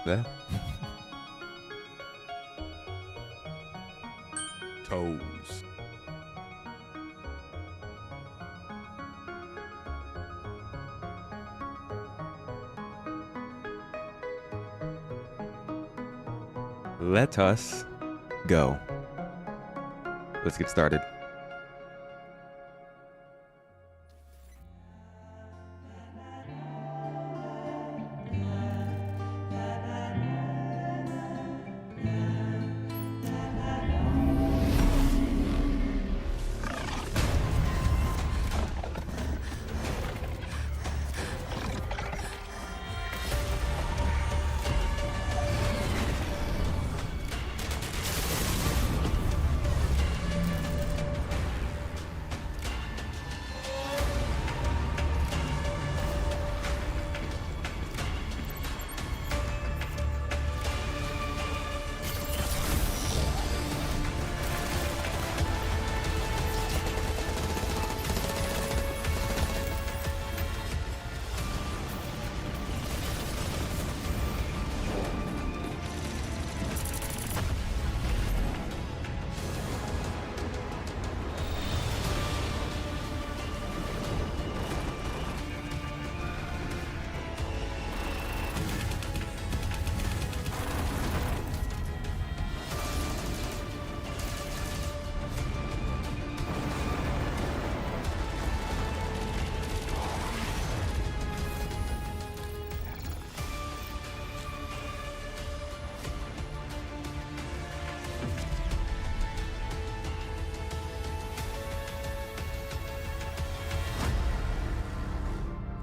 There. Toes. Let us go. Let's get started.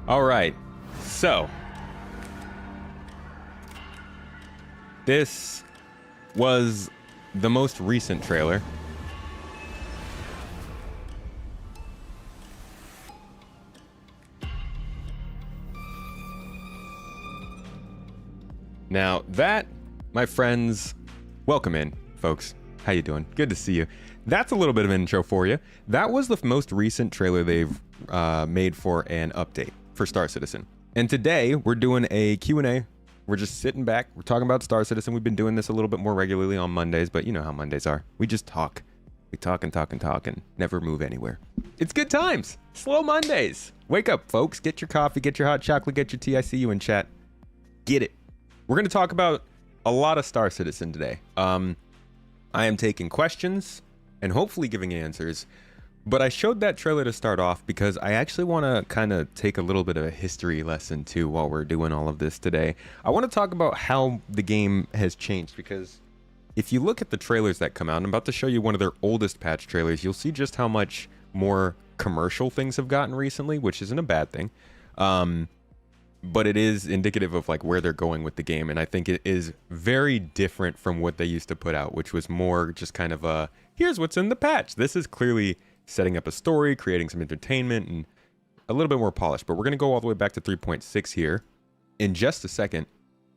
All right, so this was the most recent trailer. Now that, my friends, welcome in, folks. How you doing? Good to see you. That's a little bit of an intro for you. That was the most recent trailer they've made for an update for Star Citizen. And today we're doing a Q&A. We're just sitting back. We're talking about Star Citizen. We've been doing this a little bit more regularly on Mondays, but you know how Mondays are. We just talk. We talk and talk and talk and never move anywhere. It's good times. Slow Mondays. Wake up, folks. Get your coffee, get your hot chocolate, get your tea. I see you in chat. Get it. We're going to talk about a lot of Star Citizen today. I am taking questions and hopefully giving answers. But I showed that trailer to start off because I actually want to kind of take a little bit of a history lesson too while we're doing all of this today. I want to talk about how the game has changed, because if you look at the trailers that come out, I'm about to show you one of their oldest patch trailers, you'll see just how much more commercial things have gotten recently, which isn't a bad thing. But it is indicative of like where they're going with the game. And I think it is very different from what they used to put out, which was more just kind of a, here's what's in the patch. This is clearly setting up a story, creating some entertainment, and a little bit more polished. But we're going to go all the way back to 3.6 here in just a second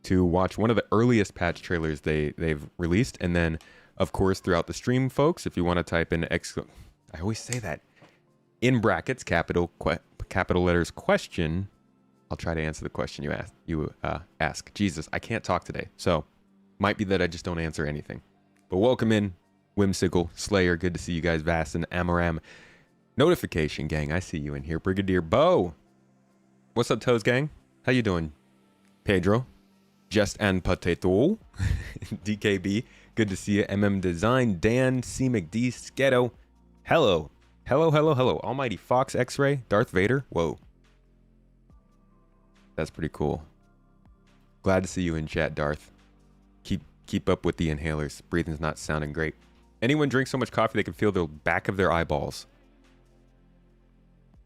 to watch one of the earliest patch trailers they've released. And then, of course, throughout the stream, folks, if you want to type in I always say that, in brackets, capital letters question, I'll try to answer the question you ask. Jesus, I can't talk today, so might be that I just don't answer anything. But welcome in, Whimsical, Slayer, good to see you guys, Vast and Amaram. Notification gang, I see you in here. Brigadier Bo. What's up, Toes gang? How you doing? Pedro. Just and Potato. DKB, good to see you. MM Design, Dan, C. McD, Sketo. Hello. Hello, hello, hello. Almighty Fox, X-Ray, Darth Vader. Whoa. That's pretty cool. Glad to see you in chat, Darth. Keep up with the inhalers. Breathing's not sounding great. Anyone drink so much coffee they can feel the back of their eyeballs?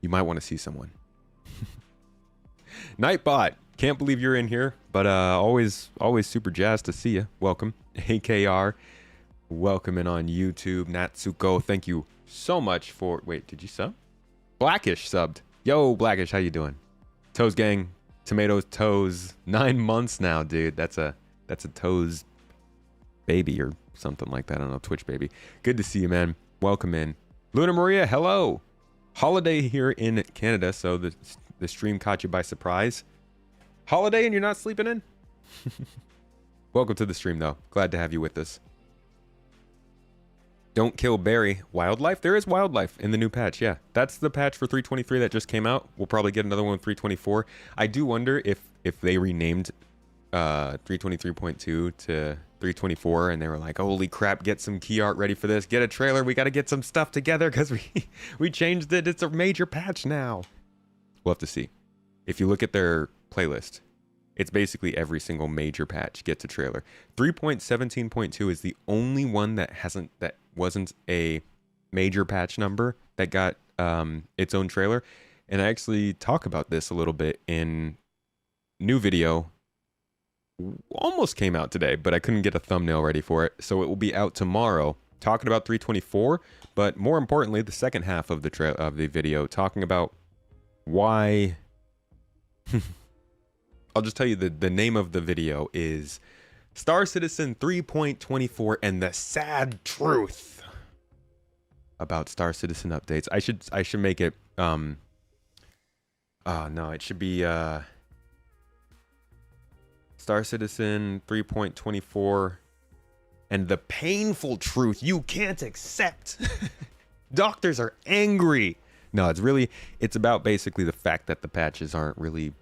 You might want to see someone. Nightbot, can't believe you're in here, but always super jazzed to see you. Welcome. AKR, welcome in on YouTube. Natsuko, thank you so much for... Wait, did you sub? Blackish subbed. Yo, Blackish, how you doing? Toes gang, Tomatoes, Toes. 9 months now, dude. That's a Toes baby or something like that. I don't know, Twitch baby. Good to see you, man. Welcome in. Luna Maria, hello. Holiday here in Canada, so the stream caught you by surprise. Holiday and you're not sleeping in? Welcome to the stream, though. Glad to have you with us. Don't kill Barry. Wildlife? There is wildlife in the new patch, yeah. That's the patch for 323 that just came out. We'll probably get another one with 324. I do wonder if they renamed 323.2 to 324 and they were like, holy crap, get some key art ready for this. Get a trailer. We got to get some stuff together because we changed it. It's a major patch now. We'll have to see. If you look at their playlist, it's basically every single major patch gets a trailer. 3.17.2 is the only one that wasn't a major patch number that got its own trailer. And I actually talk about this a little bit in new video. Almost came out today, but I couldn't get a thumbnail ready for it. So it will be out tomorrow talking about 324, but more importantly, the second half of the video talking about why I'll just tell you the name of the video is Star Citizen 3.24 and the sad truth about Star Citizen updates. I should make it no, it should be Star Citizen 3.24 and the painful truth you can't accept. Doctors are angry. No, it's about basically the fact that the patches aren't really,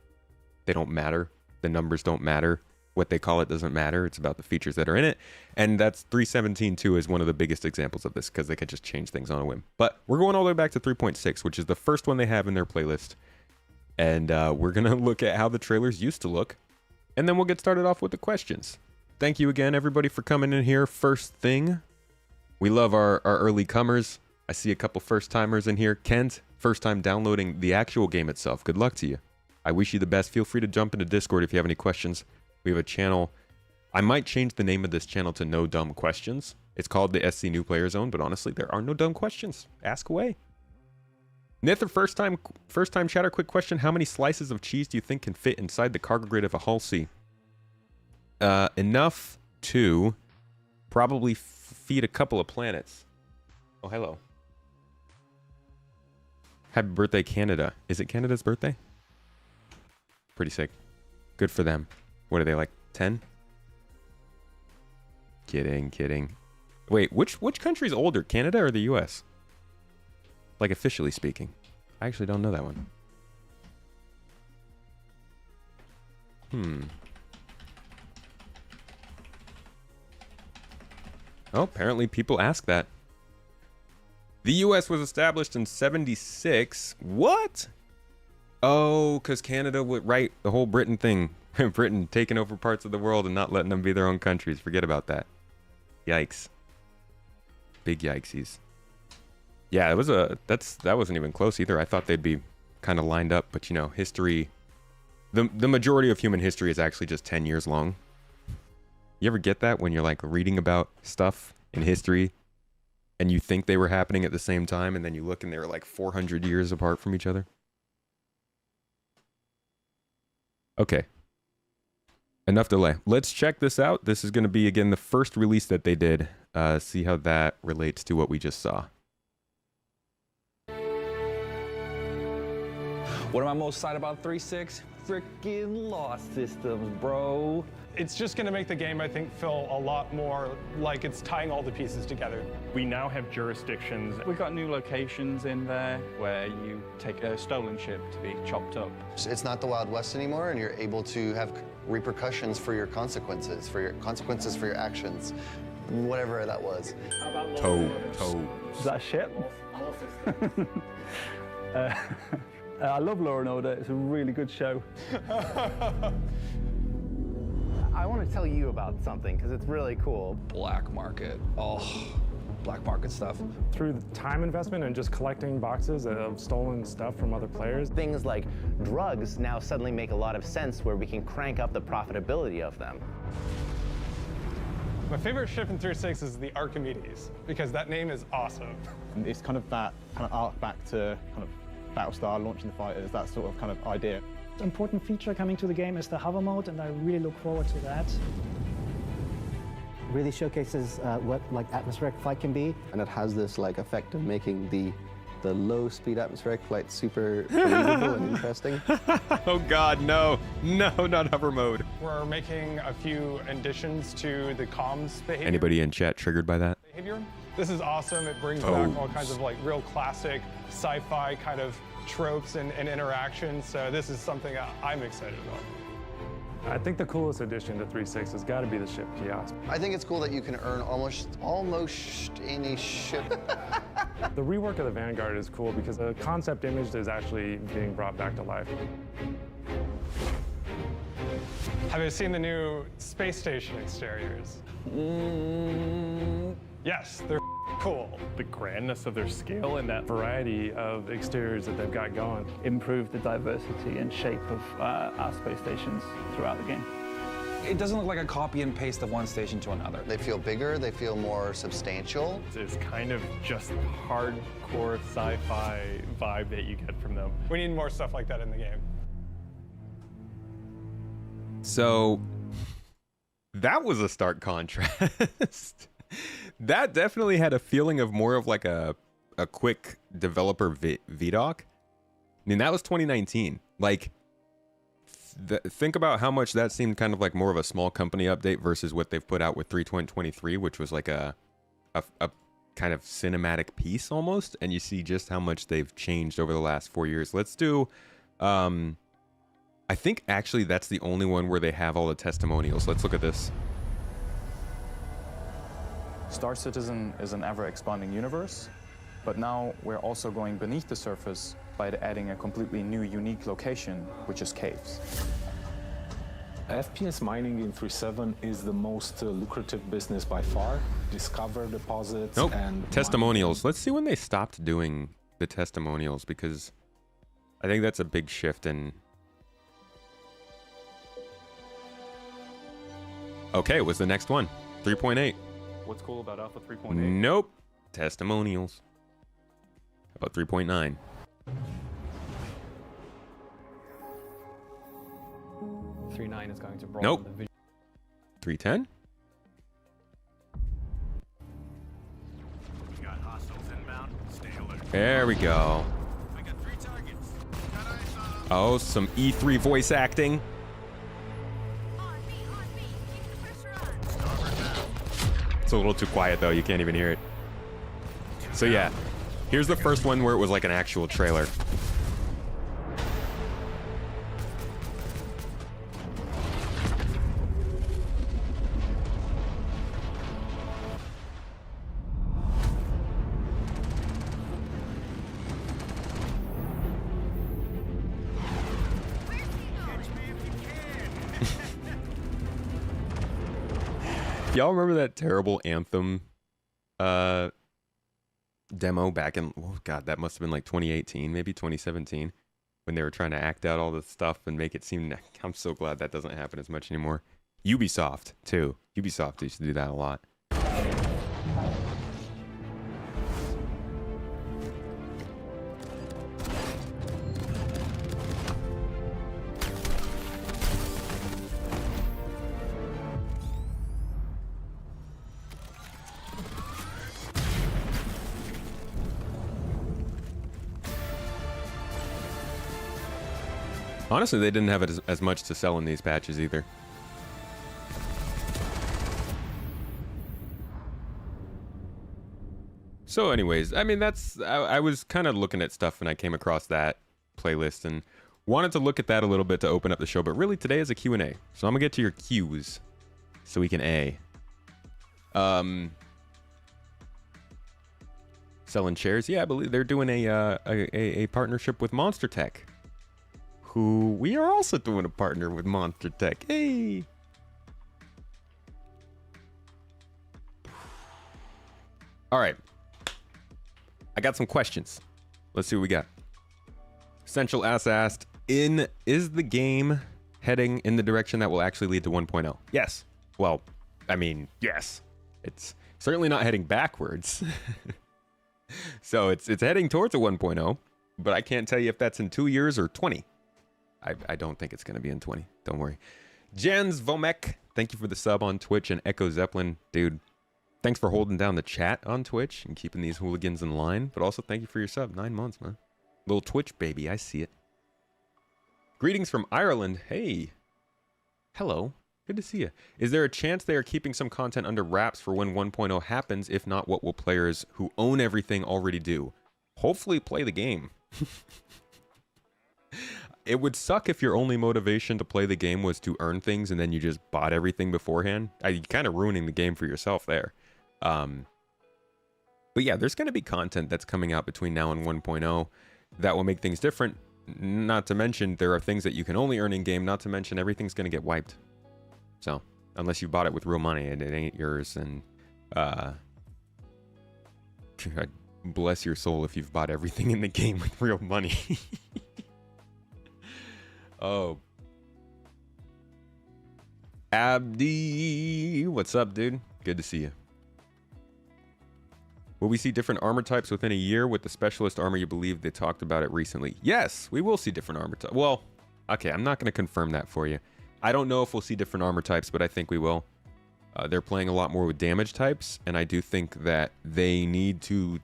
they don't matter. The numbers don't matter. What they call it doesn't matter. It's about the features that are in it. And that's 3.17.2 is one of the biggest examples of this because they can just change things on a whim. But we're going all the way back to 3.6, which is the first one they have in their playlist. And we're going to look at how the trailers used to look. And then we'll get started off with the questions. Thank you again, everybody, for coming in here. First thing, we love our early comers. I see a couple first timers in here. Kent, first time downloading the actual game itself. Good luck to you. I wish you the best. Feel free to jump into Discord if you have any questions. We have a channel. I might change the name of this channel to No Dumb Questions. It's called the SC New Player Zone, but honestly, there are no dumb questions. Ask away. Nither, first time chatter, quick question. How many slices of cheese do you think can fit inside the cargo grade of a Hull C? Enough to probably feed a couple of planets. Oh, hello. Happy birthday, Canada. Is it Canada's birthday? Pretty sick. Good for them. What are they, like 10? Kidding. Wait, which country's older, Canada or the US? Like officially speaking. I actually don't know that one. Oh, apparently people ask that. The US was established in 76. What? Oh, because Canada would, right, the whole Britain thing. Britain taking over parts of the world and not letting them be their own countries. Forget about that. Yikes. Big yikesies. Yeah, that wasn't even close either. I thought they'd be kind of lined up, but you know, history, the majority of human history is actually just 10 years long. You ever get that when you're like reading about stuff in history and you think they were happening at the same time and then you look and they're like 400 years apart from each other? Okay. Enough delay. Let's check this out. This is going to be, again, the first release that they did. See how that relates to what we just saw. What am I most excited about 3.6? Freaking lost systems, bro. It's just going to make the game, I think, feel a lot more like it's tying all the pieces together. We now have jurisdictions. We've got new locations in there where you take a stolen ship to be chopped up. It's not the Wild West anymore, and you're able to have repercussions for your consequences, for your actions, whatever that was. Toe. Is that a ship? I love Law and Order. It's a really good show. I want to tell you about something because it's really cool. Black market. Oh, black market stuff. Through the time investment and just collecting boxes of stolen stuff from other players. Things like drugs now suddenly make a lot of sense where we can crank up the profitability of them. My favorite ship in 3.6 is the Archimedes because that name is awesome. It's kind of that kind of arc back to kind of Battlestar, launching the fighters, that sort of kind of idea. Important feature coming to the game is the hover mode, and I really look forward to that. Really showcases what like atmospheric flight can be, and it has this like effect of making the low speed atmospheric flight super believable and interesting. Oh God, no. No, not hover mode. We're making a few additions to the comms behavior. Anybody in chat triggered by that? This is awesome. It brings back all kinds of like real classic sci-fi kind of tropes and interactions. So this is something I'm excited about. I think the coolest addition to 3.6 has got to be the ship kiosk. I think it's cool that you can earn almost any ship. The rework of the Vanguard is cool because the concept image is actually being brought back to life. Have you seen the new space station exteriors? Yes, they're cool. The grandness of their scale and that variety of exteriors that they've got going. Improve the diversity and shape of our space stations throughout the game. It doesn't look like a copy and paste of one station to another. They feel bigger, they feel more substantial. It's kind of just hardcore sci-fi vibe that you get from them. We need more stuff like that in the game. So that was a stark contrast. That definitely had a feeling of more of like a quick developer VDoc. I mean, that was 2019. Like, think about how much that seemed kind of like more of a small company update versus what they've put out with 3.23, which was like a kind of cinematic piece almost. And you see just how much they've changed over the last 4 years. Let's do, I think actually that's the only one where they have all the testimonials. Let's look at this. Star Citizen is an ever-expanding universe, but now we're also going beneath the surface by adding a completely new, unique location, which is caves. FPS mining in 3.7 is the most lucrative business by far. Discover deposits and testimonials. Let's see when they stopped doing the testimonials, because I think that's a big shift in... Okay, it was the next one. 3.8. What's cool about Alpha 3.8? Nope. Testimonials. About 3.9. .9 is going to broaden Nope. the vision. 3.10. We got hostiles inbound. Stay alert. There we go. I got 3 targets. Oh, some E3 voice acting. It's a little too quiet though, you can't even hear it. So yeah, here's the first one where it was like an actual trailer. Y'all remember that terrible Anthem demo back in, oh god, that must have been like 2018, maybe 2017, when they were trying to act out all this stuff and make it seem... I'm so glad that doesn't happen as much anymore. Ubisoft, too. Ubisoft used to do that a lot. Honestly, they didn't have it as much to sell in these patches either. So anyways, I mean, I was kind of looking at stuff and I came across that playlist and wanted to look at that a little bit to open up the show, but really today is a Q&A. So I'm gonna get to your Q's so we can A. Selling shares? Yeah, I believe they're doing a partnership with Monster Tech. Who we are also doing a partner with Monster Tech. Hey! All right. I got some questions. Let's see what we got. Essential asked, is the game heading in the direction that will actually lead to 1.0? Yes. Well, I mean, yes. It's certainly not heading backwards. So it's heading towards a 1.0, but I can't tell you if that's in 2 years or 20. I don't think it's going to be in 20. Don't worry. Jens Vomek, thank you for the sub on Twitch. And Echo Zeppelin, dude, thanks for holding down the chat on Twitch and keeping these hooligans in line. But also thank you for your sub. 9 months, man. Little Twitch baby, I see it. Greetings from Ireland. Hey. Hello. Good to see you. Is there a chance they are keeping some content under wraps for when 1.0 happens? If not, what will players who own everything already do? Hopefully play the game. It would suck if your only motivation to play the game was to earn things and then you just bought everything beforehand. You're kind of ruining the game for yourself there. But yeah, there's going to be content that's coming out between now and 1.0 that will make things different. Not to mention, there are things that you can only earn in-game. Not to mention, everything's going to get wiped. So, unless you bought it with real money and it ain't yours, and bless your soul if you've bought everything in the game with real money. Oh. Abdi, what's up, dude? Good to see you. Will we see different armor types within a year with the specialist armor? You believe they talked about it recently? Yes, we will see different armor types. Well, okay, I'm not going to confirm that for you. I don't know if we'll see different armor types, but I think we will. They're playing a lot more with damage types, and I do think that they need to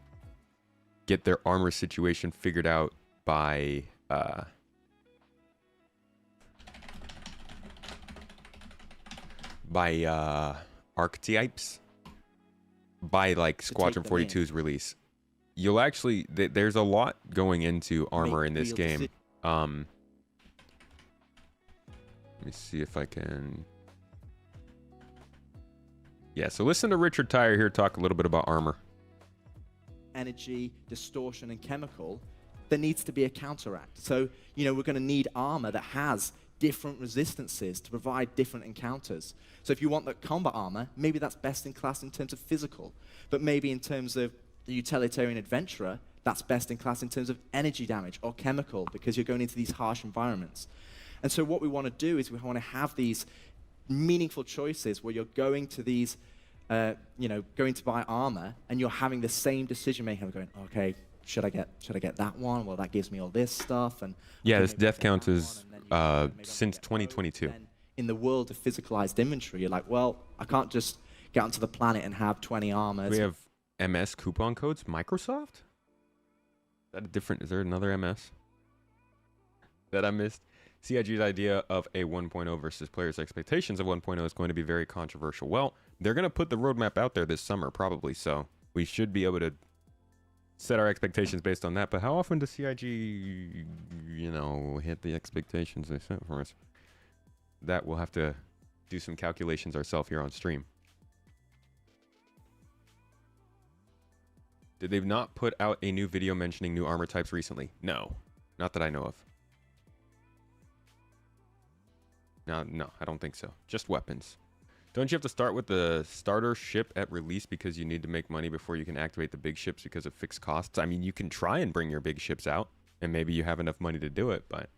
get their armor situation figured out by archetypes, by like Squadron 42's release. You'll actually, there's a lot going into armor in this game. Let me see if I can. Yeah, so listen to Richard Tyre here talk a little bit about armor. Energy, distortion, and chemical, there needs to be a counteract. So, you know, we're going to need armor that has different resistances to provide different encounters. So if you want that combat armor, maybe that's best in class in terms of physical, but maybe in terms of the utilitarian adventurer, that's best in class in terms of energy damage or chemical, because you're going into these harsh environments. And so what we want to do is we want to have these meaningful choices where you're going to these, you know, going to buy armor, and you're having the same decision making. Going, okay, should I get that one? Well, that gives me all this stuff. And yeah, this death count is since 2022. In the world of physicalized inventory, you're like, well, I can't just get onto the planet and have 20 armors. We have MS coupon codes. Microsoft? Is that a different? Is there another MS that I missed? CIG's idea of a 1.0 versus players' expectations of 1.0 is going to be very controversial. Well, they're going to put the roadmap out there this summer, probably, so we should be able to set our expectations based on that. But how often does CIG, you know, hit the expectations they set for us? That we'll have to do some calculations ourselves here on stream. Did they not put out a new video mentioning new armor types recently? No, not that I know of. No, I don't think so. Just weapons. Don't you have to start with the starter ship at release because you need to make money before you can activate the big ships because of fixed costs? I mean, you can try and bring your big ships out, and maybe you have enough money to do it, but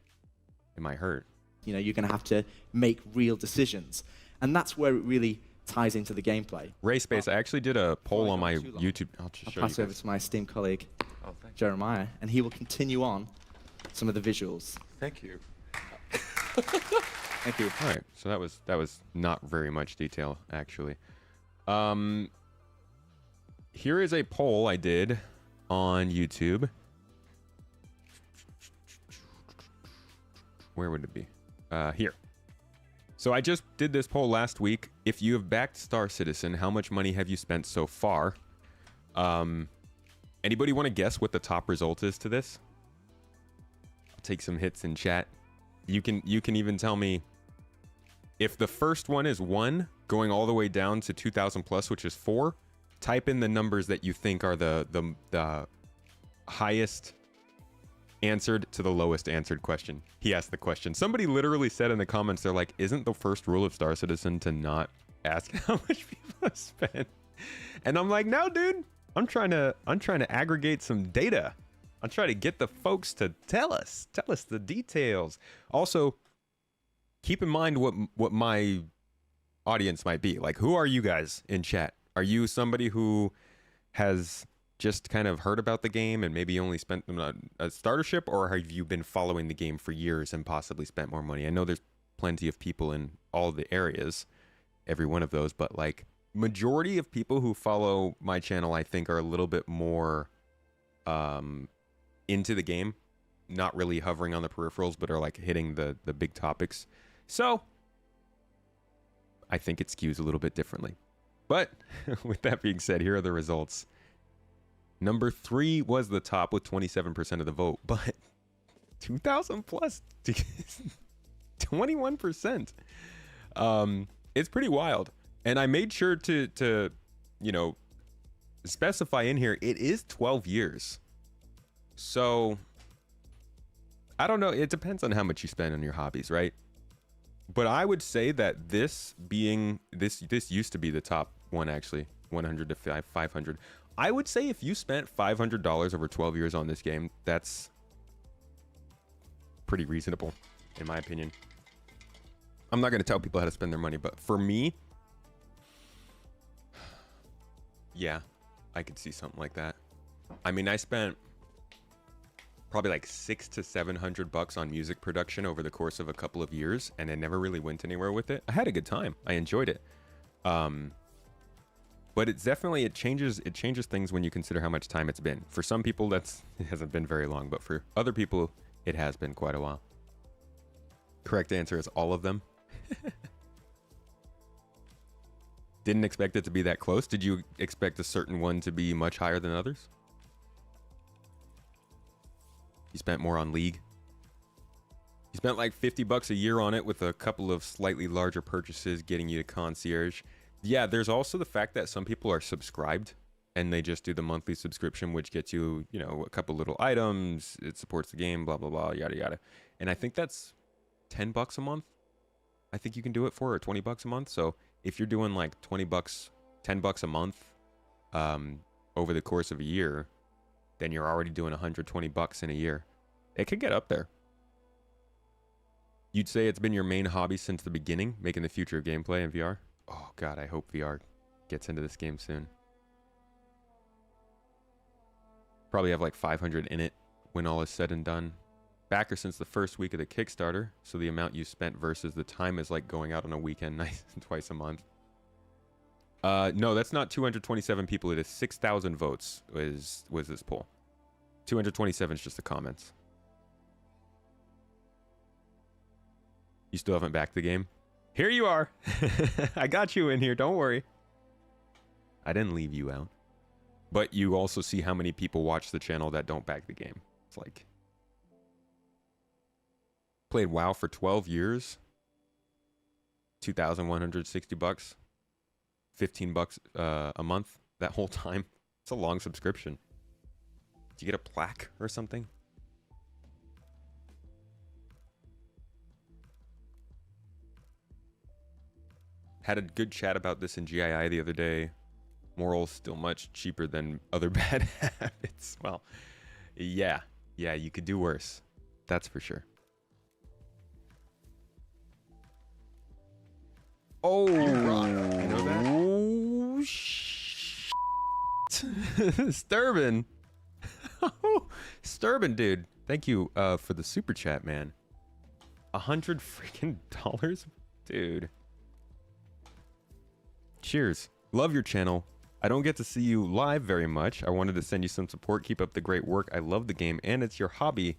it might hurt. You know, you're going to have to make real decisions. And that's where it really ties into the gameplay. Ray Space, I actually did a poll on my YouTube. I'll pass over to my esteemed colleague, Jeremiah, and he will continue on some of the visuals. Thank you. Thank you. All right, so that was not very much detail, actually. Here is a poll I did on YouTube. Where would it be? Here. So I just did this poll last week. If you have backed Star Citizen, how much money have you spent so far? Anybody want to guess what the top result is to this? I'll take some hits in chat. You can even tell me if the first one is 1, going all the way down to 2,000 plus, which is 4. Type in the numbers that you think are the highest answered to the lowest answered question. He asked the question. Somebody literally said in the comments, they're like, isn't the first rule of Star Citizen to not ask how much people have spent? And I'm like, no, dude. I'm trying to aggregate some data. I'm trying to get the folks to tell us the details. Also, keep in mind what my audience might be. Like, who are you guys in chat? Are you somebody who has just kind of heard about the game and maybe only spent a starter ship, or have you been following the game for years and possibly spent more money? I know there's plenty of people in all the areas, every one of those, but like majority of people who follow my channel, I think, are a little bit more into the game not really hovering on the peripherals, but are like hitting the big topics. So I think it skews a little bit differently. But with that being said, here are the results. Number 3 was the top with 27% of the vote, but 2,000 plus 21%. It's pretty wild. And I made sure to you know, specify in here, it is 12 years. So I don't know. It depends on how much you spend on your hobbies, right? But I would say that this used to be the top one, actually, 100 to 500. I would say if you spent $500 over 12 years on this game, that's pretty reasonable, in my opinion. I'm not going to tell people how to spend their money, but for me, yeah, I could see something like that. I mean, I spent probably like $600 to $700 on music production over the course of a couple of years, and I never really went anywhere with it. I had a good time. I enjoyed it. But it's definitely, it changes things when you consider how much time it's been. For some people, it hasn't been very long, but for other people, it has been quite a while. Correct answer is all of them. Didn't expect it to be that close. Did you expect a certain one to be much higher than others? You spent more on League. You spent like $50 a year on it with a couple of slightly larger purchases getting you to concierge. Yeah, there's also the fact that some people are subscribed and they just do the monthly subscription, which gets you, you know, a couple little items. It supports the game, blah, blah, blah, yada, yada. And I think that's $10 a month. I think you can do it for, or $20 a month. So if you're doing like $20, $10 a month over the course of a year, then you're already doing $120 in a year. It could get up there. You'd say it's been your main hobby since the beginning, making the future of gameplay in VR? Oh God, I hope VR gets into this game soon. Probably have like 500 in it when all is said and done. Backer since the first week of the Kickstarter, so the amount you spent versus the time is like going out on a weekend night twice a month. No, that's not 227 people. It is 6,000 votes was this poll. 227 is just the comments. You still haven't backed the game? Here you are. I got you in here. Don't worry. I didn't leave you out. But you also see how many people watch the channel that don't back the game. It's like... Played WoW for 12 years. $2,160. $15 a month that whole time. It's a long subscription. Do you get a plaque or something? Had a good chat about this in GII the other day. Morals still much cheaper than other bad habits. Well, yeah, you could do worse. That's for sure. Oh, you know that? Oh, Sturban. Sturban, dude. Thank you for the super chat, man. $100 freaking dollars, dude. Cheers. Love your channel. I don't get to see you live very much. I wanted to send you some support. Keep up the great work. I love the game, and it's your hobby.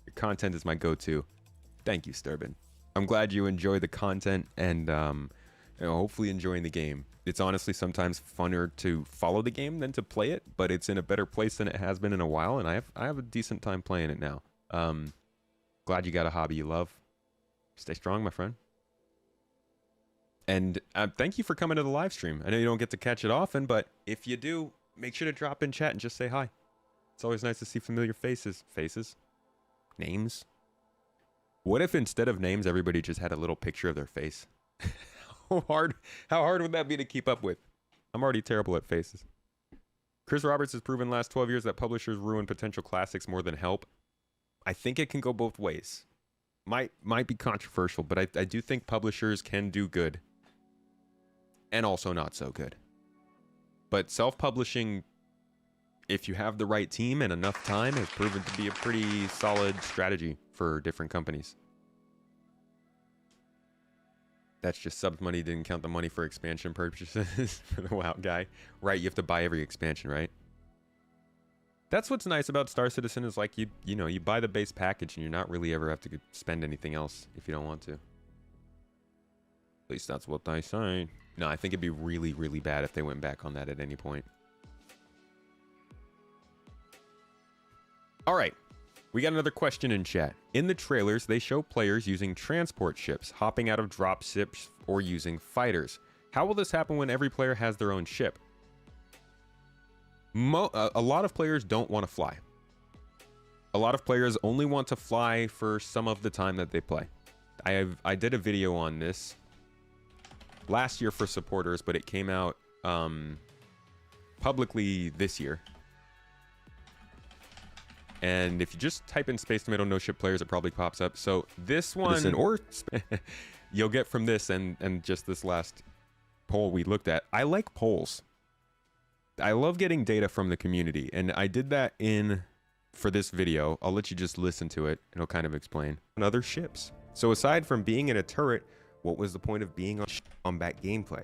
Your content is my go-to. Thank you, Sturban. I'm glad you enjoy the content and hopefully enjoying the game. It's honestly sometimes funner to follow the game than to play it, but it's in a better place than it has been in a while, and I have a decent time playing it now. Glad you got a hobby you love. Stay strong, my friend. And thank you for coming to the live stream. I know you don't get to catch it often, but if you do, make sure to drop in chat and just say hi. It's always nice to see familiar faces. Names. What if instead of names, everybody just had a little picture of their face? How hard would that be to keep up with? I'm already terrible at faces. Chris Roberts has proven last 12 years that publishers ruin potential classics more than help. I think it can go both ways. Might be controversial, but I do think publishers can do good. And also not so good. But self-publishing, if you have the right team and enough time, has proven to be a pretty solid strategy for different companies. That's just subs money, didn't count the money for expansion purchases for the WoW guy. Right, you have to buy every expansion, right? That's what's nice about Star Citizen is like you know, you buy the base package and you're not really ever have to spend anything else if you don't want to. At least that's what they say. No, I think it'd be really, really bad if they went back on that at any point. All right, we got another question in chat. In the trailers, they show players using transport ships, hopping out of drop ships, or using fighters. How will this happen when every player has their own ship? A lot of players don't want to fly. A lot of players only want to fly for some of the time that they play. I did a video on this last year for supporters, but it came out publicly this year. And if you just type in Space Tomato no ship players, it probably pops up. So this one, or you'll get from this and just this last poll we looked at. I like polls. I love getting data from the community, and I did that for this video. I'll let you just listen to it. It'll kind of explain. On other ships. So aside from being in a turret, what was the point of being on combat gameplay?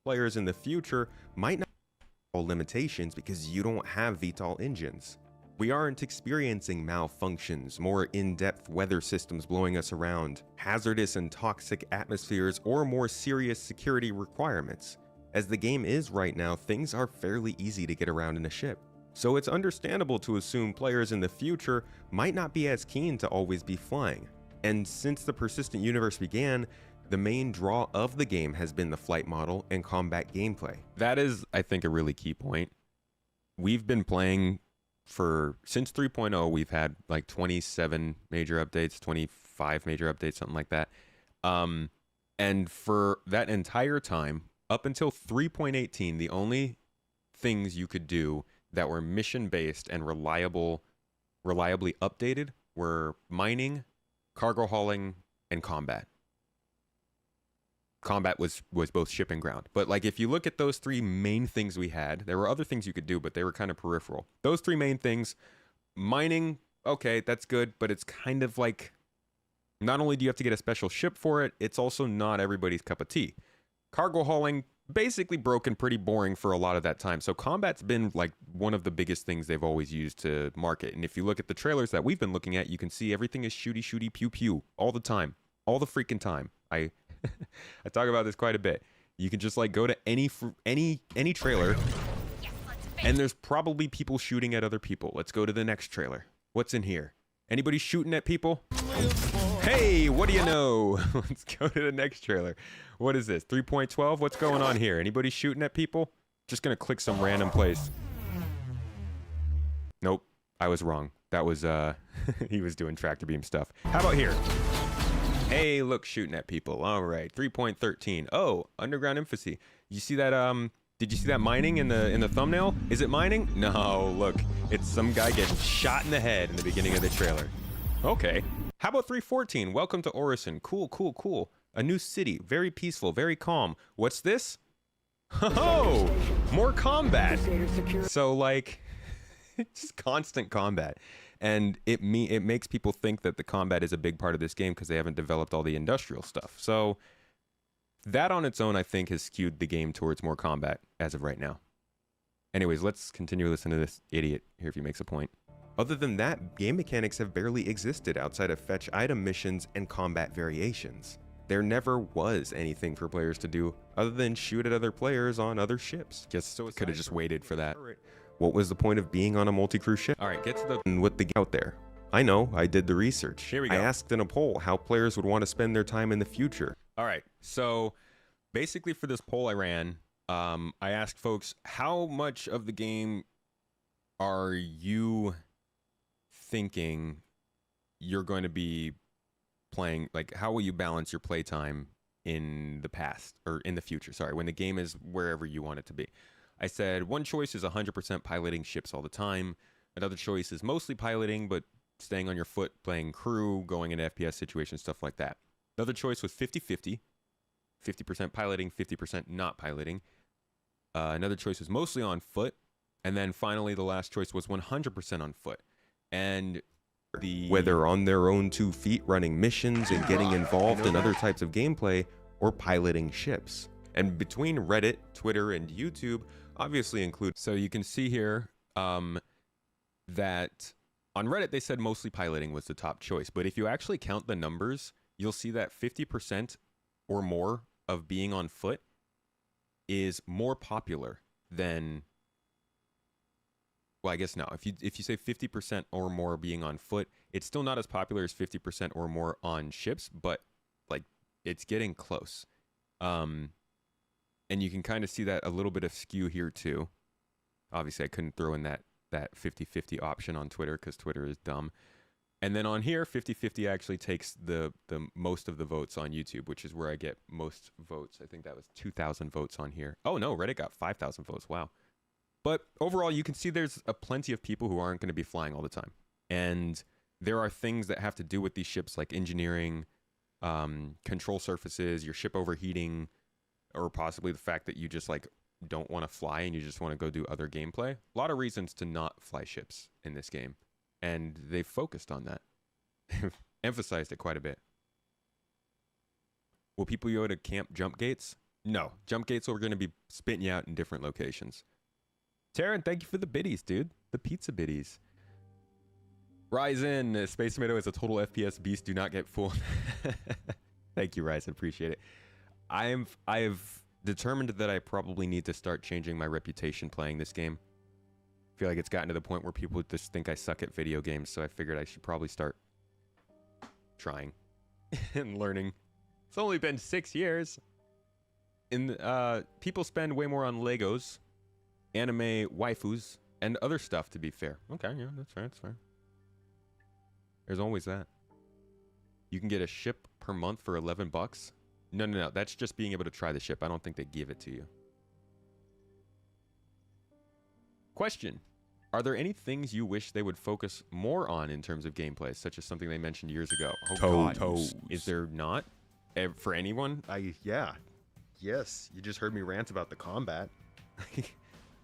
Players in the future might not have all limitations because you don't have VTOL engines. We aren't experiencing malfunctions, more in-depth weather systems blowing us around, hazardous and toxic atmospheres, or more serious security requirements. As the game is right now, things are fairly easy to get around in a ship. So it's understandable to assume players in the future might not be as keen to always be flying. And since the persistent universe began, the main draw of the game has been the flight model and combat gameplay. That is, I think, a really key point. We've been playing since 3.0, we've had like 27 major updates, 25 major updates, something like that. And for that entire time, up until 3.18, the only things you could do that were mission-based and reliably updated were mining, cargo hauling, and combat. Combat was both ship and ground. But like if you look at those three main things we had, there were other things you could do, but they were kind of peripheral. Those three main things, mining, okay, that's good, but it's kind of like, not only do you have to get a special ship for it, it's also not everybody's cup of tea. Cargo hauling, basically broken, pretty boring for a lot of that time. So combat's been like one of the biggest things they've always used to market. And if you look at the trailers that we've been looking at, you can see everything is shooty, pew, pew, all the time. All the freaking time. I talk about this quite a bit. You can just like go to any trailer, and there's probably people shooting at other people. Let's go to the next trailer. What's in here? Anybody shooting at people? Hey, what do you know? Let's go to the next trailer. What is this? 3.12? What's going on here? Anybody shooting at people? Just gonna click some random place. Nope, I was wrong. That was he was doing tractor beam stuff. How about here? Hey, look, shooting at people. All right, 3.13. Oh, underground infancy. You see that? Did you see that mining in the thumbnail? Is it mining? No, look, it's some guy getting shot in the head in the beginning of the trailer. Okay. How about 3.14? Welcome to Orison. Cool, cool, cool. A new city, very peaceful, very calm. What's this? Oh, more combat. So like, it's constant combat. And it makes people think that the combat is a big part of this game because they haven't developed all the industrial stuff. So that on its own, I think, has skewed the game towards more combat as of right now. Anyways, let's continue listening to this idiot here if he makes a point. Other than that, game mechanics have barely existed outside of fetch item missions and combat variations. There never was anything for players to do other than shoot at other players on other ships. Guess so could have just waited for that. What was the point of being on a multi-crew ship? All right, get to the with the out there. I know, I did the research. Here we go. I asked in a poll how players would want to spend their time in the future. All right, so basically for this poll I ran, I asked folks, how much of the game are you thinking you're going to be playing? Like, how will you balance your playtime in the past, or in the future, sorry, when the game is wherever you want it to be? I said one choice is 100% piloting ships all the time. Another choice is mostly piloting, but staying on your foot, playing crew, going into FPS situations, stuff like that. Another choice was 50-50, 50% piloting, 50% not piloting. Another choice was mostly on foot. And then finally, the last choice was 100% on foot. And whether on their own 2 feet running missions and getting involved in other types of gameplay, or piloting ships. And between Reddit, Twitter, and YouTube, obviously include. So you can see here, that on Reddit they said mostly piloting was the top choice, but if you actually count the numbers, you'll see that 50% or more of being on foot is more popular than, well, I guess no. If you say 50% or more being on foot, it's still not as popular as 50% or more on ships, but like it's getting close. And you can kind of see that a little bit of skew here too. Obviously, I couldn't throw in that 50-50 option on Twitter because Twitter is dumb. And then on here, 50-50 actually takes the most of the votes on YouTube, which is where I get most votes. I think that was 2,000 votes on here. Oh no, Reddit got 5,000 votes. Wow. But overall, you can see there's plenty of people who aren't going to be flying all the time. And there are things that have to do with these ships like engineering, control surfaces, your ship overheating, or possibly the fact that you just like don't want to fly and you just want to go do other gameplay. A lot of reasons to not fly ships in this game. And they focused on that. Emphasized it quite a bit. Will people go to camp jump gates? No. Jump gates are going to be spitting you out in different locations. Taryn, thank you for the biddies, dude. The pizza biddies. Ryzen, Space Tomato is a total FPS beast. Do not get fooled. Thank you, Ryzen. Appreciate it. I've determined that I probably need to start changing my reputation playing this game. I feel like it's gotten to the point where people just think I suck at video games, so I figured I should probably start trying and learning. It's only been 6 years. People spend way more on Legos, anime waifus, and other stuff, to be fair. Okay, yeah, that's fair, that's fair. There's always that. You can get a ship per month for $11. No. That's just being able to try the ship. I don't think they give it to you. Question. Are there any things you wish they would focus more on in terms of gameplay, such as something they mentioned years ago? Oh, God. Is there not? For anyone? Yeah. Yes. You just heard me rant about the combat.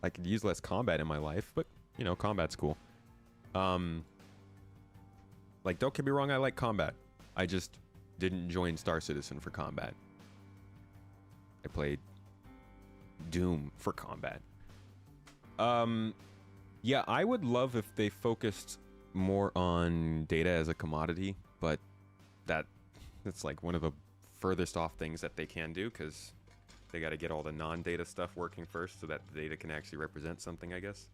I could use less combat in my life, but, you know, combat's cool. Like, don't get me wrong, I like combat. I just didn't join Star Citizen for combat. I played Doom for combat. Yeah, I would love if they focused more on data as a commodity, but that's like one of the furthest off things that they can do, because they got to get all the non-data stuff working first so that the data can actually represent something, I guess.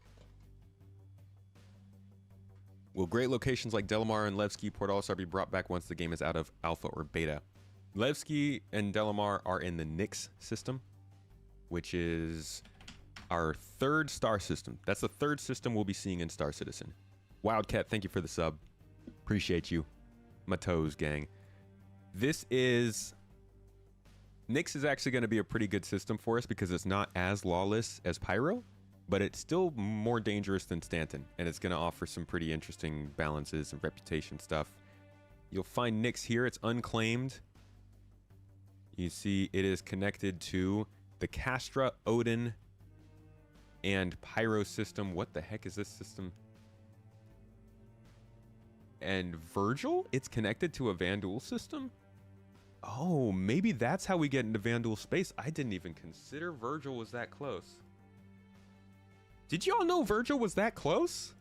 Will great locations like Delamar and Levski Port Olisar be brought back once the game is out of alpha or beta? Levski and Delamar are in the Nyx system, which is our third star system. That's the third system we'll be seeing in Star Citizen. Wildcat, thank you for the sub. Appreciate you. My toes, gang. Nyx is actually going to be a pretty good system for us because it's not as lawless as Pyro, but it's still more dangerous than Stanton, and it's going to offer some pretty interesting balances and reputation stuff. You'll find Nyx here. It's unclaimed. You see it is connected to the Castra, Odin, and Pyro system. What the heck is this system? And Virgil? It's connected to a Vanduul system? Oh, maybe that's how we get into Vanduul space. I didn't even consider Virgil was that close. Did y'all know Virgil was that close?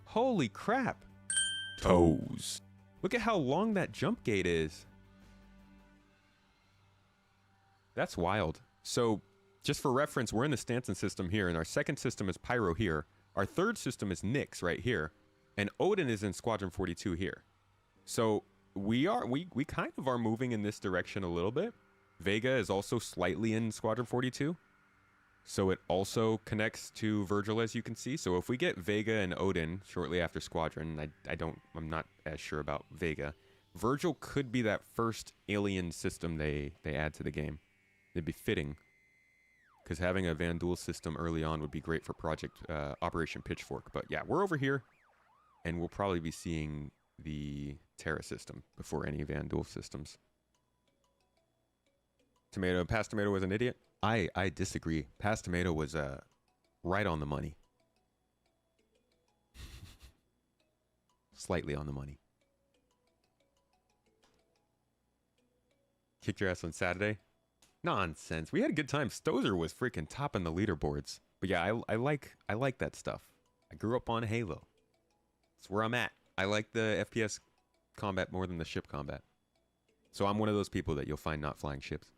Holy crap. Toes. Look at how long that jump gate is. That's wild. So, just for reference, we're in the Stanton system here, and our second system is Pyro here. Our third system is Nyx right here, and Odin is in Squadron 42 here. So, we kind of are moving in this direction a little bit. Vega is also slightly in Squadron 42. So it also connects to Virgil, as you can see. So if we get Vega and Odin shortly after Squadron, I'm not as sure about Vega. Virgil could be that first alien system they add to the game. It'd be fitting, because having a Vanduul system early on would be great for Operation Pitchfork. But yeah, we're over here, and we'll probably be seeing the Terra system before any Vanduul systems. Past Tomato was an idiot. I disagree. Past Tomato was right on the money. Slightly on the money. Kicked your ass on Saturday? Nonsense. We had a good time. Stozer was freaking topping the leaderboards. But yeah, I like that stuff. I grew up on Halo. That's where I'm at. I like the FPS combat more than the ship combat. So I'm one of those people that you'll find not flying ships.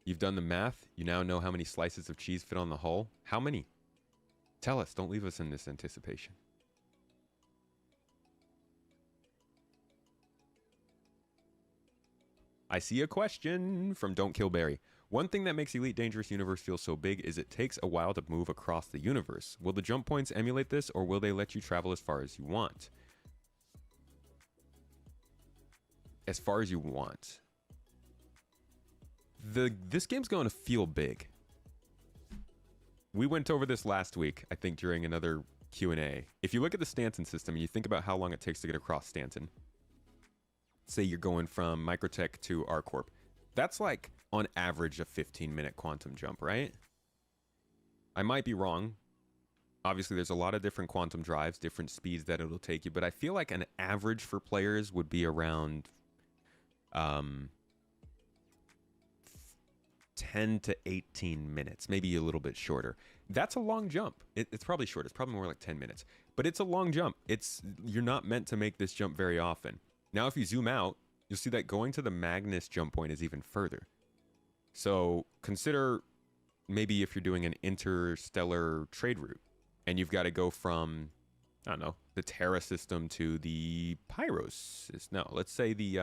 You've done the math. You now know how many slices of cheese fit on the hull. How many? Tell us. Don't leave us in this anticipation. I see a question from Don't Kill Barry. One thing that makes Elite Dangerous Universe feel so big is it takes a while to move across the universe. Will the jump points emulate this, or will they let you travel as far as you want? As far as you want. This game's going to feel big. We went over this last week, I think, during another Q&A. If you look at the Stanton system and you think about how long it takes to get across Stanton, say you're going from Microtech to ArcCorp, that's like on average a 15-minute quantum jump, right? I might be wrong. Obviously, there's a lot of different quantum drives, different speeds that it'll take you, but I feel like an average for players would be around 10 to 18 minutes, maybe a little bit shorter. That's a long jump. It's probably short. It's probably more like 10 minutes, but it's a long jump. You're not meant to make this jump very often. Now, if you zoom out, you'll see that going to the Magnus jump point is even further. So consider maybe if you're doing an interstellar trade route and you've got to go from, I don't know, the Terra system to the Pyros. No, let's say the,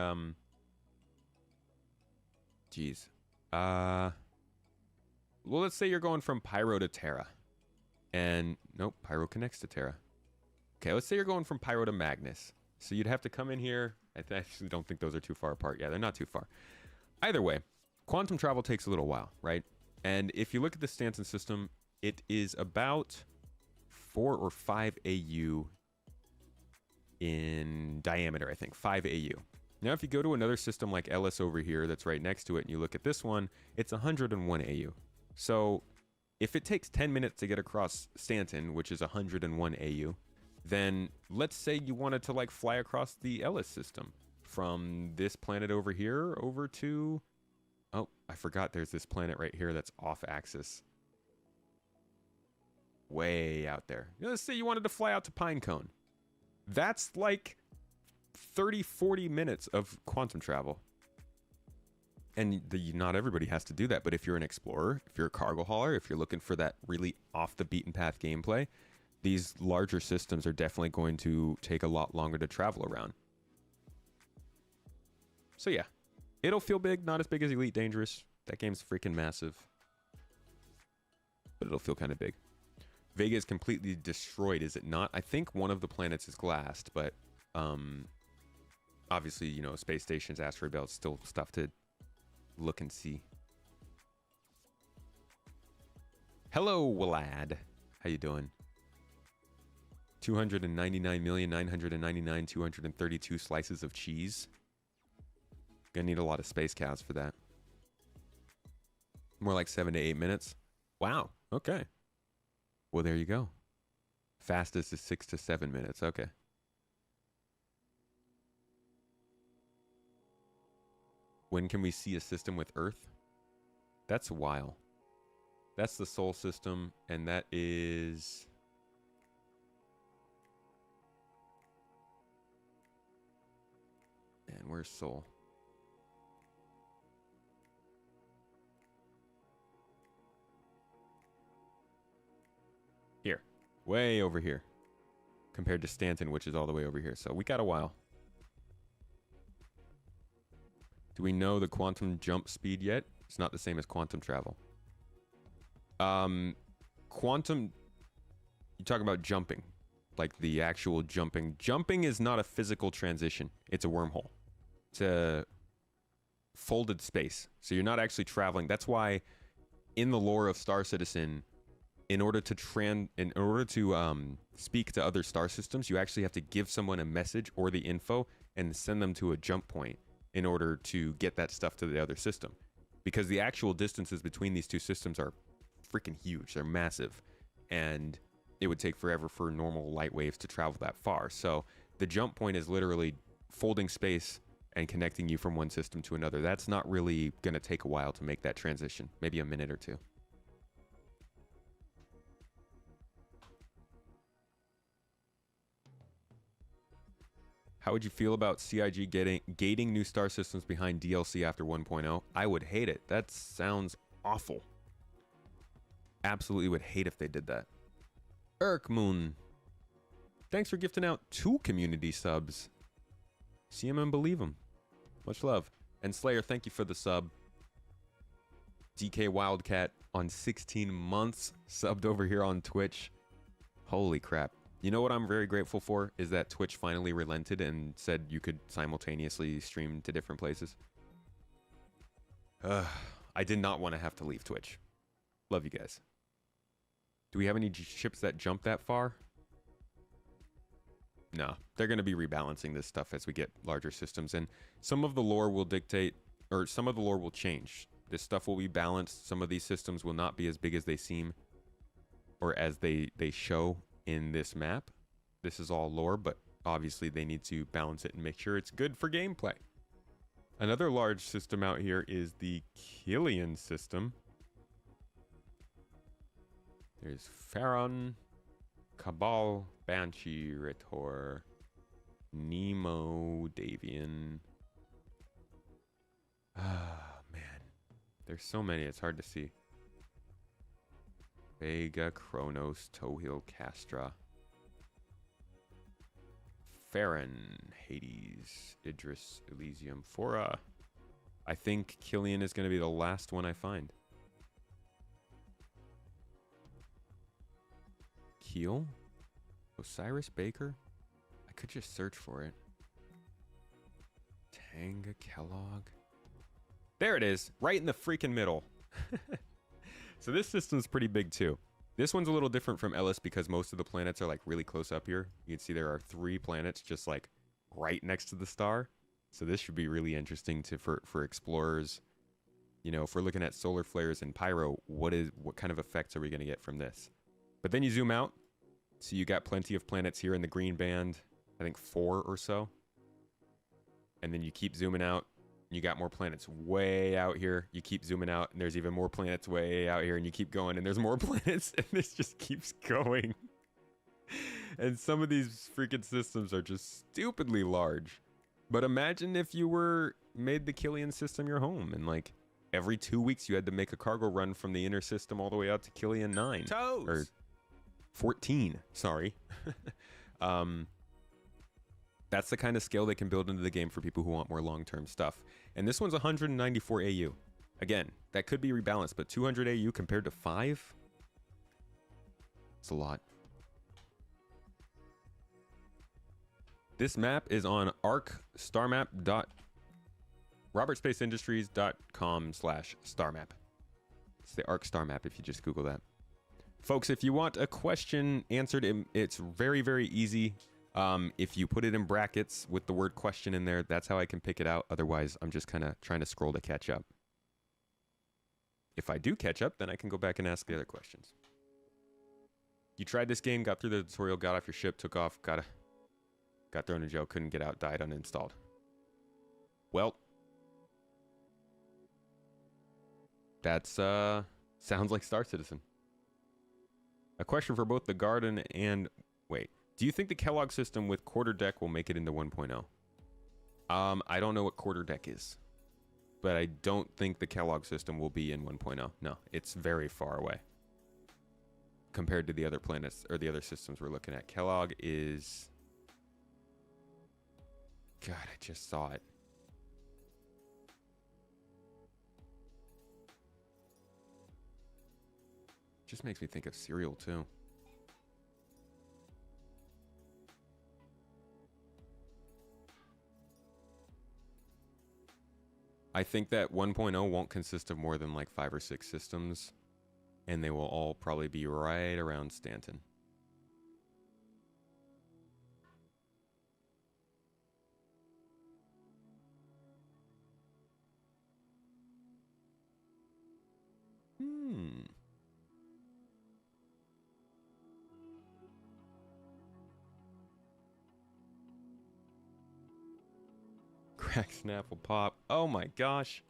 well, let's say you're going from Pyro to Terra. And, nope, Pyro connects to Terra. Okay, let's say you're going from Pyro to Magnus. So you'd have to come in here. I actually don't think those are too far apart. Yeah, they're not too far. Either way, quantum travel takes a little while, right? And if you look at the Stanton system, it is about 4 or 5 AU in diameter, I think. 5 AU. Now, if you go to another system like Ellis over here that's right next to it, and you look at this one, it's 101 AU. So if it takes 10 minutes to get across Stanton, which is 101 AU, then let's say you wanted to like fly across the Ellis system from this planet over here over to, oh, I forgot there's this planet right here that's off axis. Way out there. Let's say you wanted to fly out to Pinecone. That's like 30, 40 minutes of quantum travel. And not everybody has to do that, but if you're an explorer, if you're a cargo hauler, if you're looking for that really off the beaten path gameplay, these larger systems are definitely going to take a lot longer to travel around. So yeah, it'll feel big, not as big as Elite Dangerous. That game's freaking massive. But it'll feel kind of big. Vega is completely destroyed, is it not? I think one of the planets is glassed, but obviously, you know, space stations, asteroid belts, still stuff to look and see. Hello, Walad. How you doing? 299,999,232 slices of cheese. Gonna need a lot of space cows for that. More like 7 to 8 minutes. Wow. Okay. Well, there you go. Fastest is 6 to 7 minutes. Okay. When can we see a system with Earth? That's a while. That's the Sol system, and that is... Man, where's Sol? Here. Way over here. Compared to Stanton, which is all the way over here. So we got a while. Do we know the quantum jump speed yet? It's not the same as quantum travel. Quantum... You talk about jumping. Like the actual jumping. Jumping is not a physical transition. It's a wormhole. It's a folded space. So you're not actually traveling. That's why in the lore of Star Citizen, in order to speak to other star systems, you actually have to give someone a message or the info and send them to a jump point in order to get that stuff to the other system. Because the actual distances between these two systems are freaking huge. They're massive. And it would take forever for normal light waves to travel that far. So the jump point is literally folding space and connecting you from one system to another. That's not really going to take a while to make that transition. Maybe a minute or two. How would you feel about CIG gating new star systems behind DLC after 1.0? I would hate it. That sounds awful. Absolutely would hate if they did that. Erkmoon, thanks for gifting out 2 community subs. See him and believe him. Much love. And Slayer, thank you for the sub. DK Wildcat on 16 months subbed over here on Twitch. Holy crap. You know what I'm very grateful for is that Twitch finally relented and said you could simultaneously stream to different places. I did not want to have to leave Twitch. Love you guys. Do we have any ships that jump that far? No, they're going to be rebalancing this stuff as we get larger systems, and some of the lore will dictate, or some of the lore will change. This stuff will be balanced. Some of these systems will not be as big as they seem, or as they show in this map. This is all lore, but obviously they need to balance it and make sure it's good for gameplay. Another large system out here is the Killian system. There's Pharaon, Cabal, Banshee, Rhetor, Nemo, Davian. Ah, man. There's so many, it's hard to see. Vega, Kronos, Tohil, Castra. Farron, Hades, Idris, Elysium, Fora. I think Killian is going to be the last one I find. Keel? Osiris Baker? I could just search for it. Tanga Kellogg. There it is, right in the freaking middle. So this system's pretty big too. This one's a little different from Ellis because most of the planets are like really close up here. You can see there are 3 planets just like right next to the star. So this should be really interesting for explorers. You know, if we're looking at solar flares and pyro, what kind of effects are we going to get from this? But then you zoom out, so you got plenty of planets here in the green band. I think 4 or so. And then you keep zooming out. You got more planets way out here. You keep zooming out, and there's even more planets way out here, and you keep going, and there's more planets, and this just keeps going. And some of these freaking systems are just stupidly large. But imagine if you made the Killian system your home, and like every 2 weeks you had to make a cargo run from the inner system all the way out to Killian 9. Toes! Or 14, sorry. That's the kind of scale they can build into the game for people who want more long-term stuff. And this one's 194 AU. Again, that could be rebalanced, but 200 AU compared to 5? It's a lot. This map is on robertspaceindustries.com/starmap. It's the ARC star map if you just Google that. Folks, if you want a question answered, it's very, very easy. If you put it in brackets with the word question in there, that's how I can pick it out. Otherwise, I'm just kind of trying to scroll to catch up. If I do catch up, then I can go back and ask the other questions. You tried this game, got through the tutorial, got off your ship, took off, got thrown in jail, couldn't get out, died, uninstalled. Well, that's sounds like Star Citizen. A question for both the Garden and... Wait. Do you think the Kellogg system with quarter deck will make it into 1.0? I don't know what quarter deck is. But I don't think the Kellogg system will be in 1.0. No, it's very far away. Compared to the other planets, or the other systems we're looking at. Kellogg is... God, I just saw it. Just makes me think of cereal, too. I think that 1.0 won't consist of more than like 5 or 6 systems, and they will all probably be right around Stanton. Crack Snapple Pop. Oh my gosh.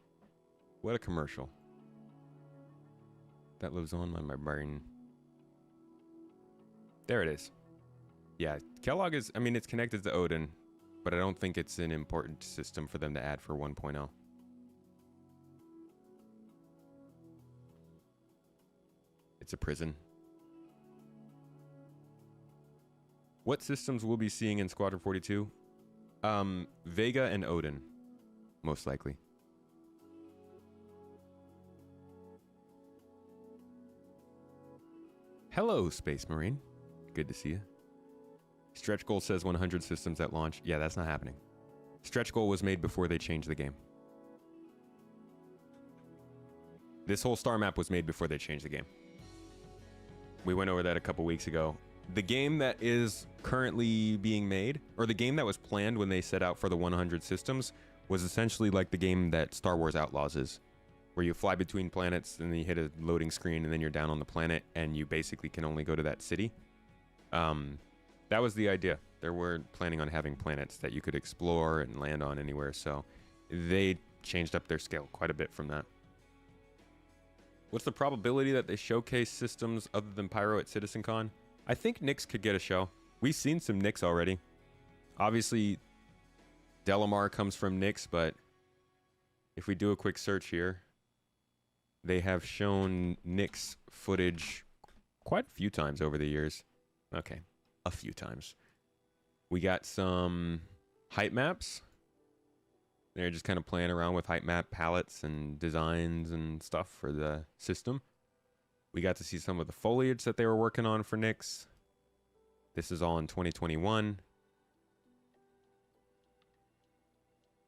What a commercial. That lives on my brain. There it is. Yeah, Kellogg is, I mean, it's connected to Odin, but I don't think it's an important system for them to add for 1.0. It's a prison. What systems we'll be seeing in Squadron 42? Vega and Odin, most likely. Hello, Space Marine. Good to see you. Stretch Goal says 100 systems at launch. Yeah, that's not happening. Stretch Goal was made before they changed the game. This whole star map was made before they changed the game. We went over that a couple weeks ago. The game that is currently being made, or the game that was planned when they set out for the 100 systems, was essentially like the game that Star Wars Outlaws is, where you fly between planets and then you hit a loading screen and then you're down on the planet and you basically can only go to that city. That was the idea. They weren't planning on having planets that you could explore and land on anywhere, so they changed up their scale quite a bit from that. What's the probability that they showcase systems other than Pyro at CitizenCon? I think Nyx could get a show. We've seen some Nyx already. Obviously, Delamar comes from Nyx, but if we do a quick search here, they have shown Nyx footage quite a few times over the years. Okay, a few times. We got some height maps. They're just kind of playing around with height map palettes and designs and stuff for the system. We got to see some of the foliage that they were working on for Nyx. This is all in 2021.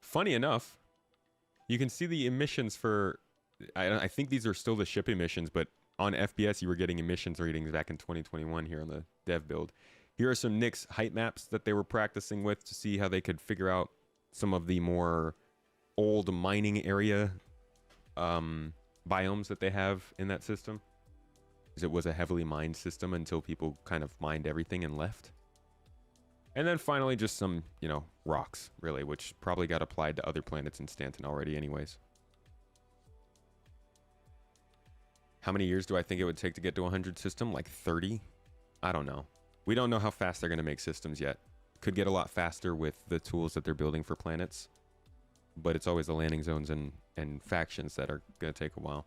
Funny enough, you can see the emissions for... I think these are still the ship emissions, but on FPS you were getting emissions readings back in 2021 here on the dev build. Here are some Nyx height maps that they were practicing with to see how they could figure out some of the more old mining area biomes that they have in that system. Because it was a heavily mined system until people kind of mined everything and left. And then finally just some, you know, rocks, really, which probably got applied to other planets in Stanton already anyways. How many years do I think it would take to get to 100 system? Like 30? I don't know. We don't know how fast they're going to make systems yet. Could get a lot faster with the tools that they're building for planets. But it's always the landing zones and factions that are going to take a while.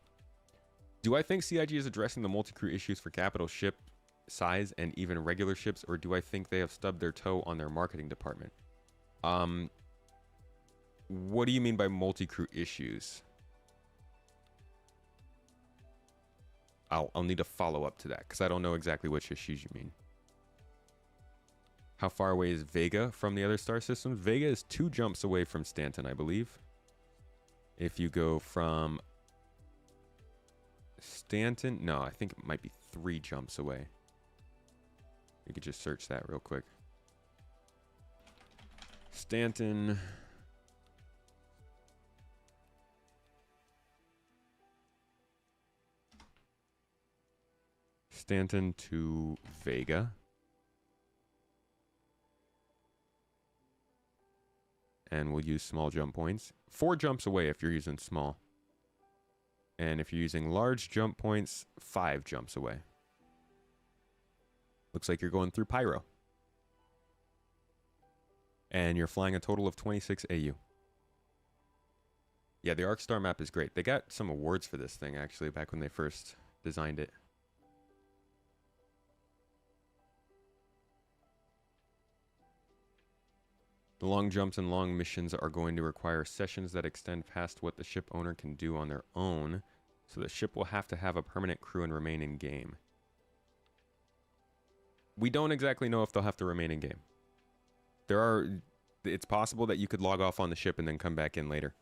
Do I think CIG is addressing the multi-crew issues for capital ship size and even regular ships, or do I think they have stubbed their toe on their marketing department? What do you mean by multi-crew issues? I'll need a follow-up to that, because I don't know exactly which issues you mean. How far away is Vega from the other star systems? Vega is 2 jumps away from Stanton, I believe. If you go from Stanton, no, I think it might be 3 jumps away. You could just search that real quick. Stanton. Stanton to Vega. And we'll use small jump points. 4 jumps away if you're using small. And if you're using large jump points, 5 jumps away. Looks like you're going through Pyro. And you're flying a total of 26 AU. Yeah, the ArcStar map is great. They got some awards for this thing, actually, back when they first designed it. The long jumps and long missions are going to require sessions that extend past what the ship owner can do on their own, so the ship will have to have a permanent crew and remain in game. We don't exactly know if they'll have to remain in game. It's possible that you could log off on the ship and then come back in later.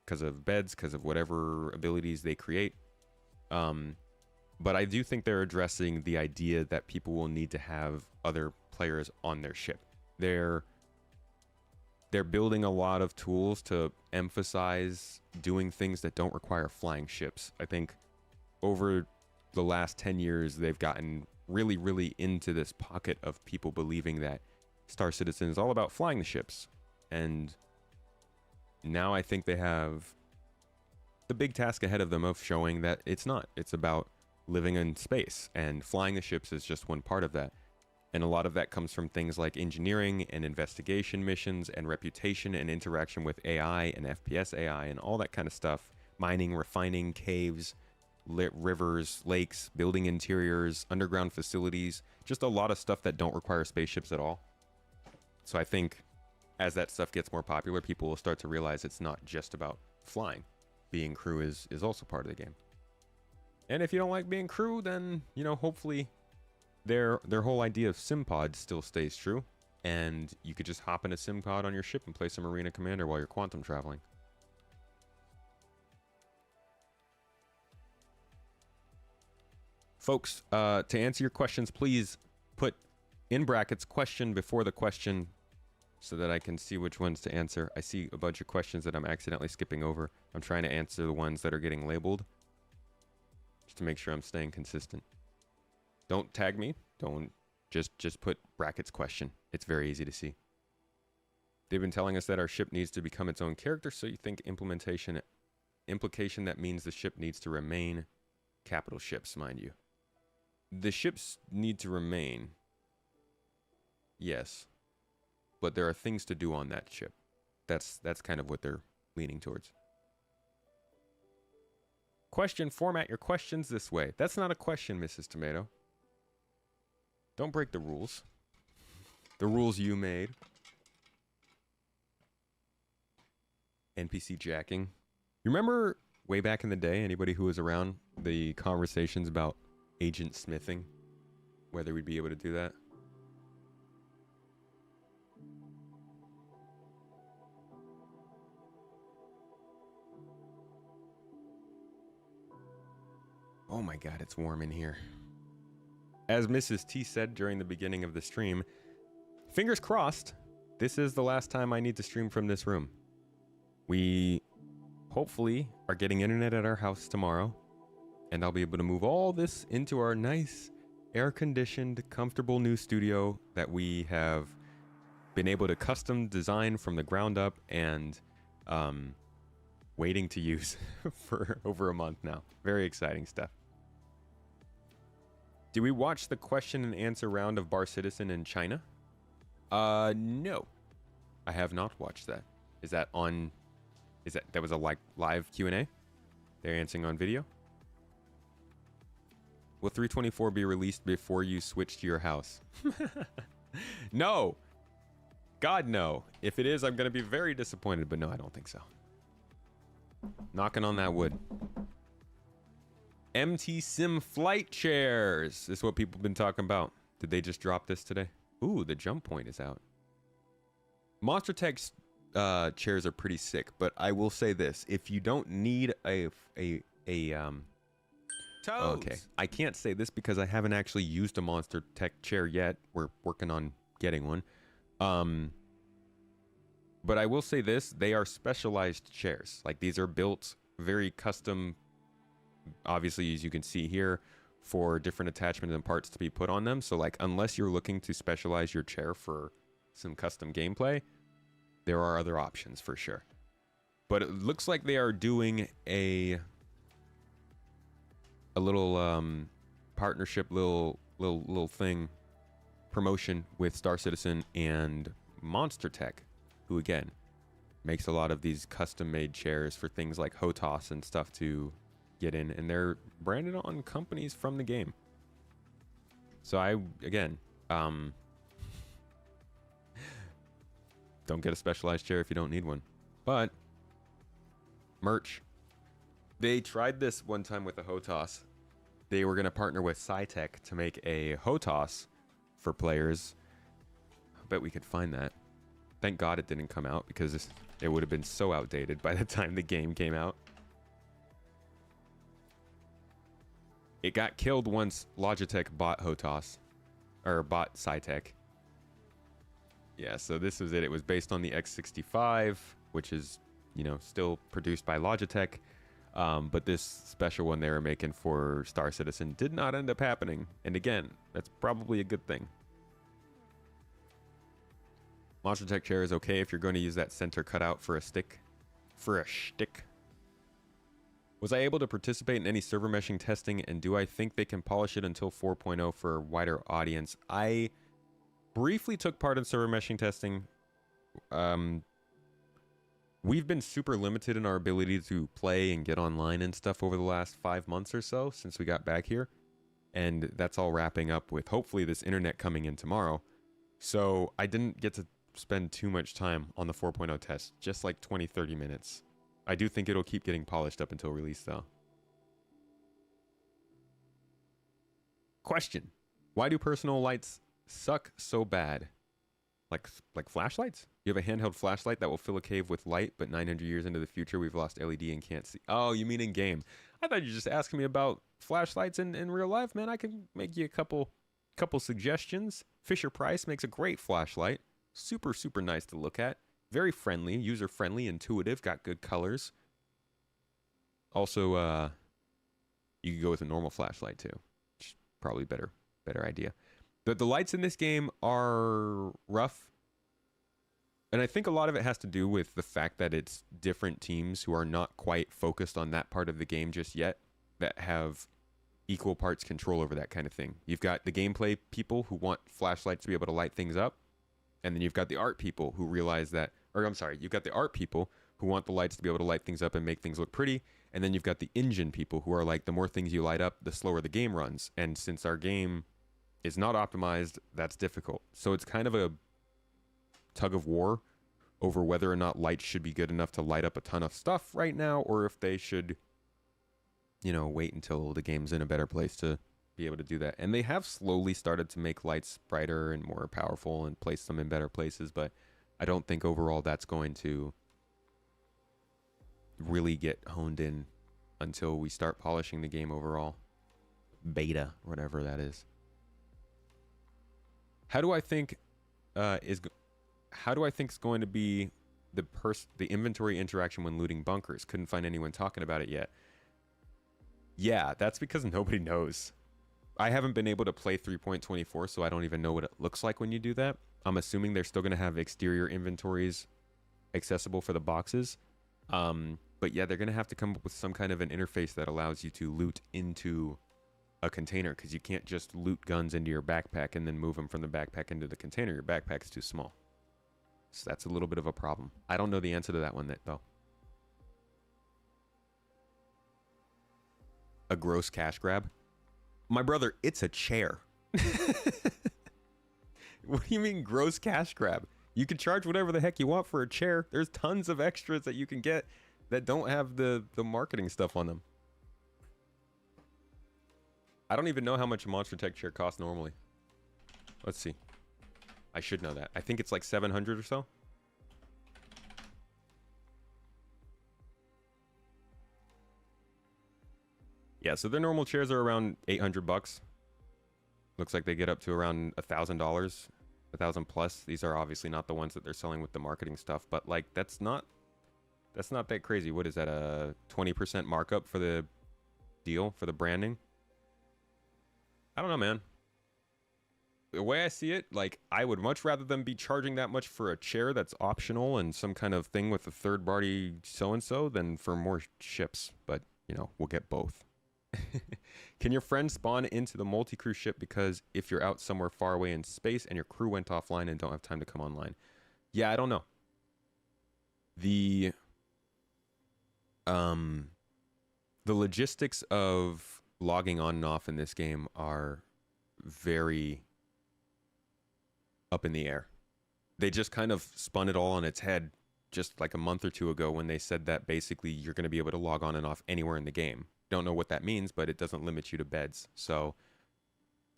Because of beds, because of whatever abilities they create. But I do think they're addressing the idea that people will need to have other players on their ship. They're building a lot of tools to emphasize doing things that don't require flying ships. I think over the last 10 years, they've gotten really, really into this pocket of people believing that Star Citizen is all about flying the ships. And now I think they have the big task ahead of them of showing that it's not. It's about living in space, and flying the ships is just one part of that. And a lot of that comes from things like engineering and investigation missions and reputation and interaction with AI and FPS AI and all that kind of stuff. Mining, refining, caves, rivers, lakes, building interiors, underground facilities, just a lot of stuff that don't require spaceships at all. So I think as that stuff gets more popular, people will start to realize it's not just about flying. Being crew is also part of the game. And if you don't like being crew, then, you know, hopefully their whole idea of SimPod still stays true, and you could just hop in a SimPod on your ship and play some Arena Commander while you're quantum traveling. Folks, to answer your questions, please put in brackets question before the question so that I can see which ones to answer. I see a bunch of questions that I'm accidentally skipping over. I'm trying to answer the ones that are getting labeled just to make sure I'm staying consistent. Don't tag me. Don't just put brackets question. It's very easy to see. They've been telling us that our ship needs to become its own character, so you think implication that means the ship needs to remain capital ships, mind you. The ships need to remain. Yes. But there are things to do on that ship. That's kind of what they're leaning towards. Question, format your questions this way. That's not a question, Mrs. Tomato. Don't break the rules. The rules you made. NPC jacking. You remember way back in the day, anybody who was around, the conversations about agent smithing? Whether we'd be able to do that? Oh my god, it's warm in here. As Mrs. T said during the beginning of the stream, fingers crossed, this is the last time I need to stream from this room. We hopefully are getting internet at our house tomorrow, and I'll be able to move all this into our nice, air-conditioned, comfortable new studio that we have been able to custom design from the ground up and waiting to use for over a month now. Very exciting stuff. Did we watch the question and answer round of Bar Citizen in China? No. I have not watched that. Is that on... That was a live Q&A? They're answering on video? Will 324 be released before you switch to your house? No! God, no. If it is, I'm going to be very disappointed, but no, I don't think so. Knocking on that wood. MT Sim flight chairs. This is what people have been talking about. Did they just drop this today? Ooh, the jump point is out. Monster Tech's chairs are pretty sick, but I will say this: if you don't need a okay, I can't say this because I haven't actually used a Monster Tech chair yet. We're working on getting one. But I will say this: they are specialized chairs. Like, these are built very custom. Obviously, as you can see here, for different attachments and parts to be put on them. So, like, unless you're looking to specialize your chair for some custom gameplay, there are other options for sure. But it looks like they are doing a little partnership, little thing, promotion with Star Citizen and Monster Tech, who again makes a lot of these custom-made chairs for things like HOTAS and stuff to get in, and they're branded on companies from the game. So again, don't get a specialized chair if you don't need one. But merch. They tried this one time with a HOTAS. They were going to partner with SciTech to make a HOTAS for players. I bet we could find that. Thank God it didn't come out, because it would have been so outdated by the time the game came out. It got killed once Logitech bought HOTAS, or bought SciTech. Yeah, so this was it. It was based on the X65, which is, you know, still produced by Logitech. But this special one they were making for Star Citizen did not end up happening. And again, that's probably a good thing. Monster Tech chair is okay if you're going to use that center cutout for a stick. Was I able to participate in any server meshing testing, and do I think they can polish it until 4.0 for a wider audience? I briefly took part in server meshing testing. We've been super limited in our ability to play and get online and stuff over the last 5 months or so since we got back here. And that's all wrapping up with hopefully this internet coming in tomorrow. So I didn't get to spend too much time on the 4.0 test, just like 20-30 minutes. I do think it'll keep getting polished up until release though. Question: why do personal lights suck so bad? Like flashlights? You have a handheld flashlight that will fill a cave with light, but 900 years into the future, we've lost LED and can't see. Oh, you mean in game? I thought you were just asking me about flashlights in real life, man. I can make you a couple suggestions. Fisher Price makes a great flashlight. Super, super nice to look at. Very friendly, user-friendly, intuitive, got good colors. Also, you could go with a normal flashlight too. Probably better idea. The lights in this game are rough. And I think a lot of it has to do with the fact that it's different teams who are not quite focused on that part of the game just yet that have equal parts control over that kind of thing. You've got the gameplay people who want flashlights to be able to light things up. And then you've got the art people who realize that, or I'm sorry, you've got the art people who want the lights to be able to light things up and make things look pretty. And then you've got the engine people who are like, the more things you light up, the slower the game runs. And since our game is not optimized, that's difficult. So it's kind of a tug of war over whether or not lights should be good enough to light up a ton of stuff right now, or if they should, you know, wait until the game's in a better place to be able to do that. And they have slowly started to make lights brighter and more powerful and place them in better places, but I don't think overall that's going to really get honed in until we start polishing the game overall. Beta, whatever that is. How do I think is going to be the inventory interaction when looting bunkers? Couldn't find anyone talking about it yet. Yeah, that's because nobody knows. I haven't been able to play 3.24, so I don't even know what it looks like when you do that. I'm assuming they're still going to have exterior inventories accessible for the boxes. But yeah, they're going to have to come up with some kind of an interface that allows you to loot into a container, because you can't just loot guns into your backpack and then move them from the backpack into the container. Your backpack is too small. So that's a little bit of a problem. I don't know the answer to that one though. A gross cash grab? My brother, it's a chair. What do you mean gross cash grab? You can charge whatever the heck you want for a chair. There's tons of extras that you can get that don't have the marketing stuff on them. I don't even know how much a Monster Tech chair costs normally. Let's see. I should know that. I think it's like 700 or so. Yeah, so their normal chairs are around 800 bucks. Looks like they get up to around $1,000, 1,000 plus. These are obviously not the ones that they're selling with the marketing stuff, but like that's not that crazy. What is that, a 20% markup for the deal, for the branding? I don't know, man. The way I see it, like, I would much rather them be charging that much for a chair that's optional and some kind of thing with a third-party so-and-so than for more ships. But, you know, we'll get both. Can your friend spawn into the multi-crew ship because if you're out somewhere far away in space and your crew went offline and don't have time to come online? Yeah, I don't know. The logistics of logging on and off in this game are very up in the air. They just kind of spun it all on its head just like a month or two ago when they said that basically you're going to be able to log on and off anywhere in the game. Don't know what that means, but it doesn't limit you to beds. So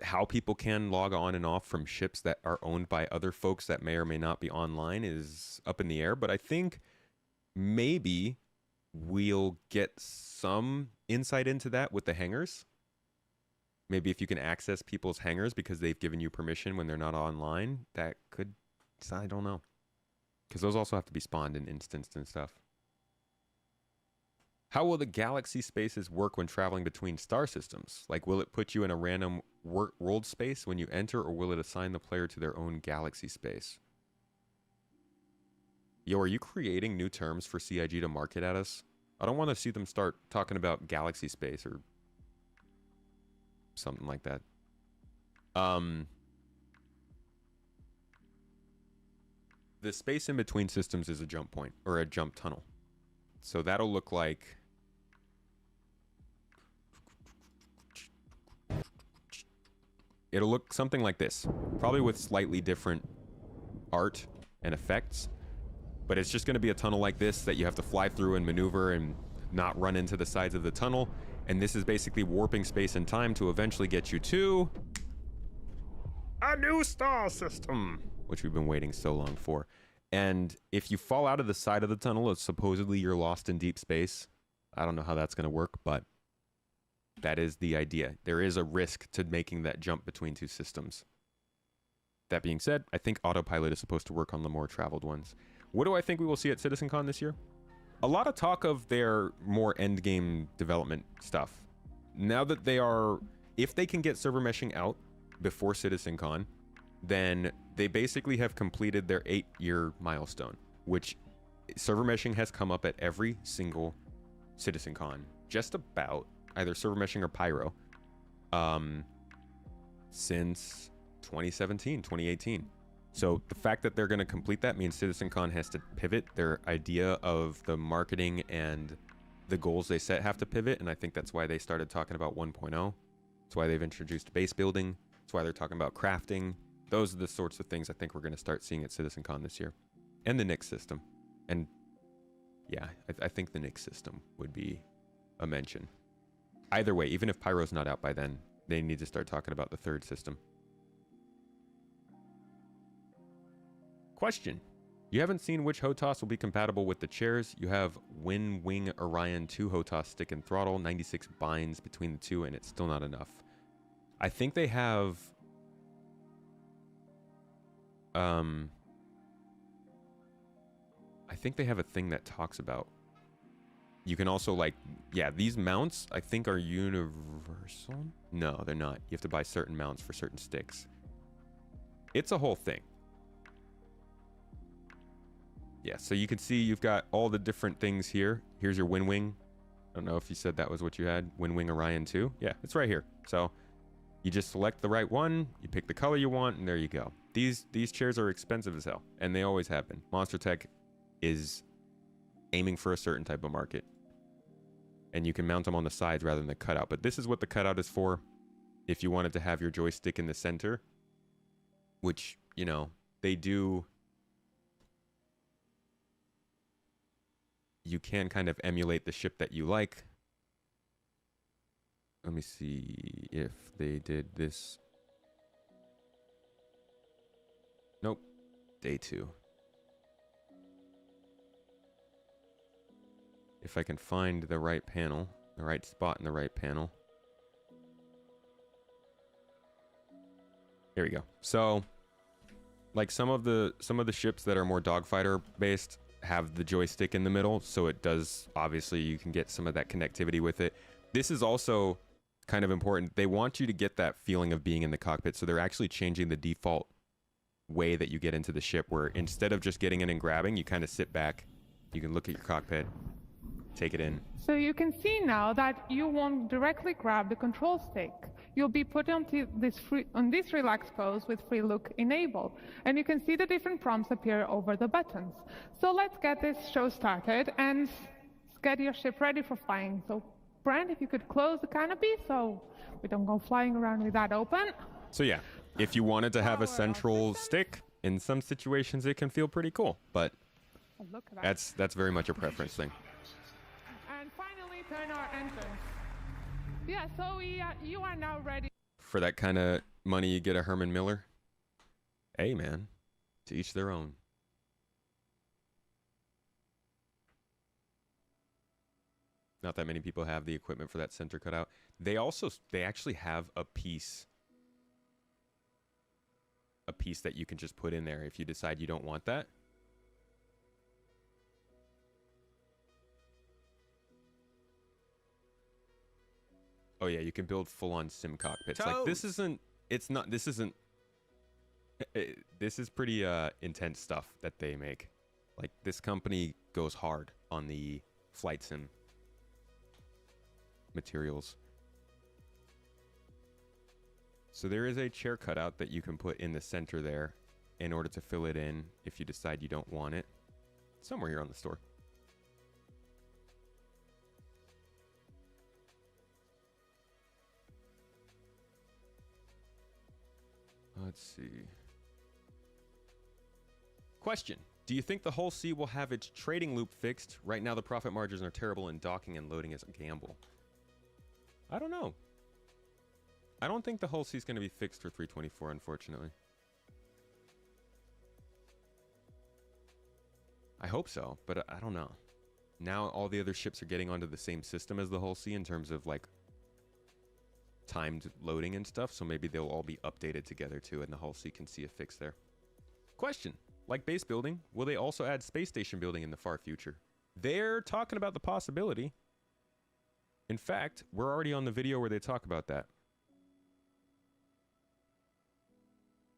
how people can log on and off from ships that are owned by other folks that may or may not be online is up in the air. But I think maybe we'll get some insight into that with the hangars. Maybe if you can access people's hangars because they've given you permission when they're not online, that could, I don't know. Because those also have to be spawned and instanced and stuff. How will the galaxy spaces work when traveling between star systems? Like, will it put you in a random world space when you enter, or will it assign the player to their own galaxy space? Yo, are you creating new terms for CIG to market at us? I don't want to see them start talking about galaxy space or something like that. the space in between systems is a jump point or a jump tunnel. So that'll look like it'll look something like this, probably with slightly different art and effects, but it's just going to be a tunnel like this that you have to fly through and maneuver and not run into the sides of the tunnel. And this is basically warping space and time to eventually get you to a new star system, which we've been waiting so long for. And if you fall out of the side of the tunnel, it's supposedly you're lost in deep space. I don't know how that's going to work, but that is the idea. There is a risk to making that jump between two systems. That being said, I think autopilot is supposed to work on the more traveled ones. What do I think we will see at CitizenCon this year? A lot of talk of their more endgame development stuff. Now that they are, if they can get server meshing out before CitizenCon, then they basically have completed their 8-year milestone, which server meshing has come up at every single CitizenCon, just about, either server meshing or pyro, since 2017, 2018. So the fact that they're going to complete that means CitizenCon has to pivot. Their idea of the marketing and the goals they set have to pivot, and I think that's why they started talking about 1.0. That's why they've introduced base building. That's why they're talking about crafting. Those are the sorts of things I think we're going to start seeing at CitizenCon this year. And the Nyx system. And yeah, I think the Nyx system would be a mention. Either way, even if Pyro's not out by then, they need to start talking about the third system. Question. You haven't seen which HOTAS will be compatible with the chairs. You have Wing Orion 2 HOTAS stick and throttle, 96 binds between the two, and it's still not enough. I think they have... I think they have a thing that talks about... You can also, like... Yeah, these mounts, I think, are universal? No, they're not. You have to buy certain mounts for certain sticks. It's a whole thing. Yeah, so you can see you've got all the different things here. Here's your Wing. I don't know if you said that was what you had. Wing Orion 2. Yeah, it's right here. So you just select the right one, you pick the color you want, and there you go. These chairs are expensive as hell, and they always have been. Monster Tech is aiming for a certain type of market. And you can mount them on the sides rather than the cutout. But this is what the cutout is for. If you wanted to have your joystick in the center, which, you know, they do... You can kind of emulate the ship that you like. Let me see if they did this. Nope. Day 2. If I can find the right panel, the right spot in the right panel. Here we go. So, like some of the ships that are more dogfighter based have the joystick in the middle, so it does, obviously you can get some of that connectivity with it. This is also kind of important. They want you to get that feeling of being in the cockpit, so they're actually changing the default way that you get into the ship, where instead of just getting in and grabbing, you kind of sit back, you can look at your cockpit, take it in. So you can see now that you won't directly grab the control stick. You'll be put onto this relaxed pose with free look enabled, and you can see the different prompts appear over the buttons. So let's get this show started and get your ship ready for flying. So Brent, if you could close the canopy so we don't go flying around with that open. So yeah, if you wanted to have a central stick, in some situations it can feel pretty cool, but that's very much a preference thing. And finally, turn our engines. Yeah, so you are now ready. For that kind of money, you get a Herman Miller. Hey, man. To each their own. Not that many people have the equipment for that center cutout. They actually have a piece that you can just put in there if you decide you don't want that. Oh yeah, you can build full-on sim cockpits. Like this isn't this is pretty intense stuff that they make. Like this company goes hard on the flight sim materials. So there is a chair cutout that you can put in the center there. in order to fill it in if you decide you don't want it. Somewhere here on the store. Let's see. Question. Do you think the Hull C will have its trading loop fixed? Right now the profit margins are terrible and docking and loading is a gamble. I don't know. I don't think the Hull C is going to be fixed for 324, unfortunately. I hope so, but I don't know. Now all the other ships are getting onto the same system as the Hull C in terms of like timed loading and stuff, so maybe they'll all be updated together too, and the Hull C can see a fix there. Question. Like base building, will they also add space station building in the far future? They're talking about the possibility. In fact, we're already on the video where they talk about that.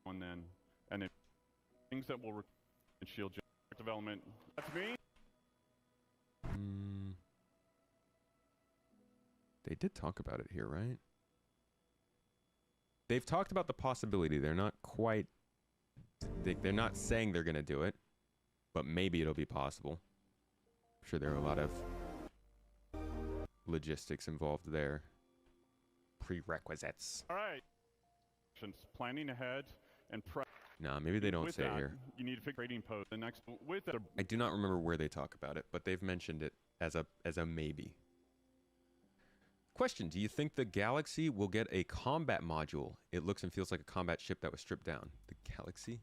And then, and it, things that will shield development. That's me. They did talk about it here, right? They've talked about the possibility. They're not quite... They're not saying they're going to do it, but maybe it'll be possible. I'm sure there are a lot of logistics involved there. Prerequisites. All right. Planning ahead and nah, maybe they don't with say that, it here. You need to fix trading post. The next with the I do not remember where they talk about it, but they've mentioned it as a maybe. Question, do you think the Galaxy will get a combat module? It looks and feels like a combat ship that was stripped down. The Galaxy?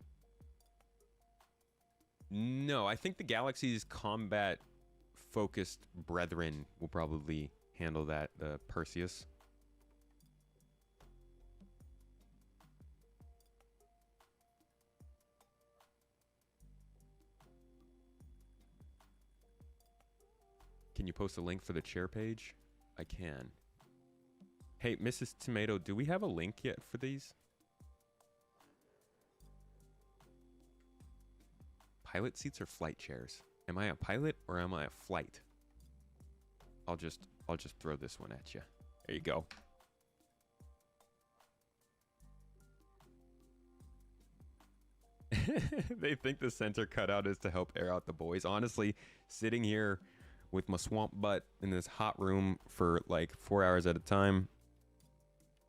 No, I think the Galaxy's combat-focused brethren will probably handle that, the Perseus. Can you post a link for the chair page? I can. Hey, Mrs. Tomato, do we have a link yet for these? Pilot seats or flight chairs? Am I a pilot or am I a flight? I'll just throw this one at you. There you go. They think the center cutout is to help air out the boys. Honestly, sitting here with my swamp butt in this hot room for like 4 hours at a time,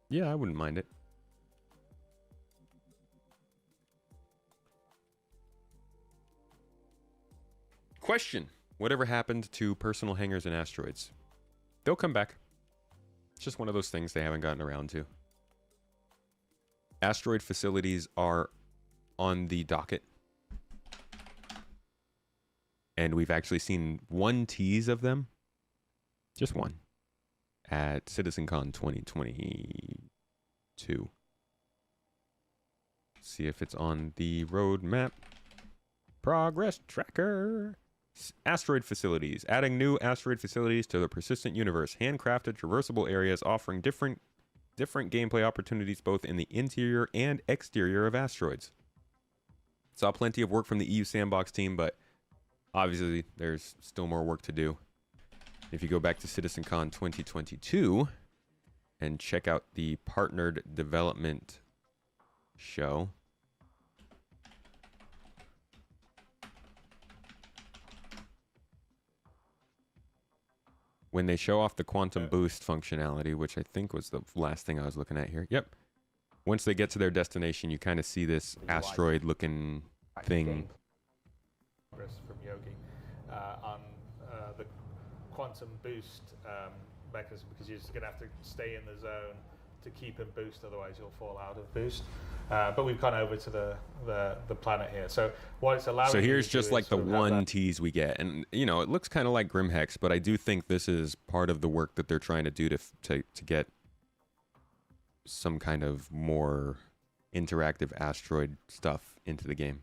yeah, I wouldn't mind it. Question. Whatever happened to personal hangars and asteroids? They'll come back. It's just one of those things they haven't gotten around to. Asteroid facilities are on the docket. And we've actually seen one tease of them. Just one. At CitizenCon 2022. See if it's on the roadmap. Progress tracker. Asteroid facilities. Adding new asteroid facilities to the persistent universe. Handcrafted traversable areas offering different gameplay opportunities both in the interior and exterior of asteroids. Saw plenty of work from the EU Sandbox team, but obviously there's still more work to do. If you go back to CitizenCon 2022 and check out the partnered development show, when they show off the quantum boost functionality, which I think was the last thing I was looking at here. Yep. Once they get to their destination, you kind of see this asteroid looking thing. From Yogi on the quantum boost mechanism, because you're just going to have to stay in the zone to keep in boost, otherwise you'll fall out of boost. But we've gone over to the planet here. So what it's allowing. So here's just like the one tease we get, and you know it looks kind of like Grimhex, but I do think this is part of the work that they're trying to do to get some kind of more interactive asteroid stuff into the game.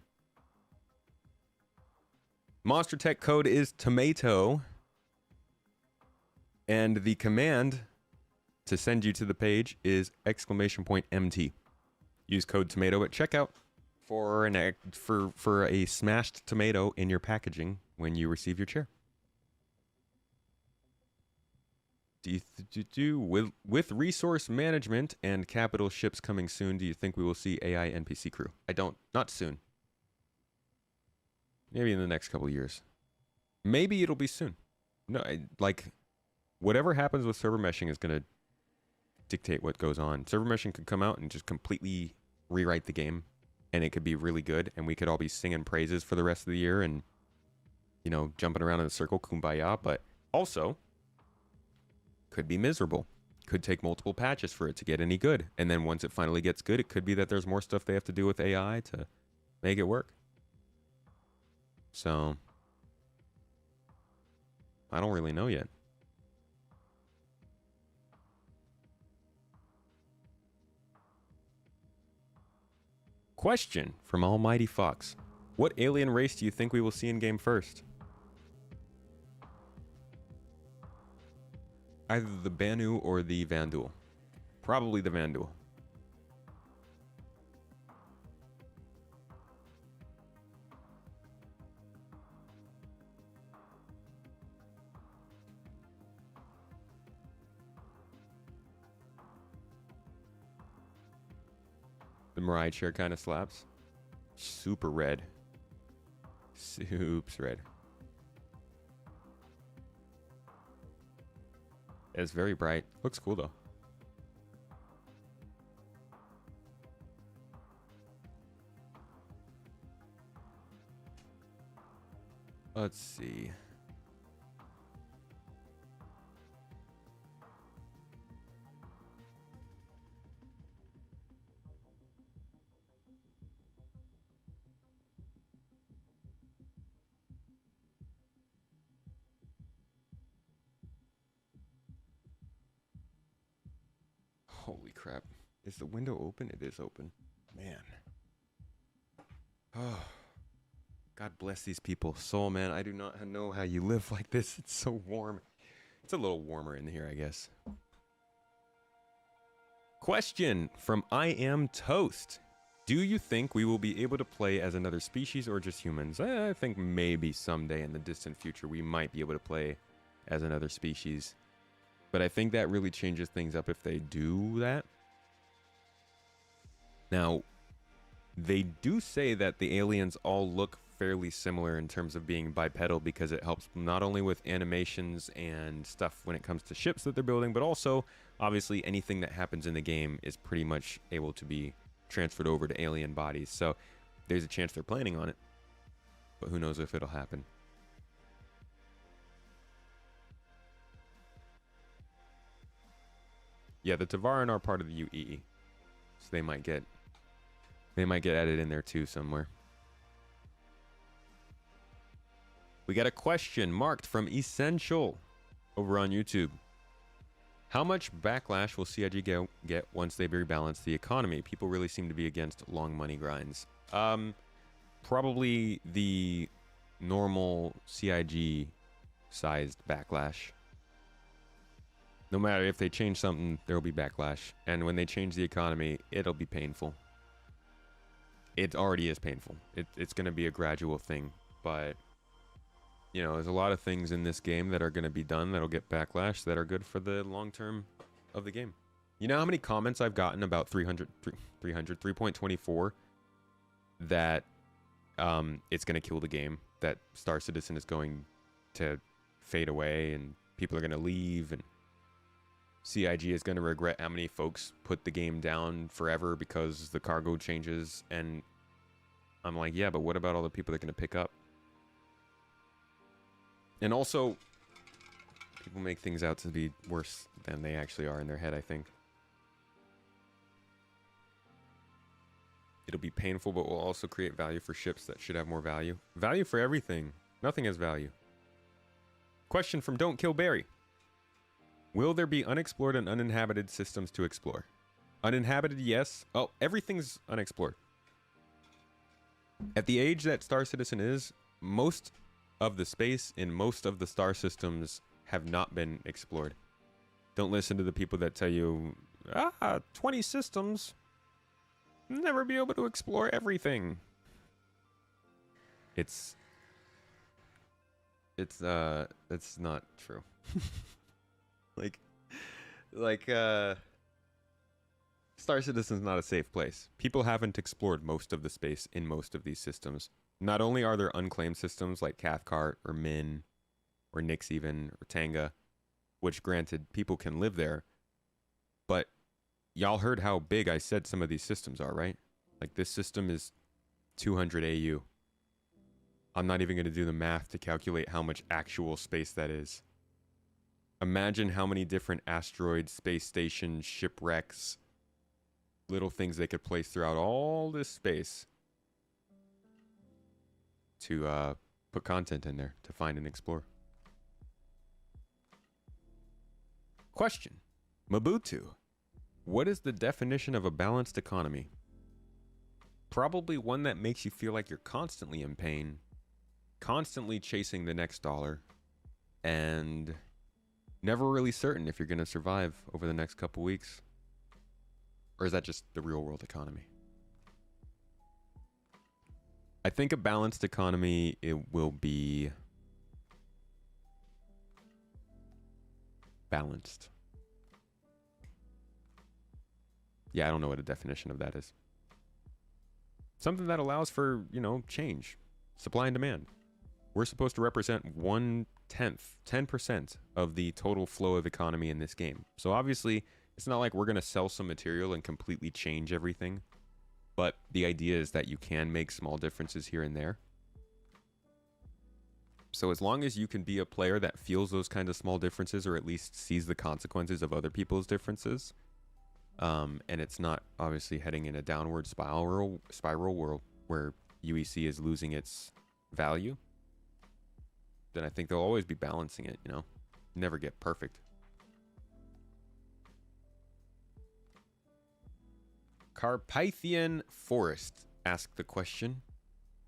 Monster Tech code is tomato, and the command to send you to the page is !MT. Use code tomato at checkout for a smashed tomato in your packaging when you receive your chair. With resource management and capital ships coming soon, do you think we will see AI NPC crew? Not soon. Maybe in the next couple of years. Maybe it'll be soon. No, like whatever happens with server meshing is going to dictate what goes on. Server meshing could come out and just completely rewrite the game, and it could be really good, and we could all be singing praises for the rest of the year and, you know, jumping around in a circle, kumbaya, but also could be miserable. Could take multiple patches for it to get any good. And then once it finally gets good, it could be that there's more stuff they have to do with AI to make it work. So, I don't really know yet. Question from Almighty Fox. What alien race do you think we will see in game first? Either the Banu or the Vandal. Probably the Vandal. The Mirai chair kind of slaps. Super red. Soups red. It's very bright. Looks cool though. Let's see. Holy crap. Is the window open? It is open. Man. Oh. God bless these people. Soul, man, I do not know how you live like this. It's so warm. It's a little warmer in here, I guess. Question from I Am Toast. Do you think we will be able to play as another species or just humans? I think maybe someday in the distant future we might be able to play as another species. But I think that really changes things up if they do that. Now, they do say that the aliens all look fairly similar in terms of being bipedal because it helps not only with animations and stuff when it comes to ships that they're building, but also, obviously, anything that happens in the game is pretty much able to be transferred over to alien bodies. So there's a chance they're planning on it, but who knows if it'll happen. Yeah, the Tavaran are part of the UEE, so they might get added in there too somewhere. We got a question marked from Essential over on YouTube. How much backlash will CIG get once they rebalance the economy? People really seem to be against long money grinds. Probably the normal CIG sized backlash. No matter if they change something, there will be backlash. And when they change the economy, it'll be painful. It already is painful. It's going to be a gradual thing. But, you know, there's a lot of things in this game that are going to be done that'll get backlash that are good for the long term of the game. You know how many comments I've gotten about 3.24 that it's going to kill the game, that Star Citizen is going to fade away and people are going to leave and CIG is going to regret how many folks put the game down forever because the cargo changes. And I'm like, yeah, but what about all the people that are going to pick up? And also, people make things out to be worse than they actually are in their head, I think. It'll be painful, but will also create value for ships that should have more value. Value for everything. Nothing has value. Question from Don't Kill Barry. Will there be unexplored and uninhabited systems to explore? Uninhabited, yes. Oh, everything's unexplored. At the age that Star Citizen is, most of the space in most of the star systems have not been explored. Don't listen to the people that tell you, 20 systems, never be able to explore everything. It's not true. like Star Citizen's not a safe place. People haven't explored most of the space in most of these systems. Not only are there unclaimed systems like Cathcart or Min or Nyx even or Tanga, which granted people can live there, but y'all heard how big I said some of these systems are, right? Like this system is 200 AU. I'm not even going to do the math to calculate how much actual space that is. Imagine how many different asteroids, space stations, shipwrecks, little things they could place throughout all this space to put content in there to find and explore. Question. Mobutu. What is the definition of a balanced economy? Probably one that makes you feel like you're constantly in pain, constantly chasing the next dollar, and never really certain if you're going to survive over the next couple weeks. Or is that just the real world economy? I think a balanced economy, it will be balanced. Yeah, I don't know what a definition of that is. Something that allows for, change, supply and demand. We're supposed to represent 1/10, 10% of the total flow of economy in this game. So obviously, it's not like we're going to sell some material and completely change everything. But the idea is that you can make small differences here and there. So as long as you can be a player that feels those kinds of small differences, or at least sees the consequences of other people's differences, and it's not obviously heading in a downward spiral world where UEC is losing its value, then I think they'll always be balancing it, never get perfect. Carpathian Forest asked the question,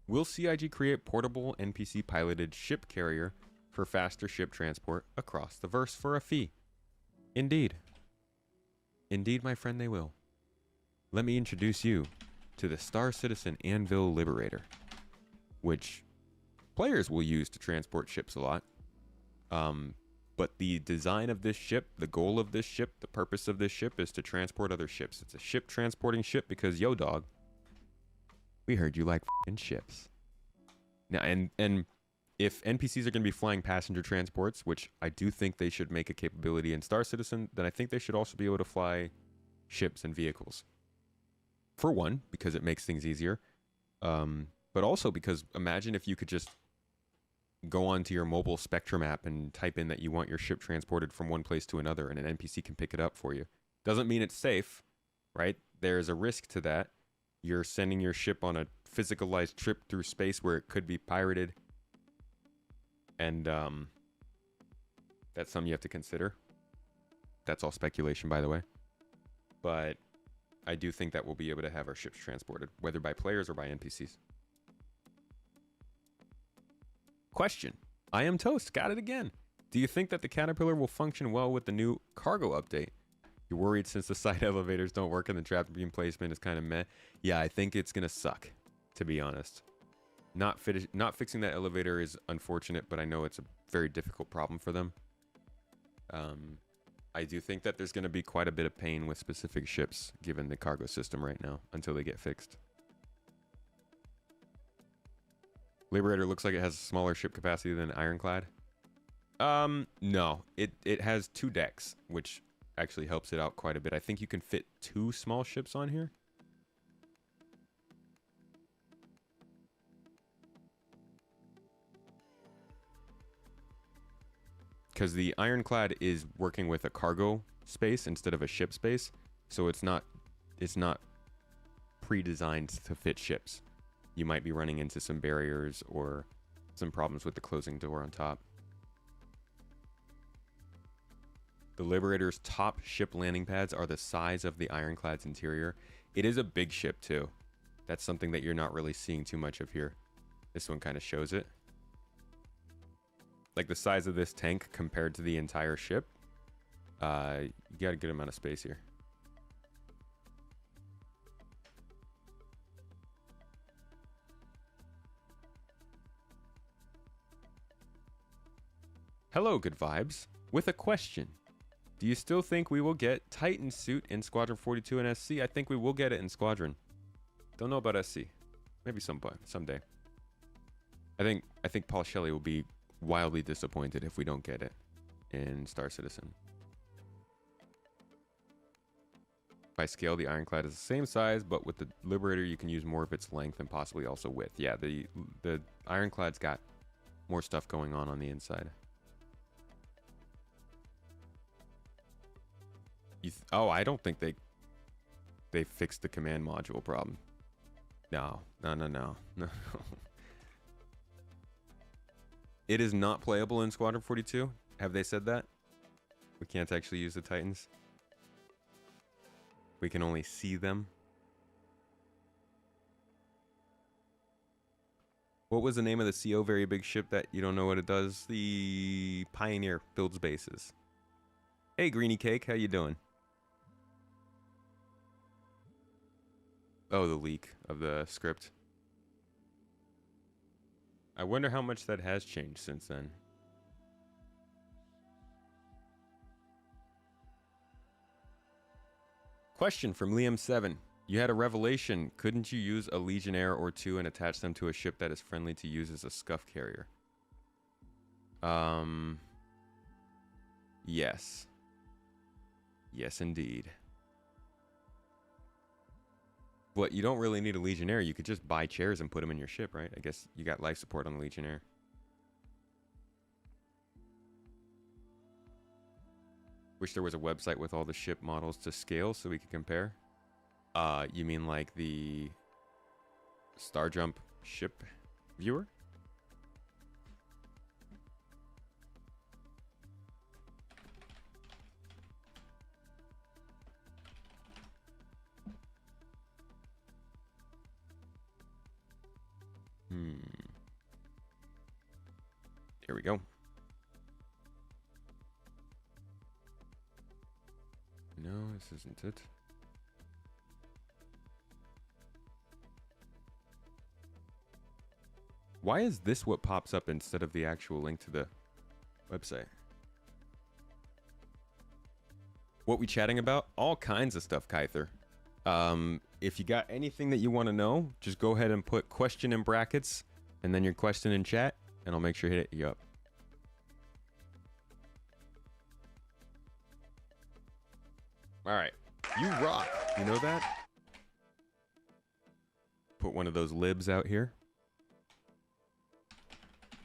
will CIG create portable NPC piloted ship carrier for faster ship transport across the verse for a fee? Indeed. Indeed, my friend, they will. Let me introduce you to the Star Citizen Anvil Liberator, which players will use to transport ships a lot. But the design of this ship, the goal of this ship, the purpose of this ship is to transport other ships. It's a ship transporting ship because, yo, dog, we heard you like f***ing ships. Now, and if NPCs are going to be flying passenger transports, which I do think they should make a capability in Star Citizen, then I think they should also be able to fly ships and vehicles. For one, because it makes things easier. But also because imagine if you could just go onto your mobile Spectrum app and type in that you want your ship transported from one place to another, and an NPC can pick it up for you. Doesn't mean it's safe, right? There's a risk to that. You're sending your ship on a physicalized trip through space where it could be pirated. And that's something you have to consider. That's all speculation, by the way. But I do think that we'll be able to have our ships transported, whether by players or by NPCs. Question. I am Toast. Got it again. Do you think that the Caterpillar will function well with the new cargo update? You're worried since the side elevators don't work and the trap beam placement is kind of meh. Yeah, I think it's going to suck, to be honest. Not fixing that elevator is unfortunate, but I know it's a very difficult problem for them. I do think that there's going to be quite a bit of pain with specific ships, given the cargo system right now, until they get fixed. Liberator looks like it has a smaller ship capacity than Ironclad. No. It has 2 decks, which actually helps it out quite a bit. I think you can fit 2 small ships on here. Because the Ironclad is working with a cargo space instead of a ship space, so it's not pre-designed to fit ships. You might be running into some barriers or some problems with the closing door on top. The Liberator's top ship landing pads are the size of the Ironclad's interior. It is a big ship too. That's something that you're not really seeing too much of here. This one kind of shows it. Like the size of this tank compared to the entire ship. You got a good amount of space here. Hello, good vibes. With a question. Do you still think we will get Titan suit in Squadron 42 and SC? I think we will get it in Squadron. Don't know about SC. Maybe someday. I think Paul Shelley will be wildly disappointed if we don't get it in Star Citizen. By scale, the Ironclad is the same size, but with the Liberator, you can use more of its length and possibly also width. Yeah, the Ironclad's got more stuff going on the inside. Oh, I don't think they fixed the command module problem. No. It is not playable in Squadron 42. Have they said that? We can't actually use the Titans. We can only see them. What was the name of the CO very big ship that you don't know what it does? The Pioneer builds bases. Hey, Greenie Cake, how you doing? Oh, the leak of the script. I wonder how much that has changed since then. Question from Liam7. You had a revelation. Couldn't you use a Legionnaire or two and attach them to a ship that is friendly to use as a scuff carrier? Yes. Yes, indeed. But you don't really need a Legionnaire. You could just buy chairs and put them in your ship, right? I guess you got life support on the Legionnaire. Wish there was a website with all the ship models to scale so we could compare. You mean like the Star Jump ship viewer? Here we go. No, this isn't it. Why is this what pops up instead of the actual link to the website? What we chatting about? All kinds of stuff, Kyther. If you got anything that you want to know, just go ahead and put question in brackets and then your question in chat, and I'll make sure to hit you up. All right. You rock. You know that? Put one of those libs out here.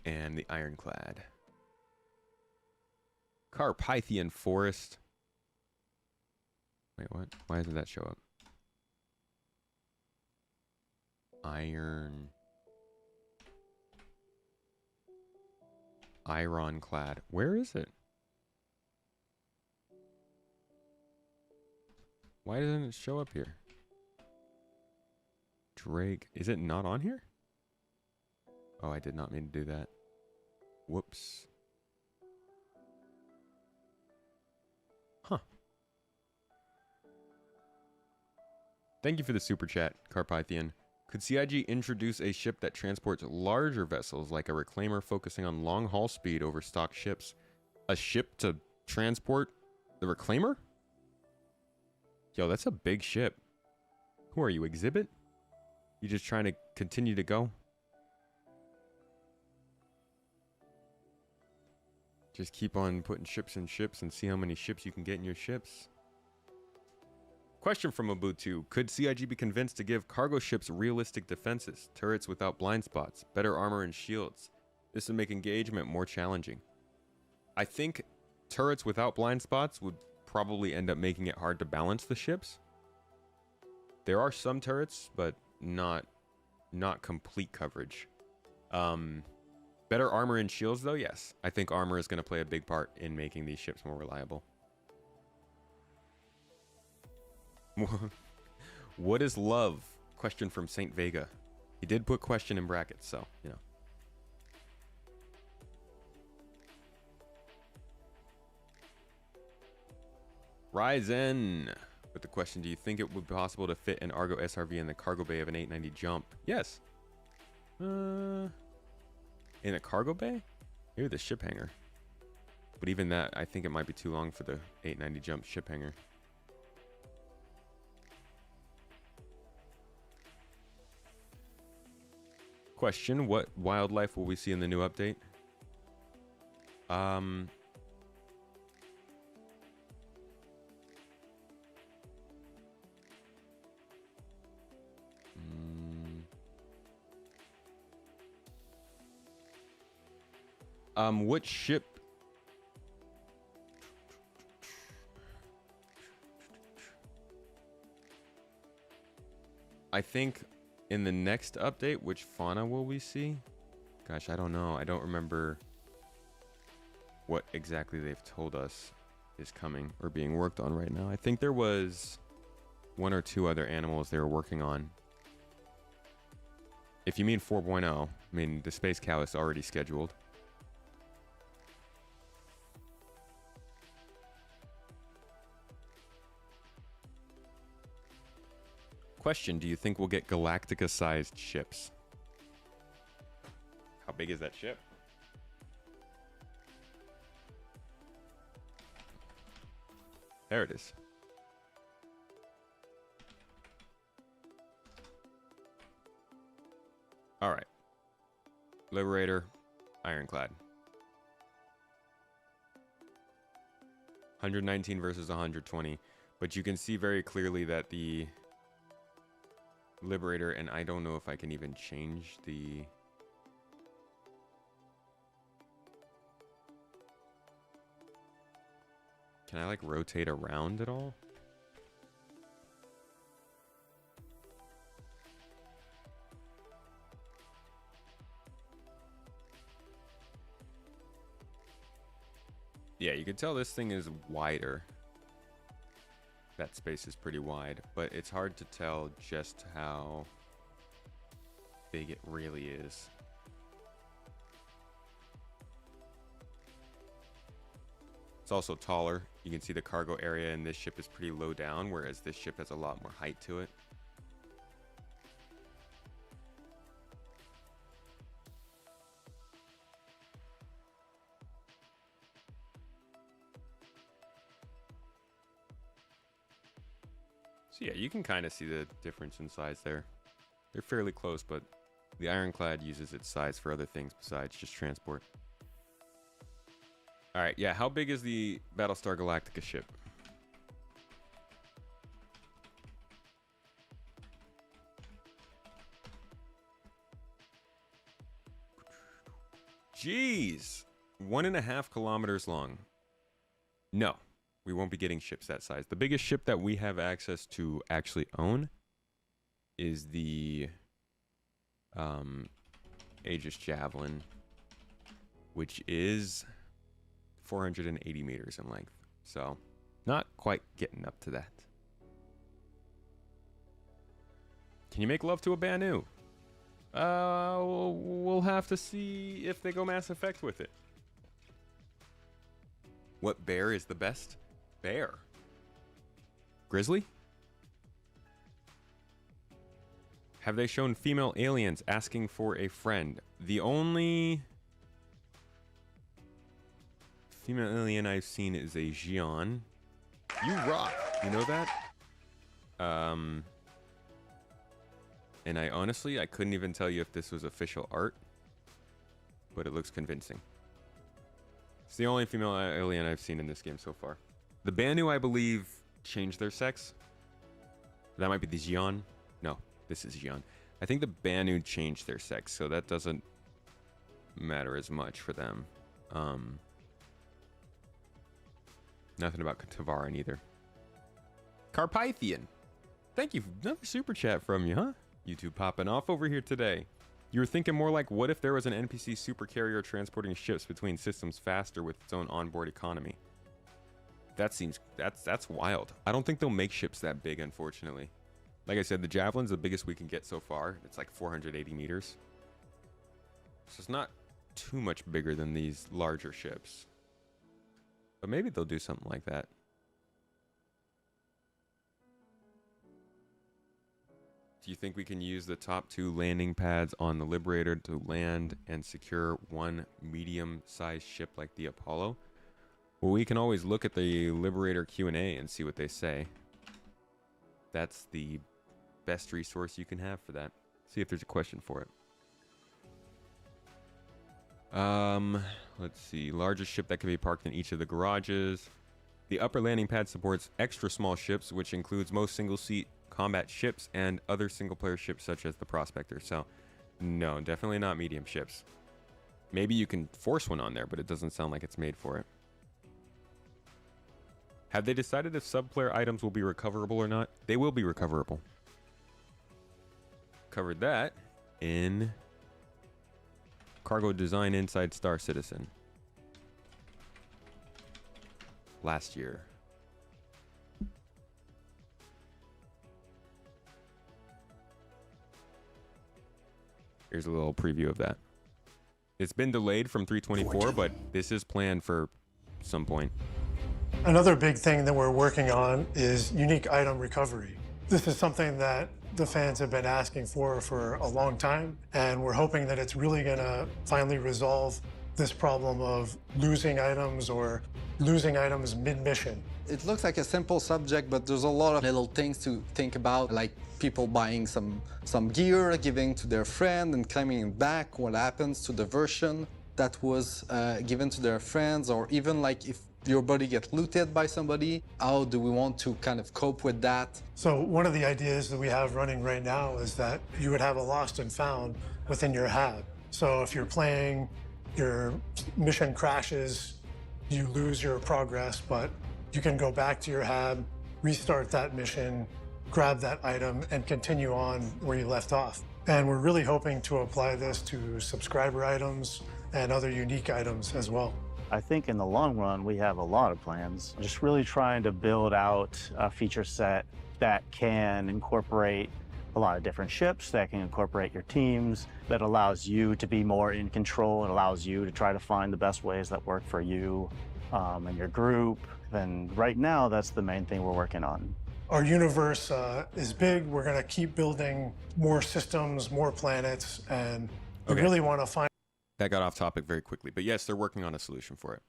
And the Ironclad. Carpathian Forest. Wait, what? Why doesn't that show up? Ironclad. Where is it? Why doesn't it show up here? Drake. Is it not on here? Oh, I did not mean to do that. Whoops. Huh. Thank you for the super chat, Carpathian. Could CIG introduce a ship that transports larger vessels like a reclaimer focusing on long haul speed over stock ships? A ship to transport the reclaimer? Yo, that's a big ship. Who are you, Exhibit? You just trying to continue to go? Just keep on putting ships in ships and see how many ships you can get in your ships. Question from Ubuntu. Could CIG be convinced to give cargo ships realistic defenses, turrets without blind spots, better armor and shields? This would make engagement more challenging. I think turrets without blind spots would probably end up making it hard to balance the ships. There are some turrets, but not complete coverage. Better armor and shields, though, yes. I think armor is going to play a big part in making these ships more reliable. What is love? Question from Saint Vega. He did put question in brackets, so, you know. Ryzen with the question, do you think it would be possible to fit an Argo SRV in the cargo bay of an 890 jump? Yes. In a cargo bay? Maybe the ship hangar. But even that, I think it might be too long for the 890 jump ship hangar. Question, what wildlife will we see in the new update? Which ship? I think in the next update, which fauna will we see? Gosh, I don't know. I don't remember what exactly they've told us is coming or being worked on right now. I think there was 1 or 2 other animals they were working on. If you mean 4.0, I mean, the Space Cow is already scheduled. Question, do you think we'll get Galactica-sized ships? How big is that ship? There it is. All right. Liberator, Ironclad. 119 versus 120. But you can see very clearly that the Liberator, and I don't know if I can even change the... Can I like rotate around at all? Yeah, you can tell this thing is wider. That space is pretty wide, but it's hard to tell just how big it really is. It's also taller. You can see the cargo area in this ship is pretty low down, whereas this ship has a lot more height to it. So yeah, you can kind of see the difference in size there. They're fairly close, but the Ironclad uses its size for other things besides just transport. All right, yeah, how big is the Battlestar Galactica ship? Jeez, 1.5 kilometers long. No. We won't be getting ships that size. The biggest ship that we have access to actually own is the Aegis Javelin, which is 480 meters in length. So, not quite getting up to that. Can you make love to a Banu? We'll have to see if they go Mass Effect with it. What bear is the best? Bear. Grizzly? Have they shown female aliens asking for a friend? The only female alien I've seen is a Xion. You rock. You know that? And I honestly couldn't even tell you if this was official art, but it looks convincing. It's the only female alien I've seen in this game so far. The Banu, I believe, changed their sex. That might be the Xion. No, this is Xion. I think the Banu changed their sex, so that doesn't matter as much for them. Nothing about Tavaran either. Carpathian. Thank you. Another super chat from you, huh? YouTube popping off over here today. You were thinking more like, what if there was an NPC super carrier transporting ships between systems faster with its own onboard economy? That seems, that's wild. I don't think they'll make ships that big, unfortunately. Like I said, the Javelin's the biggest we can get so far. It's like 480 meters. So it's not too much bigger than these larger ships. But maybe they'll do something like that. Do you think we can use the top 2 landing pads on the Liberator to land and secure one medium-sized ship like the Apollo? Well, we can always look at the Liberator Q&A and see what they say. That's the best resource you can have for that. See if there's a question for it. Let's see. Largest ship that can be parked in each of the garages. The upper landing pad supports extra small ships, which includes most single-seat combat ships and other single-player ships such as the Prospector. So, no, definitely not medium ships. Maybe you can force one on there, but it doesn't sound like it's made for it. Have they decided if sub-player items will be recoverable or not? They will be recoverable. Covered that in Cargo Design Inside Star Citizen last year. Here's a little preview of that. It's been delayed from 324, but this is planned for some point. Another big thing that we're working on is unique item recovery. This is something that the fans have been asking for a long time, and we're hoping that it's really going to finally resolve this problem of losing items or losing items mid-mission. It looks like a simple subject, but there's a lot of little things to think about, like people buying some gear, giving to their friend and claiming it back. What happens to the version that was given to their friends, or even like if your buddy gets looted by somebody, how do we want to kind of cope with that? So one of the ideas that we have running right now is that you would have a lost and found within your hab. So if you're playing, your mission crashes, you lose your progress, but you can go back to your hab, restart that mission, grab that item, and continue on where you left off. And we're really hoping to apply this to subscriber items and other unique items as well. I think in the long run, we have a lot of plans. Just really trying to build out a feature set that can incorporate a lot of different ships, that can incorporate your teams, that allows you to be more in control. It allows you to try to find the best ways that work for you and your group. And right now, that's the main thing we're working on. Our universe is big. We're going to keep building more systems, more planets, and we really want to find. That got off topic very quickly, but yes, they're working on a solution for it.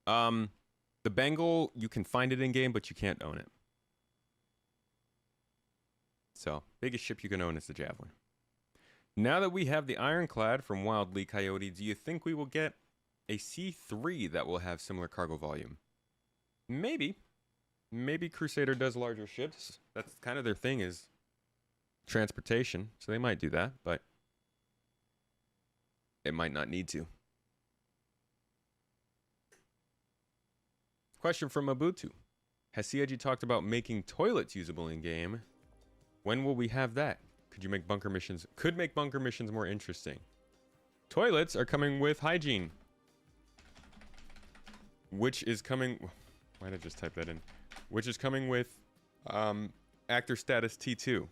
The Bengal, you can find it in game, but you can't own it. So, biggest ship you can own is the Javelin. Now that we have the Ironclad from Wildly Coyote, do you think we will get a C3 that will have similar cargo volume? Maybe. Maybe Crusader does larger ships. That's kind of their thing, is transportation, so they might do that, but it might not need to. Question from Mabutu. Has CIG talked about making toilets usable in game? When will we have that? Could make bunker missions more interesting? Toilets are coming with hygiene, which is coming. Why did I just type that in? Which is coming with actor status T2. I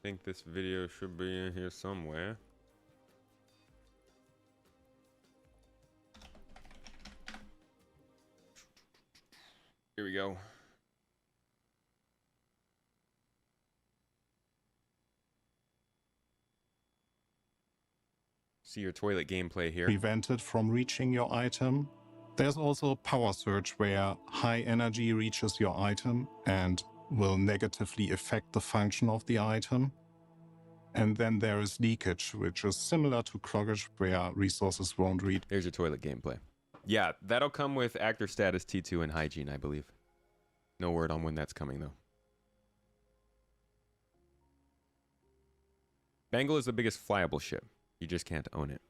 think this video should be in here somewhere. Here we go. See your toilet gameplay here. Prevented from reaching your item. There's also power surge, where high energy reaches your item and will negatively affect the function of the item. And then there is leakage, which is similar to cloggage, where resources won't reach. Here's your toilet gameplay. Yeah, that'll come with actor status T2 and hygiene, I believe. No word on when that's coming, though. Bengal is the biggest flyable ship. You just can't own it.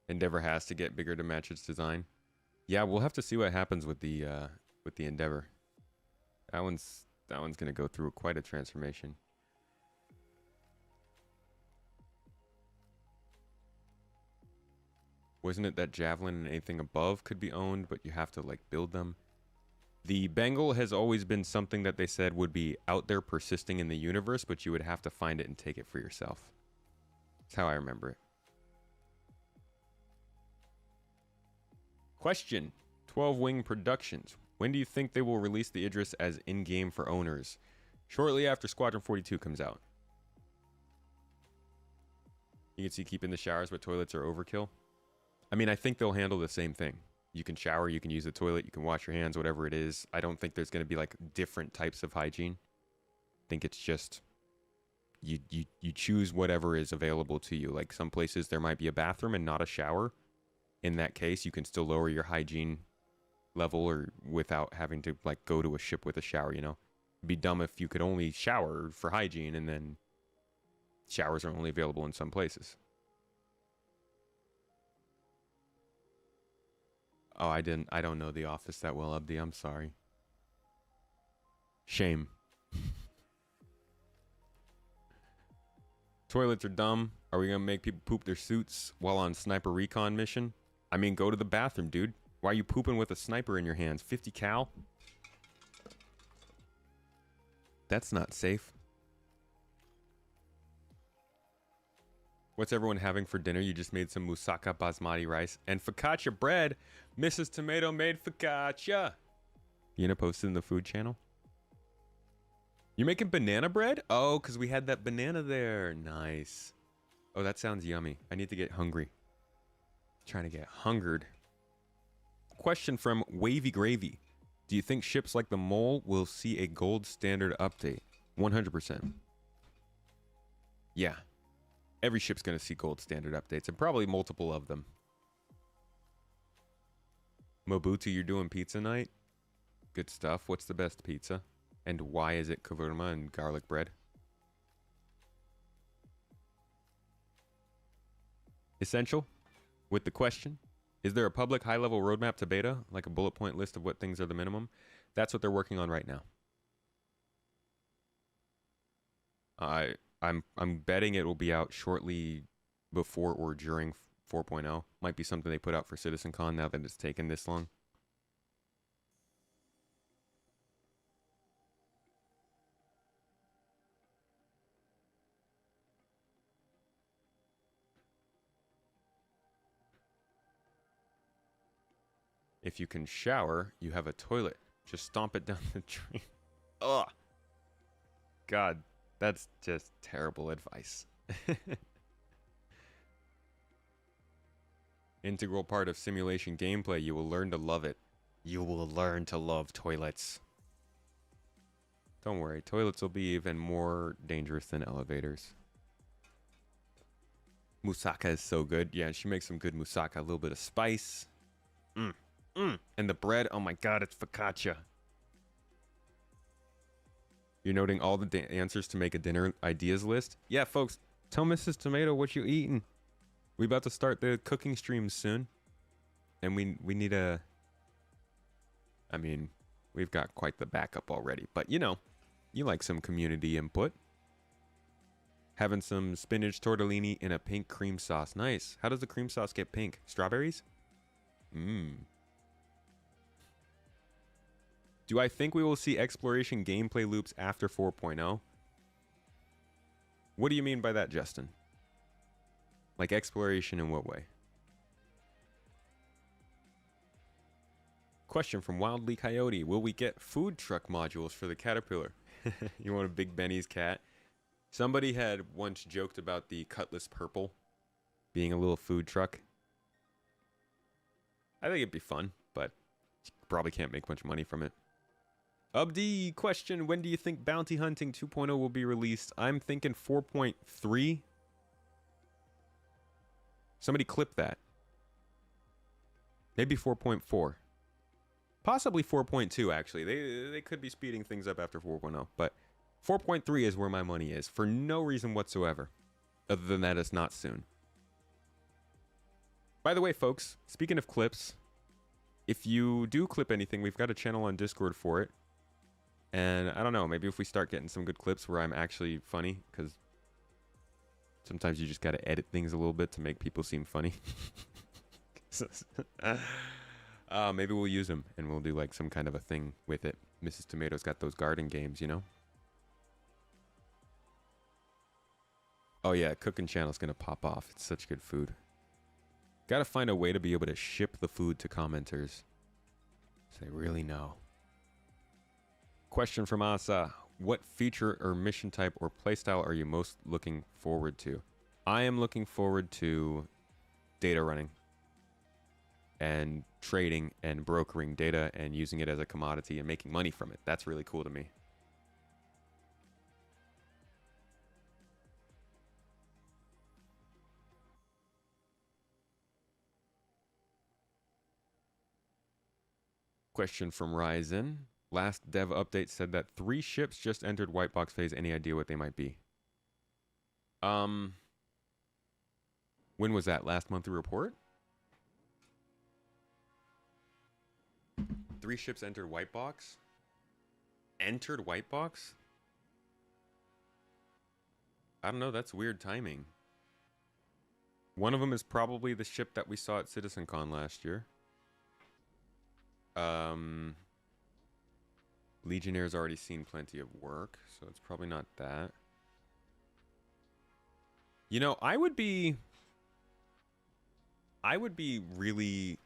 Endeavor has to get bigger to match its design. Yeah, we'll have to see what happens with the Endeavor. That one's gonna go through quite a transformation. Wasn't it that Javelin and anything above could be owned, but you have to like build them? The Bengal has always been something that they said would be out there persisting in the universe, but you would have to find it and take it for yourself. That's how I remember it. Question. 12 Wing Productions. When do you think they will release the Idris as in-game for owners? Shortly after Squadron 42 comes out. You can see keeping the showers but toilets are overkill. I mean, I think they'll handle the same thing. You can shower, you can use the toilet, you can wash your hands, whatever it is. I don't think there's going to be like different types of hygiene. I think it's just you choose whatever is available to you. Like some places there might be a bathroom and not a shower. In that case, you can still lower your hygiene level or without having to like go to a ship with a shower, you know. It'd be dumb if you could only shower for hygiene and then showers are only available in some places. Oh, I don't know The Office that well, Abdi. I'm sorry. Shame. Toilets are dumb. Are we gonna make people poop their suits while on sniper recon mission? I mean, go to the bathroom, dude. Why are you pooping with a sniper in your hands? 50 cal? That's not safe. What's everyone having for dinner? You just made some moussaka basmati rice and focaccia bread. Mrs. Tomato made focaccia. You gonna post it in the food channel? You're making banana bread? Oh, because we had that banana there. Nice. Oh, that sounds yummy. I need to get hungry. Trying to get hungered. Question from Wavy Gravy. Do you think ships like the Mole will see a gold standard update? 100%. Yeah. Every ship's going to see gold standard updates, and probably multiple of them. Mobutu, you're doing pizza night? Good stuff. What's the best pizza? And why is it kavurma and garlic bread? Essential? With the question, is there a public high-level roadmap to beta, like a bullet point list of what things are the minimum? That's what they're working on right now. I'm betting it will be out shortly before or during 4.0. Might be something they put out for CitizenCon now that it's taken this long. If you can shower, you have a toilet. Just stomp it down the drain. Ugh. God, that's just terrible advice. Integral part of simulation gameplay. You will learn to love it. You will learn to love toilets. Don't worry, toilets will be even more dangerous than elevators. Moussaka is so good. Yeah, she makes some good moussaka. A little bit of spice. And the bread, oh my god, it's focaccia. You're noting all the answers to make a dinner ideas list? Yeah, folks, tell Mrs. Tomato what you eating. We about to start the cooking streams soon. And we need a... I mean, we've got quite the backup already. But, you know, you like some community input. Having some spinach tortellini in a pink cream sauce. Nice. How does the cream sauce get pink? Strawberries? Do I think we will see exploration gameplay loops after 4.0? What do you mean by that, Justin? Like exploration in what way? Question from Wildly Coyote. Will we get food truck modules for the Caterpillar? You want a Big Benny's cat? Somebody had once joked about the Cutlass Purple being a little food truck. I think it'd be fun, but you probably can't make much money from it. Abdi, question, when do you think Bounty Hunting 2.0 will be released? I'm thinking 4.3. Somebody clip that. Maybe 4.4. Possibly 4.2, actually. They could be speeding things up after 4.0, but 4.3 is where my money is, for no reason whatsoever. Other than that, it's not soon. By the way, folks, speaking of clips, if you do clip anything, we've got a channel on Discord for it. And I don't know, maybe if we start getting some good clips where I'm actually funny, because sometimes you just got to edit things a little bit to make people seem funny. Maybe we'll use them and we'll do like some kind of a thing with it. Mrs. Tomato's got those garden games, you know? Oh yeah, cooking channel's gonna pop off. It's such good food. Gotta find a way to be able to ship the food to commenters, so they really know. Question from Asa. What feature or mission type or playstyle are you most looking forward to? I am looking forward to data running and trading and brokering data and using it as a commodity and making money from it. That's really cool to me. Question from Ryzen. Last dev update said that 3 ships just entered white box phase. Any idea what they might be? When was that? Last monthly report? 3 ships entered white box? Entered white box? I don't know. That's weird timing. One of them is probably the ship that we saw at CitizenCon last year. Legionnaire's already seen plenty of work, so it's probably not that. You know, I would be really...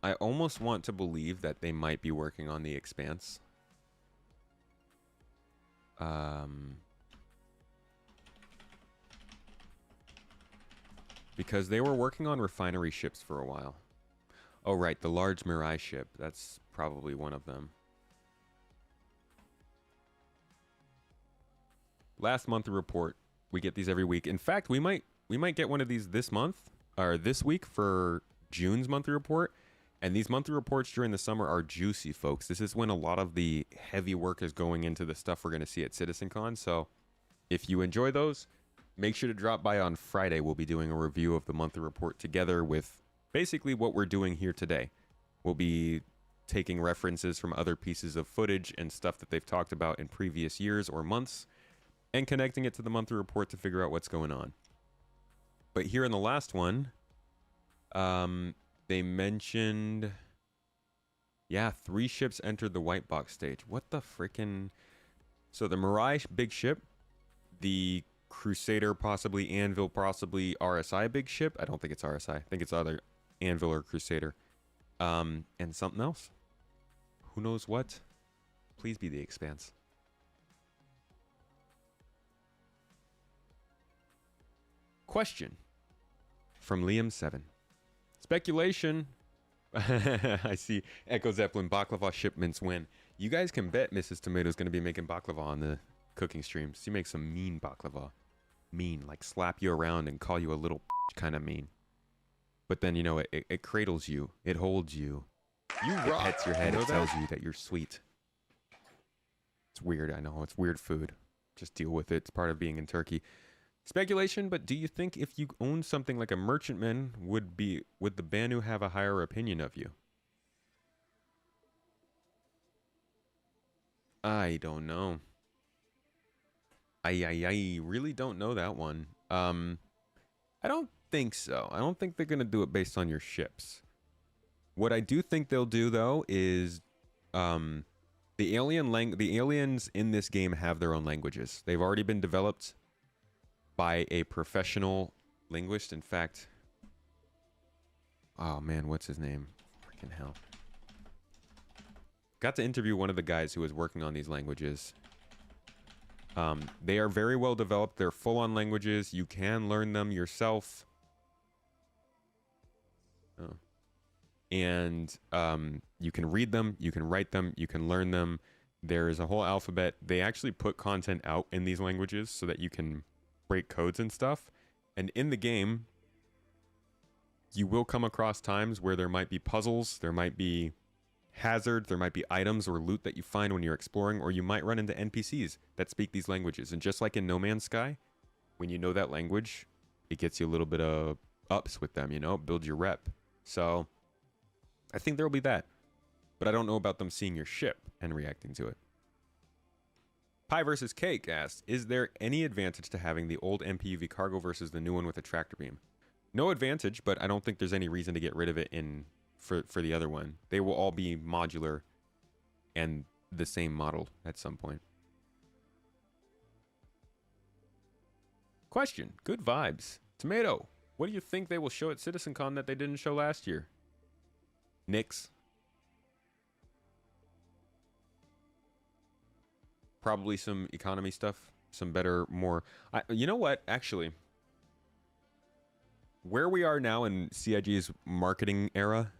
I almost want to believe that they might be working on the Expanse. Because they were working on refinery ships for a while. Oh, right, the large Mirai ship. That's probably one of them. Last monthly report. We get these every week. In fact, we might get one of these this month or this week for June's monthly report. And these monthly reports during the summer are juicy, folks. This is when a lot of the heavy work is going into the stuff we're going to see at CitizenCon. So if you enjoy those, make sure to drop by on Friday. We'll be doing a review of the monthly report together with basically what we're doing here today. We'll be taking references from other pieces of footage and stuff that they've talked about in previous years or months and connecting it to the monthly report to figure out what's going on. But here in the last one, they mentioned, yeah, 3 ships entered the white box stage. What the frickin'... So the Mirai big ship, the Crusader, possibly Anvil, possibly RSI big ship. I don't think it's RSI. I think it's either Anvil or Crusader. And something else. Who knows what? Please be the Expanse. Question from Liam7. Speculation. I see Echo Zeppelin baklava shipments win. You guys can bet Mrs. Tomato's going to be making baklava on the cooking streams. She makes some mean baklava. Mean, like slap you around and call you a little kind of mean. But then, you know, it cradles you. It holds you. You rock. It pets your head. It tells you that you're sweet. It's weird, I know. It's weird food. Just deal with it. It's part of being in Turkey. Speculation, but do you think if you owned something like a merchantman, would the Banu have a higher opinion of you? I don't know. I really don't know that one. I don't think so. I don't think they're going to do it based on your ships. What I do think they'll do, though, is the aliens in this game have their own languages. They've already been developed by a professional linguist. In fact, oh man, what's his name? Freaking hell. Got to interview one of the guys who was working on these languages. They are very well developed. They're full-on languages. You can learn them yourself. Oh. And you can read them, you can write them, you can learn them. There is a whole alphabet. They actually put content out in these languages so that you can break codes and stuff. And in the game, you will come across times where there might be puzzles, there might be hazards, there might be items or loot that you find when you're exploring, or you might run into NPCs that speak these languages. And just like in No Man's Sky, when you know that language, it gets you a little bit of ups with them, you know, build your rep. So I think there'll be that, but I don't know about them seeing your ship and reacting to it. Pie versus Cake asked, is there any advantage to having the old MPUV cargo versus the new one with a tractor beam? No advantage, but I don't think there's any reason to get rid of it for the other one. They will all be modular and the same model at some point. Question, good vibes. Tomato, what do you think they will show at CitizenCon that they didn't show last year? Nix. Probably some economy stuff. some better, more... you know what? Actually, where we are now in CIG's marketing era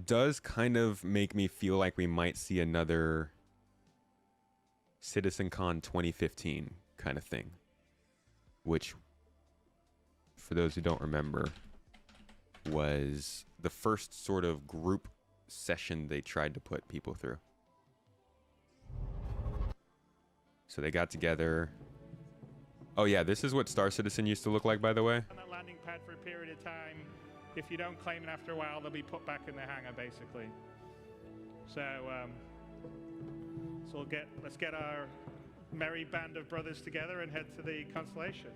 does kind of make me feel like we might see another CitizenCon 2015 kind of thing, which, for those who don't remember, was the first sort of group session they tried to put people through. So they got together. Oh yeah, this is what Star Citizen used to look like, by the way. On that landing pad for a period of time. If you don't claim it after a while, they'll be put back in the hangar, basically. So, let's get our merry band of brothers together and head to the Constellation.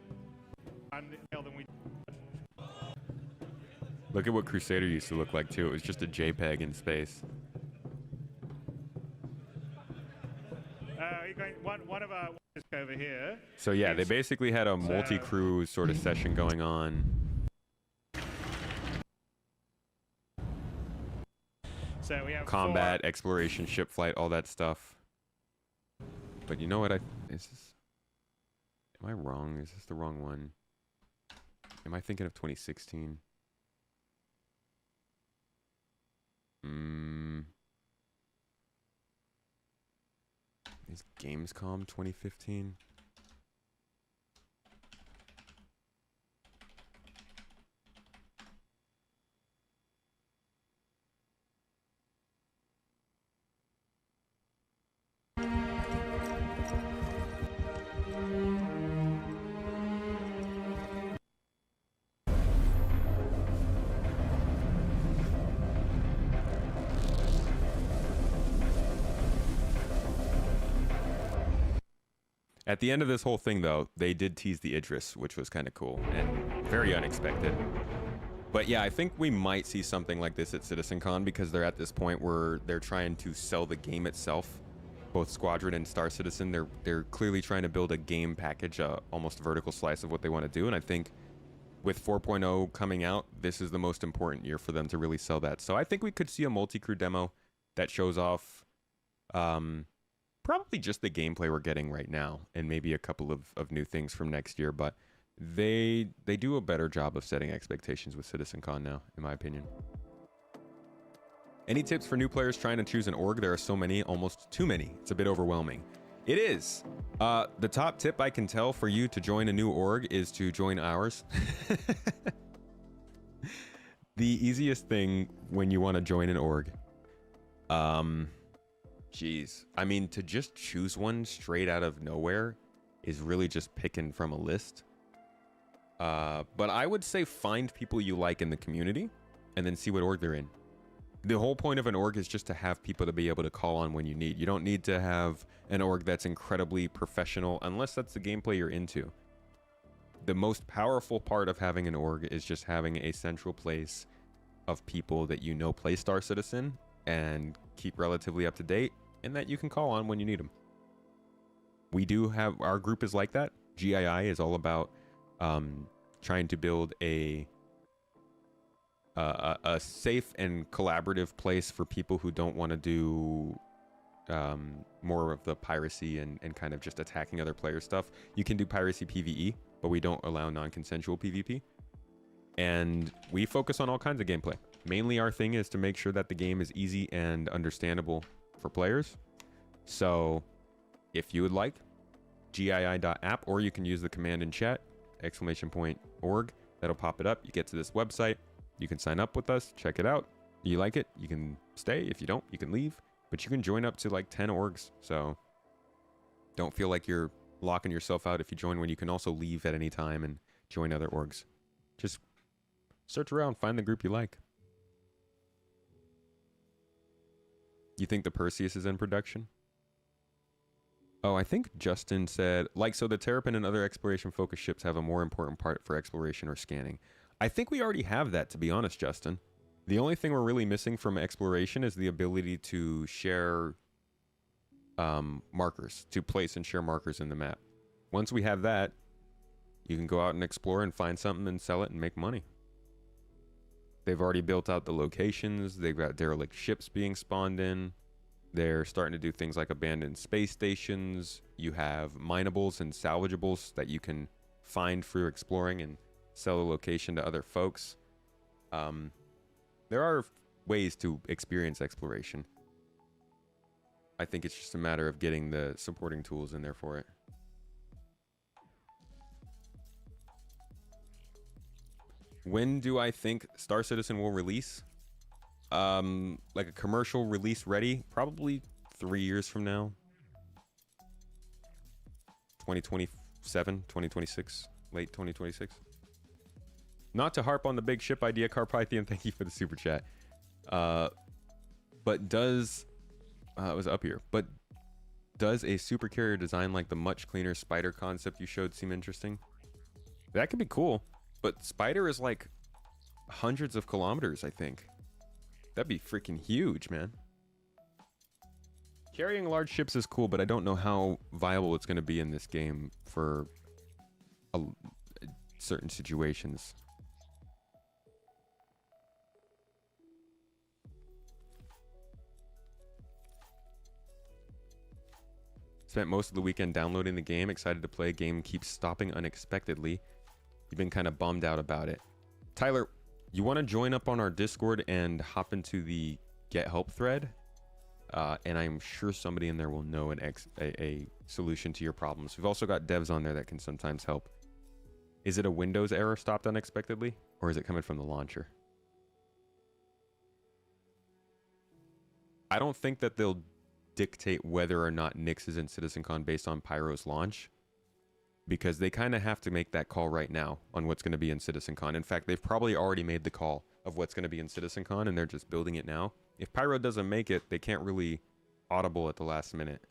Look at what Crusader used to look like too. It was just a JPEG in space. One of our over here. So yeah, they basically had a multi-crew sort of session going on. So we have combat, exploration, ship flight, all that stuff. But you know what? Am I wrong? Is this the wrong one? Am I thinking of 2016? Is Gamescom 2015? At the end of this whole thing, though, they did tease the Idris, which was kind of cool and very unexpected. But yeah, I think we might see something like this at CitizenCon because they're at this point where they're trying to sell the game itself, both Squadron and Star Citizen. They're clearly trying to build a game package, almost vertical slice of what they want to do. And I think with 4.0 coming out, this is the most important year for them to really sell that. So I think we could see a multi-crew demo that shows off probably just the gameplay we're getting right now and maybe a couple of new things from next year. But they do a better job of setting expectations with CitizenCon now, in my opinion. Any tips for new players trying to choose an org? There are so many, almost too many. It's a bit overwhelming. It is. The top tip I can tell for you to join a new org is to join ours. The easiest thing when you want to join an org, geez, I mean, to just choose one straight out of nowhere is really just picking from a list. But I would say find people you like in the community and then see what org they're in. The whole point of an org is just to have people to be able to call on when you need. You don't need to have an org that's incredibly professional unless that's the gameplay you're into. The most powerful part of having an org is just having a central place of people that you know play Star Citizen and keep relatively up to date and that you can call on when you need them. We do have, our group is like that. GII is all about trying to build a safe and collaborative place for people who don't want to do more of the piracy and kind of just attacking other players stuff. You can do piracy PvE, but we don't allow non-consensual PvP. And we focus on all kinds of gameplay. Mainly our thing is to make sure that the game is easy and understandable for players. So if you would like, gii.app, or you can use the command in chat, !org. That'll pop it up. You get to this website. You can sign up with us, check it out. You like it, you can stay. If you don't, you can leave. But you can join up to like 10 orgs. So don't feel like you're locking yourself out if you join one. You can also leave at any time and join other orgs. Just search around, find the group you like. You think the Perseus is in production? Oh, I think Justin said, so the Terrapin and other exploration-focused ships have a more important part for exploration or scanning. I think we already have that, to be honest, Justin. The only thing we're really missing from exploration is the ability to share markers, to place and share markers in the map. Once we have that, you can go out and explore and find something and sell it and make money. They've already built out the locations. They've got derelict ships being spawned in. They're starting to do things like abandoned space stations. You have minables and salvageables that you can find through exploring and sell a location to other folks. There are ways to experience exploration. I think it's just a matter of getting the supporting tools in there for it. When do I think Star Citizen will release? Like a commercial release ready? Probably 3 years from now. 2027, 2026, late 2026. Not to harp on the big ship idea, Carpathian, thank you for the super chat. But does... it was up here. But does a supercarrier design like the much cleaner Spider concept you showed seem interesting? That could be cool. But Spider is like hundreds of kilometers, I think. That'd be freaking huge, man. Carrying large ships is cool, but I don't know how viable it's going to be in this game for certain situations. Spent most of the weekend downloading the game. Excited to play. Game keeps stopping unexpectedly. You've been kind of bummed out about it. Tyler, you want to join up on our Discord and hop into the Get Help thread? And I'm sure somebody in there will know a solution to your problems. We've also got devs on there that can sometimes help. Is it a Windows error stopped unexpectedly? Or is it coming from the launcher? I don't think that they'll dictate whether or not Nyx is in CitizenCon based on Pyro's launch, because they kind of have to make that call right now on what's going to be in CitizenCon. In fact, they've probably already made the call of what's going to be in CitizenCon, and they're just building it now. If Pyro doesn't make it, they can't really audible at the last minute.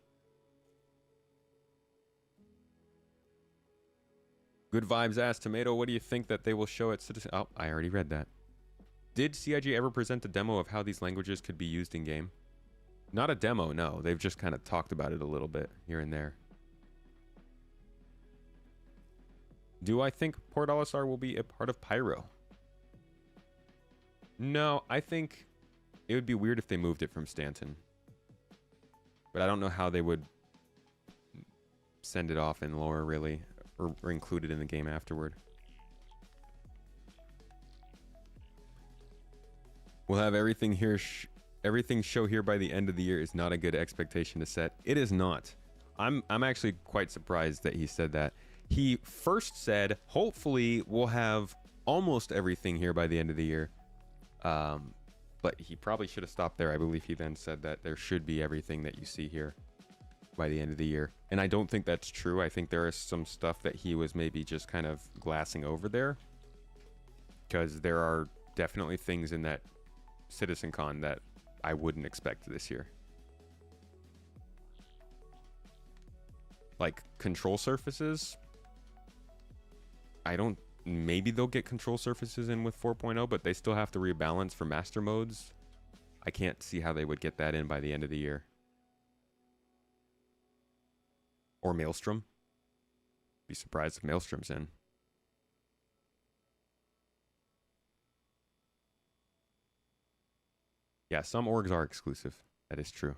Good Vibes asked, Tomato, what do you think that they will show at Citizen... Oh, I already read that. Did CIG ever present a demo of how these languages could be used in-game? Not a demo, no. They've just kind of talked about it a little bit here and there. Do I think Port Olisar will be a part of Pyro? No, I think it would be weird if they moved it from Stanton. But I don't know how they would send it off in lore, really, or include it in the game afterward. We'll have everything here, everything show here by the end of the year is not a good expectation to set. It is not. I'm actually quite surprised that he said that. He first said, hopefully we'll have almost everything here by the end of the year. But he probably should have stopped there. I believe he then said that there should be everything that you see here by the end of the year. And I don't think that's true. I think there is some stuff that he was maybe just kind of glassing over there, because there are definitely things in that CitizenCon that I wouldn't expect this year. Like control surfaces. Maybe they'll get control surfaces in with 4.0, but they still have to rebalance for master modes. I can't see how they would get that in by the end of the year. Or Maelstrom. Be surprised if Maelstrom's in. Yeah, some orgs are exclusive. That is true.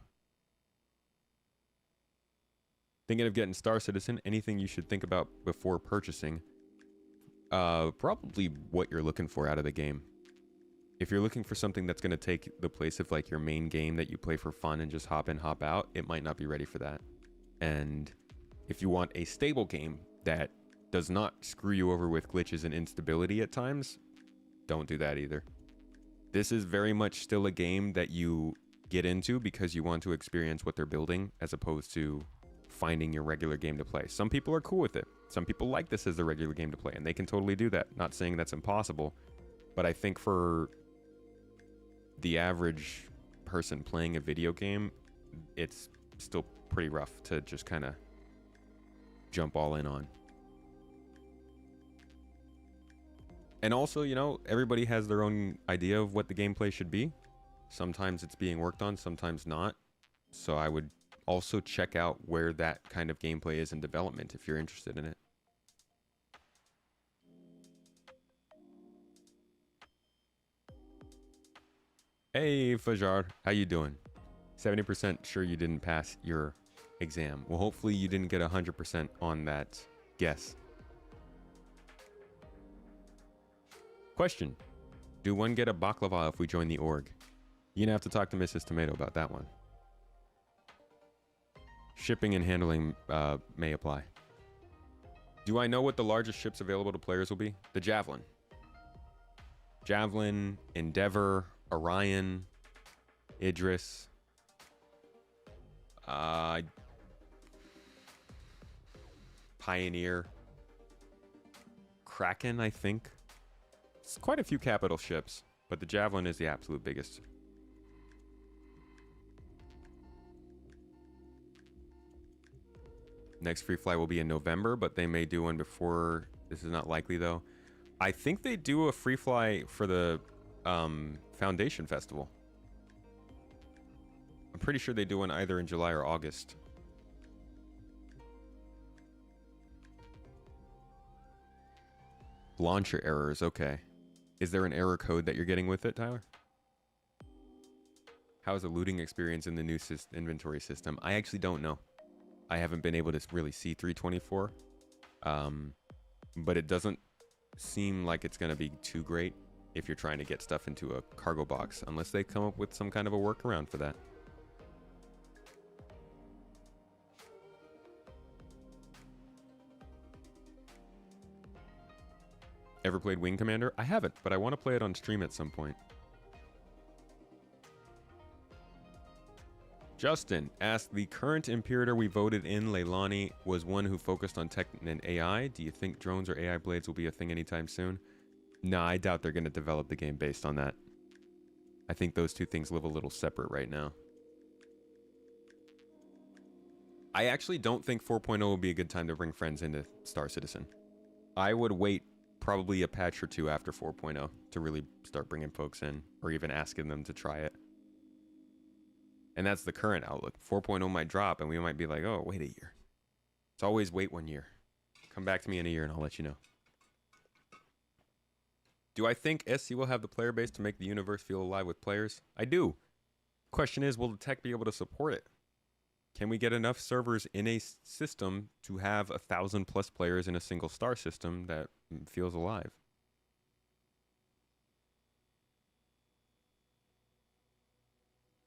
Thinking of getting Star Citizen, anything you should think about before purchasing? Probably what you're looking for out of the game. If you're looking for something that's going to take the place of like your main game that you play for fun and just hop in, hop out, it might not be ready for that. And if you want a stable game that does not screw you over with glitches and instability at times, don't do that either. This is very much still a game that you get into because you want to experience what they're building, as opposed to finding your regular game to play. Some people are cool with it. Some people like this as a regular game to play, and they can totally do that. Not saying that's impossible, but I think for the average person playing a video game, it's still pretty rough to just kind of jump all in on. And also, you know, everybody has their own idea of what the gameplay should be. Sometimes it's being worked on, sometimes not. So I would also check out where that kind of gameplay is in development if you're interested in it. Hey Fajar, how you doing? 70% sure you didn't pass your exam. Well, hopefully you didn't get 100% on that guess. Question. Do one get a baklava if we join the org? You're gonna have to talk to Mrs. Tomato about that one. Shipping and handling may apply. Do I know what the largest ships available to players will be? The Javelin. Javelin, Endeavor, Orion, Idris. Pioneer. Kraken, I think. It's quite a few capital ships, but the Javelin is the absolute biggest. Next free fly will be in November, but they may do one before. This is not likely, though. I think they do a free fly for the Foundation Festival. I'm pretty sure they do one either in July or August. Launcher errors, okay. Is there an error code that you're getting with it, Tyler? How is the looting experience in the new inventory system? I actually don't know. I haven't been able to really see 324. But it doesn't seem like it's going to be too great if you're trying to get stuff into a cargo box, unless they come up with some kind of a workaround for that. Ever played Wing Commander? I haven't, but I want to play it on stream at some point. Justin asked, the current Imperator we voted in, Leilani, was one who focused on tech and AI. Do you think drones or AI blades will be a thing anytime soon? No, I doubt they're going to develop the game based on that. I think those two things live a little separate right now. I actually don't think 4.0 will be a good time to bring friends into Star Citizen. I would wait probably a patch or two after 4.0 to really start bringing folks in, or even asking them to try it. And that's the current outlook. 4.0 might drop and we might be like, oh, wait a year. It's always wait 1 year. Come back to me in a year and I'll let you know. Do I think SC will have the player base to make the universe feel alive with players? I do. Question is, will the tech be able to support it? Can we get enough servers in a system to have 1,000+ players in a single star system that feels alive?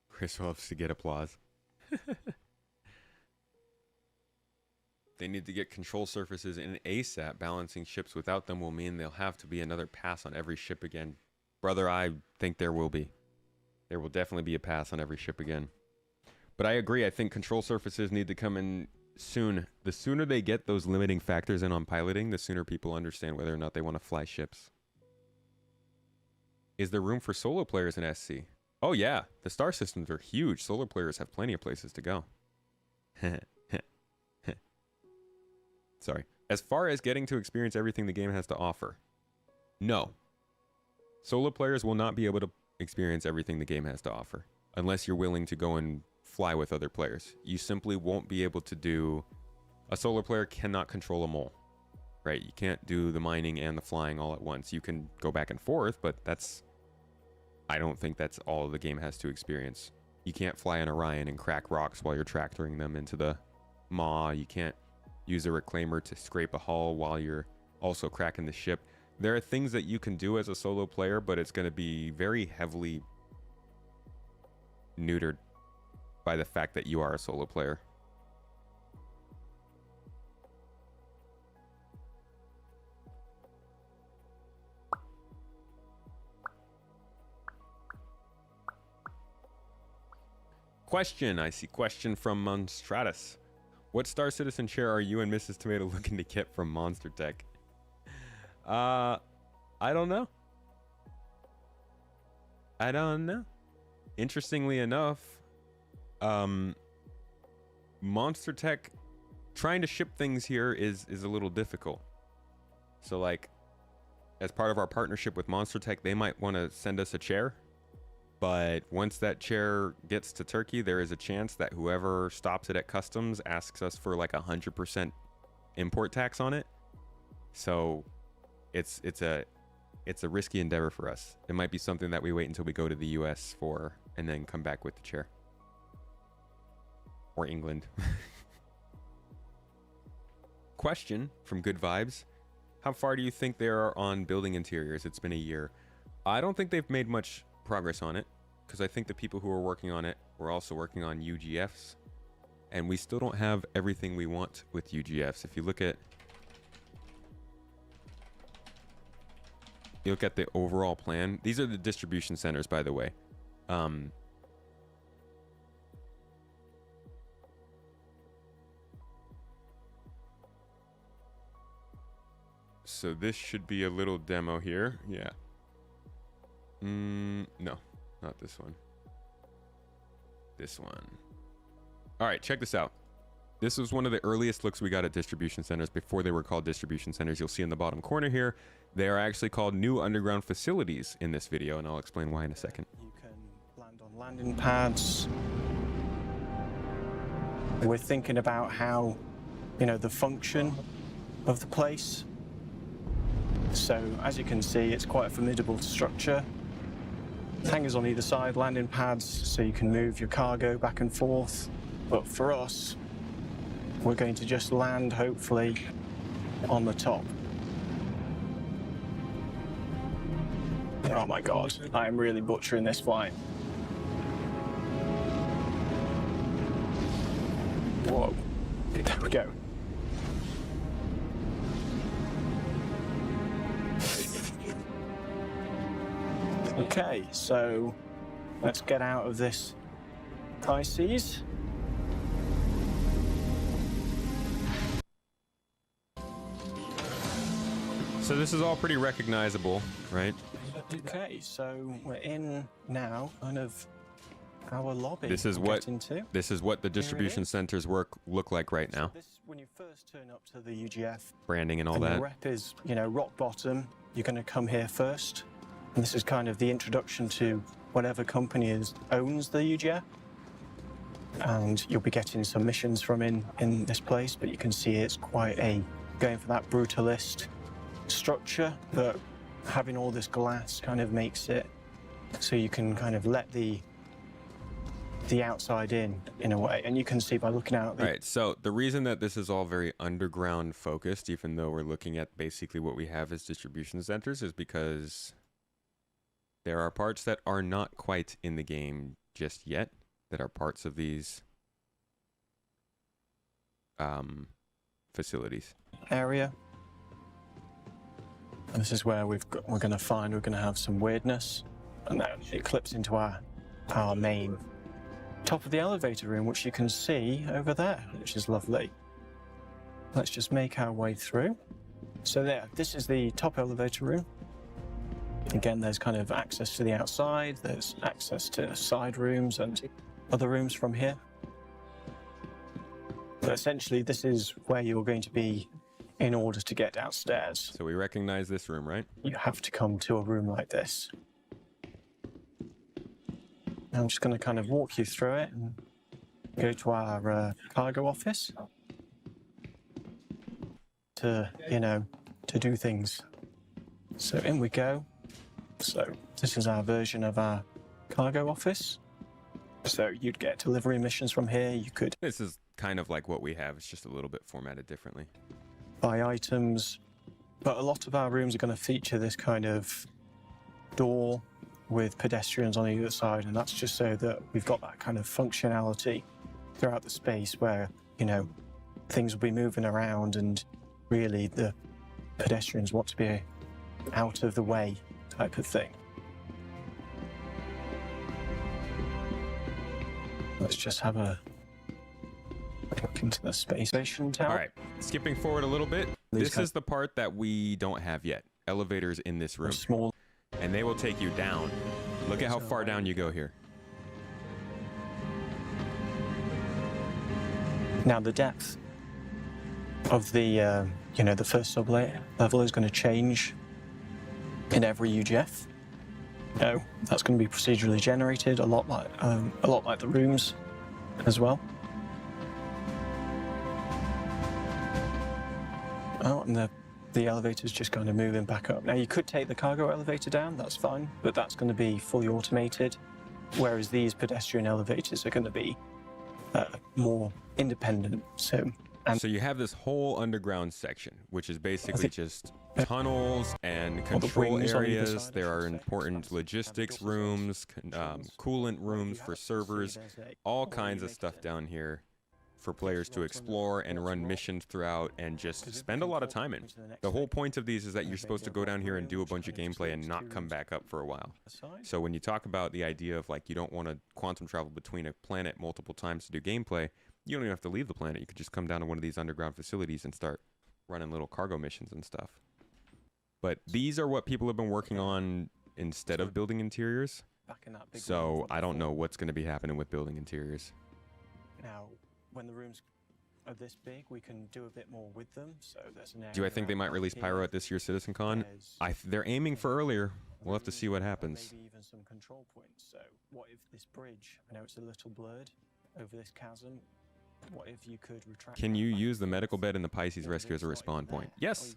Chris loves to get applause. They need to get control surfaces in ASAP. Balancing ships without them will mean they'll have to be another pass on every ship again. Brother, I think there will be. There will definitely be a pass on every ship again. But I agree. I think control surfaces need to come in soon. The sooner they get those limiting factors in on piloting, the sooner people understand whether or not they want to fly ships. Is there room for solo players in SC? Oh yeah, the star systems are huge. Solo players have plenty of places to go. Sorry. As far as getting to experience everything the game has to offer, no. Solo players will not be able to experience everything the game has to offer unless you're willing to go and fly with other players. You simply won't be able to do... A solo player cannot control a mole, right? You can't do the mining and the flying all at once. You can go back and forth, but that's... I don't think that's all the game has to experience. You can't fly an Orion and crack rocks while you're tractoring them into the maw. You can't use a reclaimer to scrape a hull while you're also cracking the ship. There are things that you can do as a solo player, but it's going to be very heavily neutered by the fact that you are a solo player. Question. I see question from Monstratus. What Star Citizen chair are you and Mrs. Tomato looking to get from Monster Tech? I don't know. I don't know. Interestingly enough, Monster Tech trying to ship things here is a little difficult. So like, as part of our partnership with Monster Tech, they might want to send us a chair. But once that chair gets to Turkey, there is a chance that whoever stops it at customs asks us for like 100% import tax on it. So it's a risky endeavor for us. It might be something that we wait until we go to the US for and then come back with the chair. or England. Question from Good Vibes. How far do you think they are on building interiors? It's been a year. I don't think they've made much progress on it, because I think the people who are working on it were also working on UGFs, and we still don't have everything we want with UGFs. If you look at the overall plan, these are the distribution centers, by the way. So this should be a little demo here. Yeah. No, not this one. This one. All right, check this out. This was one of the earliest looks we got at distribution centers before they were called distribution centers. You'll see in the bottom corner here, they are actually called new underground facilities in this video, and I'll explain why in a second. You can land on landing pads. We're thinking about how, the function of the place. So as you can see, it's quite a formidable structure. Hangars on either side, landing pads, so you can move your cargo back and forth. But for us, we're going to just land, hopefully, on the top. Oh my God, I'm really butchering this flight. Whoa, there we go. Okay, so let's get out of this high seas. So this is all pretty recognizable, right? Okay, so we're in now, kind of our lobby. This is what the distribution centers look like right now. This, when you first turn up to the UGF, branding and all that. The rep is, rock bottom. You're going to come here first. And this is kind of the introduction to whatever company owns the UGF. And you'll be getting some missions from in this place, but you can see it's quite going for that brutalist structure, but having all this glass kind of makes it so you can kind of let the outside in a way. And you can see by looking out. Right, so the reason that this is all very underground focused, even though we're looking at basically what we have as distribution centers, is because there are parts that are not quite in the game just yet, that are parts of these facilities. Area. And this is where we're going to have some weirdness, and then it clips into our main top of the elevator room, which you can see over there, which is lovely. Let's just make our way through. So there, this is the top elevator room. Again, there's kind of access to the outside, there's access to side rooms and other rooms from here. But essentially, this is where you're going to be in order to get downstairs. So we recognize this room, right? You have to come to a room like this. I'm just going to kind of walk you through it and go to our cargo office to do things. So in we go. So this is our version of our cargo office. So you'd get delivery missions from here. You could... This is kind of like what we have. It's just a little bit formatted differently. Buy items. But a lot of our rooms are going to feature this kind of door with pedestrians on either side. And that's just so that we've got that kind of functionality throughout the space where, things will be moving around and really the pedestrians want to be out of the way type of thing. Let's just have a look into the space station tower. All right, skipping forward a little bit. This is the part that we don't have yet. Elevators in this room. Small. And they will take you down. Look at how far down you go here. Now the depth of the, the first sub-level is going to change in every UGF. No, that's going to be procedurally generated, a lot like the rooms as well. Oh, and the elevator's just kind of moving back up. Now you could take the cargo elevator down, that's fine, but that's going to be fully automated, whereas these pedestrian elevators are going to be more independent. So you have this whole underground section, which is basically just tunnels and control areas. There are important logistics rooms, coolant rooms for servers, all kinds of stuff down here for players to explore and run missions throughout and just spend a lot of time in. The whole point of these is that you're supposed to go down here and do a bunch of gameplay and not come back up for a while. So when you talk about the idea of like you don't want to quantum travel between a planet multiple times to do gameplay, you don't even have to leave the planet. You could just come down to one of these underground facilities and start running little cargo missions and stuff. But these are what people have been working on instead of building interiors. So I don't know what's going to be happening with building interiors. Now, when the rooms are this big, we can do a bit more with them. So there's an area. Do I think they might release Pyro at this year's CitizenCon? They're aiming for earlier. We'll have to see what happens. Maybe even some control points. So what if this bridge, I know it's a little blurred over this chasm, what if you could retract? Can you use the medical bed in the Pisces Rescue as a respawn point? Yes.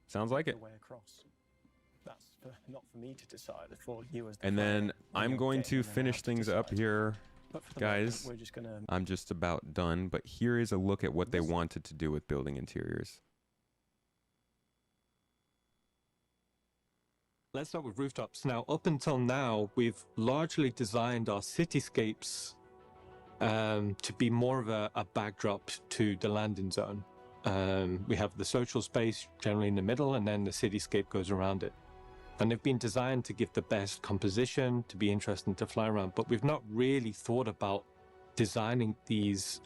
Sounds like it. That's not for me to decide. For you as the and then I'm going to finish things up here, guys. We're just gonna... I'm just about done, but here is a look at what they wanted to do with building interiors. Let's start with rooftops. Now, up until now, we've largely designed our cityscapes to be more of a backdrop to the landing zone. We have the social space generally in the middle, and then the cityscape goes around it. And they've been designed to give the best composition, to be interesting to fly around, but we've not really thought about designing these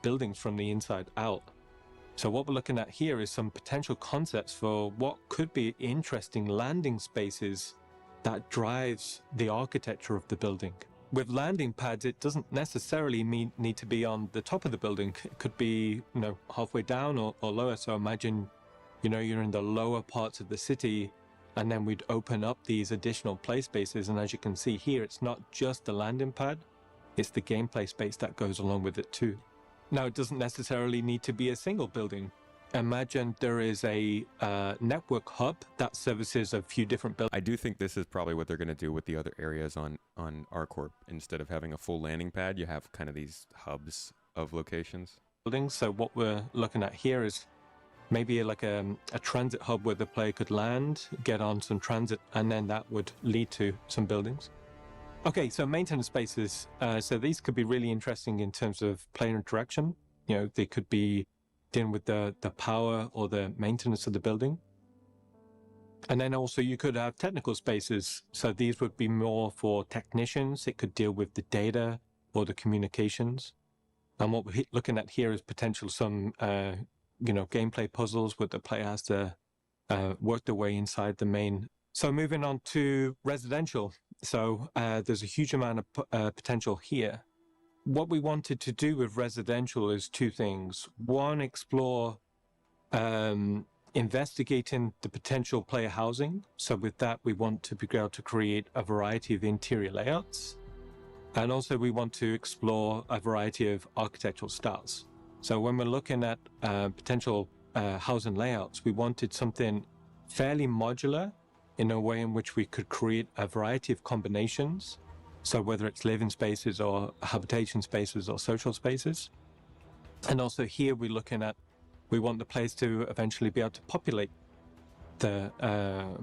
buildings from the inside out. So what we're looking at here is some potential concepts for what could be interesting landing spaces that drives the architecture of the building. With landing pads, it doesn't necessarily need to be on the top of the building. It could be, halfway down or lower. So imagine, you're in the lower parts of the city, and then we'd open up these additional play spaces. And as you can see here, it's not just the landing pad, it's the gameplay space that goes along with it too. Now, it doesn't necessarily need to be a single building. Imagine there is a network hub that services a few different buildings. I do think this is probably what they're going to do with the other areas on ArcCorp. Instead of having a full landing pad, you have kind of these hubs of locations. So what we're looking at here is maybe like a transit hub where the player could land, get on some transit, and then that would lead to some buildings. Okay, so maintenance spaces. So these could be really interesting in terms of player interaction. They could be dealing with the power or the maintenance of the building. And then also you could have technical spaces. So these would be more for technicians. It could deal with the data or the communications. And what we're looking at here is potential some, gameplay puzzles where the player has to work their way inside the main. So moving on to residential. So there's a huge amount of potential here. What we wanted to do with residential is two things. One, explore investigating the potential player housing. So with that, we want to be able to create a variety of interior layouts. And also we want to explore a variety of architectural styles. So when we're looking at potential housing layouts, we wanted something fairly modular in a way in which we could create a variety of combinations. So whether it's living spaces or habitation spaces or social spaces. And also here we're looking at, we want the players to eventually be able to populate the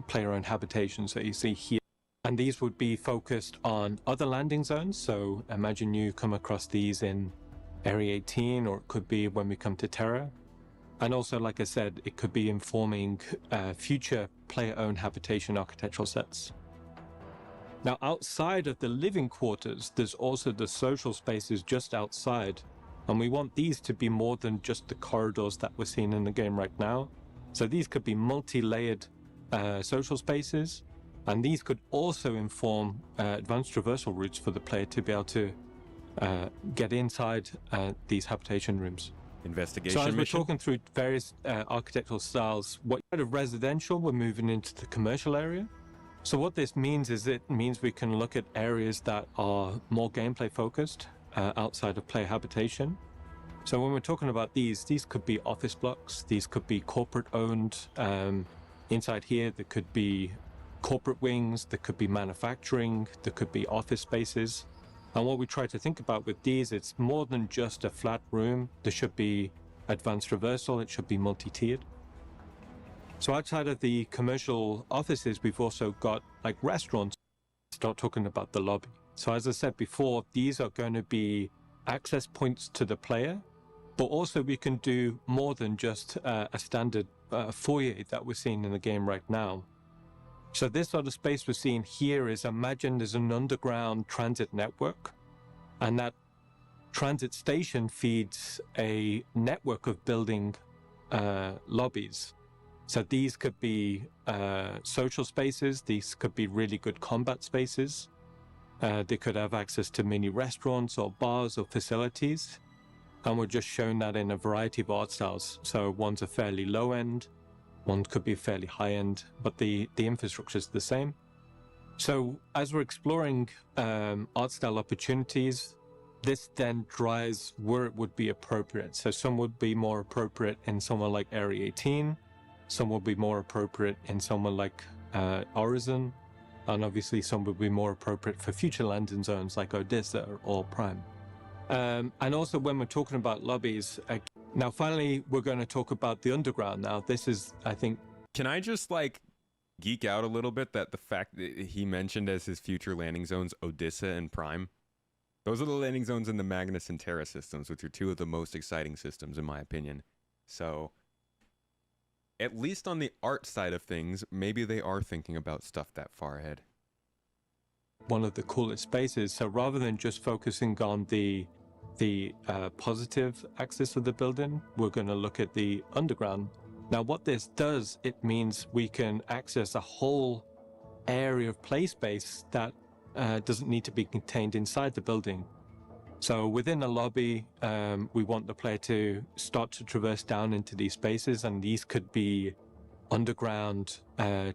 player-owned habitations that you see here. And these would be focused on other landing zones. So imagine you come across these in Area 18, or it could be when we come to Terra. And also, like I said, it could be informing future player-owned habitation architectural sets. Now, outside of the living quarters, there's also the social spaces just outside. And we want these to be more than just the corridors that we're seeing in the game right now. So these could be multi-layered social spaces. And these could also inform advanced traversal routes for the player to be able to get inside these habitation rooms. Investigation So as we're mission? talking through various architectural styles, what kind of residential, we're moving into the commercial area. So what this means is it means we can look at areas that are more gameplay focused outside of player habitation. So when we're talking about these could be office blocks, these could be corporate owned. Inside here, there could be corporate wings, there could be manufacturing, there could be office spaces. And what we try to think about with these, it's more than just a flat room. There should be advanced traversal. It should be multi-tiered. So outside of the commercial offices, we've also got like restaurants. Start talking about the lobby. So as I said before, these are going to be access points to the player, but also we can do more than just a standard foyer that we're seeing in the game right now. So this sort of space we're seeing here is, imagine there's an underground transit network, and that transit station feeds a network of building lobbies. So these could be social spaces, these could be really good combat spaces. They could have access to mini restaurants or bars or facilities. And we're just showing that in a variety of art styles. So one's a fairly low end, one could be fairly high end, but the infrastructure is the same. So as we're exploring art style opportunities, this then drives where it would be appropriate. So some would be more appropriate in somewhere like Area 18, some would be more appropriate in somewhere like Horizon, and obviously some would be more appropriate for future landing zones like Odessa or Prime. And also when we're talking about lobbies, now finally we're going to talk about the underground. Now this is, I think... Can I just like geek out a little bit that the fact that he mentioned as his future landing zones Odessa and Prime? Those are the landing zones in the Magnus and Terra systems, which are two of the most exciting systems in my opinion. So at least on the art side of things, maybe they are thinking about stuff that far ahead. One of the coolest spaces. So rather than just focusing on the positive axis of the building, we're going to look at the underground. Now what this does, it means we can access a whole area of play space that doesn't need to be contained inside the building. So within a lobby, we want the player to start to traverse down into these spaces, and these could be underground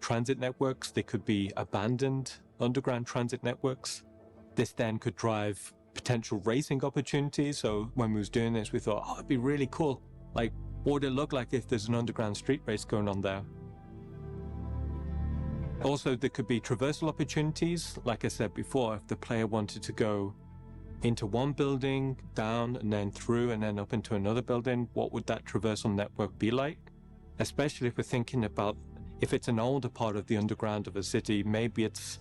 transit networks. They could be abandoned underground transit networks. This then could drive potential racing opportunities. So when we was doing this, we thought, oh, it'd be really cool. Like, what would it look like if there's an underground street race going on there? Also, there could be traversal opportunities. Like I said before, if the player wanted to go into one building, down, and then through, and then up into another building, what would that traversal network be like? Especially if we're thinking about, if it's an older part of the underground of a city, maybe it's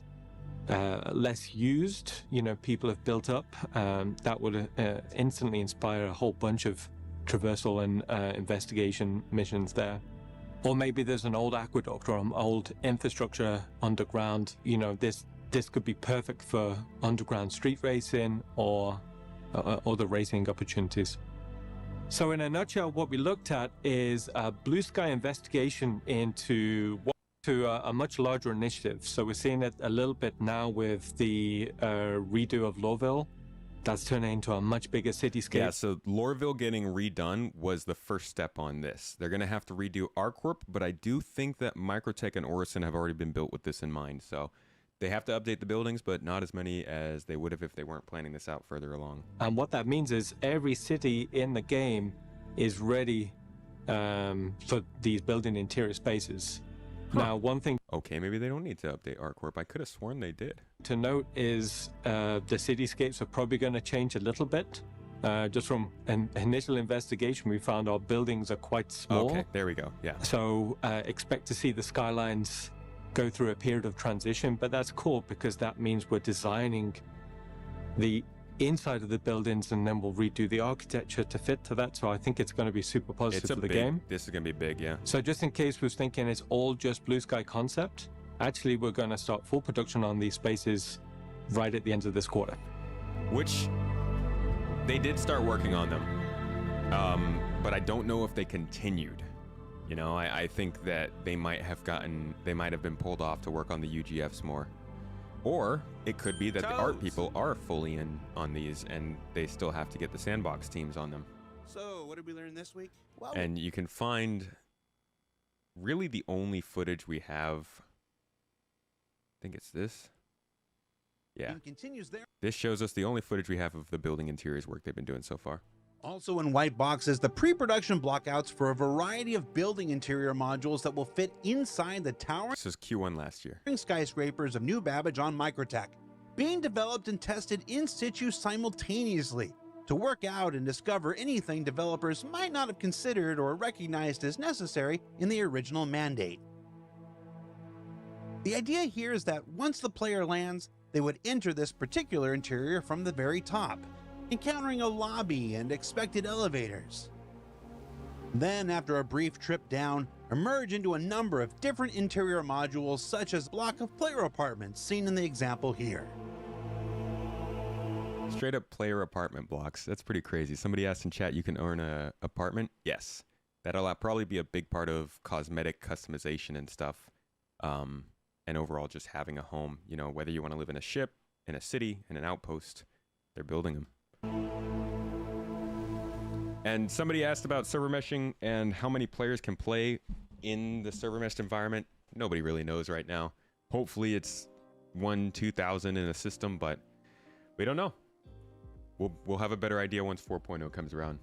less used, you know, people have built up, that would instantly inspire a whole bunch of traversal and investigation missions there. Or maybe there's an old aqueduct or an old infrastructure underground. You know, this could be perfect for underground street racing or other racing opportunities. So in a nutshell, what we looked at is a blue sky investigation into a much larger initiative. So we're seeing it a little bit now with the redo of Lorville. That's turning into a much bigger cityscape. Yeah, so Lorville getting redone was the first step on this. They're going to have to redo ArcCorp, but I do think that Microtech and Orison have already been built with this in mind. So they have to update the buildings, but not as many as they would have if they weren't planning this out further along. And what that means is every city in the game is ready for these building interior spaces. Now, one thing... Okay, maybe they don't need to update ArcCorp. I could have sworn they did. To note is the cityscapes are probably going to change a little bit. Just from an initial investigation, we found our buildings are quite small. Okay, there we go, yeah. So expect to see the skylines go through a period of transition, but that's cool because that means we're designing the inside of the buildings and then we'll redo the architecture to fit to that. So I think it's going to be super positive for the game. This is going to be big, yeah. So just in case we was thinking it's all just blue sky concept, actually we're going to start full production on these spaces right at the end of this quarter. Which they did start working on them, but I don't know if they continued. You know, I think that they might have been pulled off to work on the UGFs more. Or it could be that the art people are fully in on these and they still have to get the sandbox teams on them. So, what did we learn this week? Well, and you can find really the only footage we have. I think it's this. Yeah. Continues there. This shows us the only footage we have of the building interiors work they've been doing so far. Also in white boxes, the pre-production blockouts for a variety of building interior modules that will fit inside the tower. This is Q1 last year. Skyscrapers of New Babbage on Microtech. being developed and tested in situ simultaneously to work out and discover anything developers might not have considered or recognized as necessary in the original mandate. The idea here is that once the player lands, they would enter this particular interior from the very top, encountering a lobby and expected elevators. Then, after a brief trip down, emerge into a number of different interior modules such as block of player apartments seen in the example here. Straight up player apartment blocks. That's pretty crazy. Somebody asked in chat, you can earn an apartment? Yes. That'll probably be a big part of cosmetic customization and stuff. And overall just having a home, you know, whether you want to live in a ship, in a city, in an outpost, they're building them. And somebody asked about server meshing and how many players can play in the server meshed environment. Nobody really knows right now. Hopefully it's 1,000-2,000 in a system, but we don't know. We'll have a better idea once 4.0 comes around.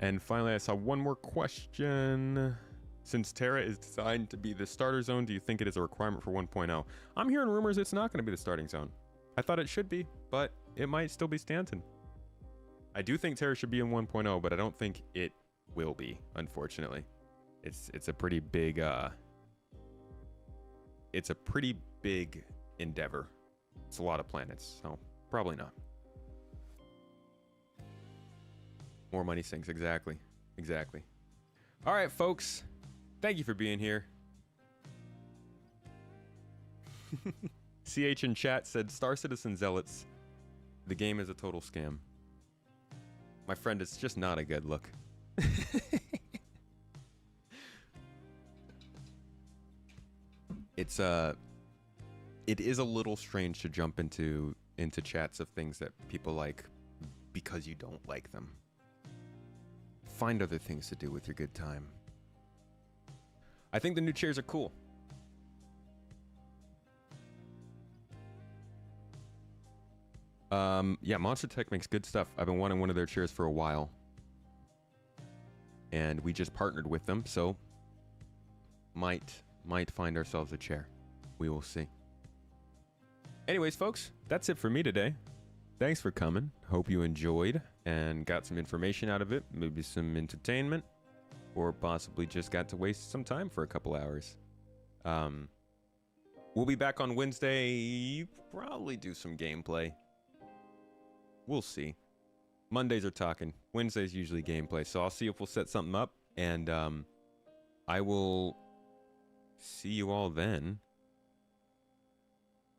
And finally, I saw one more question. Since Terra is designed to be the starter zone, do you think it is a requirement for 1.0? I'm hearing rumors it's not going to be the starting zone. I thought it should be, but it might still be Stanton. I do think Terra should be in 1.0, but I don't think it will be, unfortunately. It's a pretty big endeavor. It's a lot of planets, so probably not. More money sinks, exactly. All right, folks. Thank you for being here. CH in chat said, Star Citizen Zealots, the game is a total scam. My friend, it's just not a good look. It is a little strange to jump into chats of things that people like because you don't like them. Find other things to do with your good time. I think the new chairs are cool. Yeah, Monster Tech makes good stuff. I've been wanting one of their chairs for a while. And we just partnered with them, so might find ourselves a chair. We will see. Anyways, folks, that's it for me today. Thanks for coming. Hope you enjoyed and got some information out of it, maybe some entertainment, or possibly just got to waste some time for a couple hours. We'll be back on Wednesday, probably do some gameplay. We'll see. Mondays are talking. Wednesday's usually gameplay, so I'll see if we'll set something up, and I will see you all then.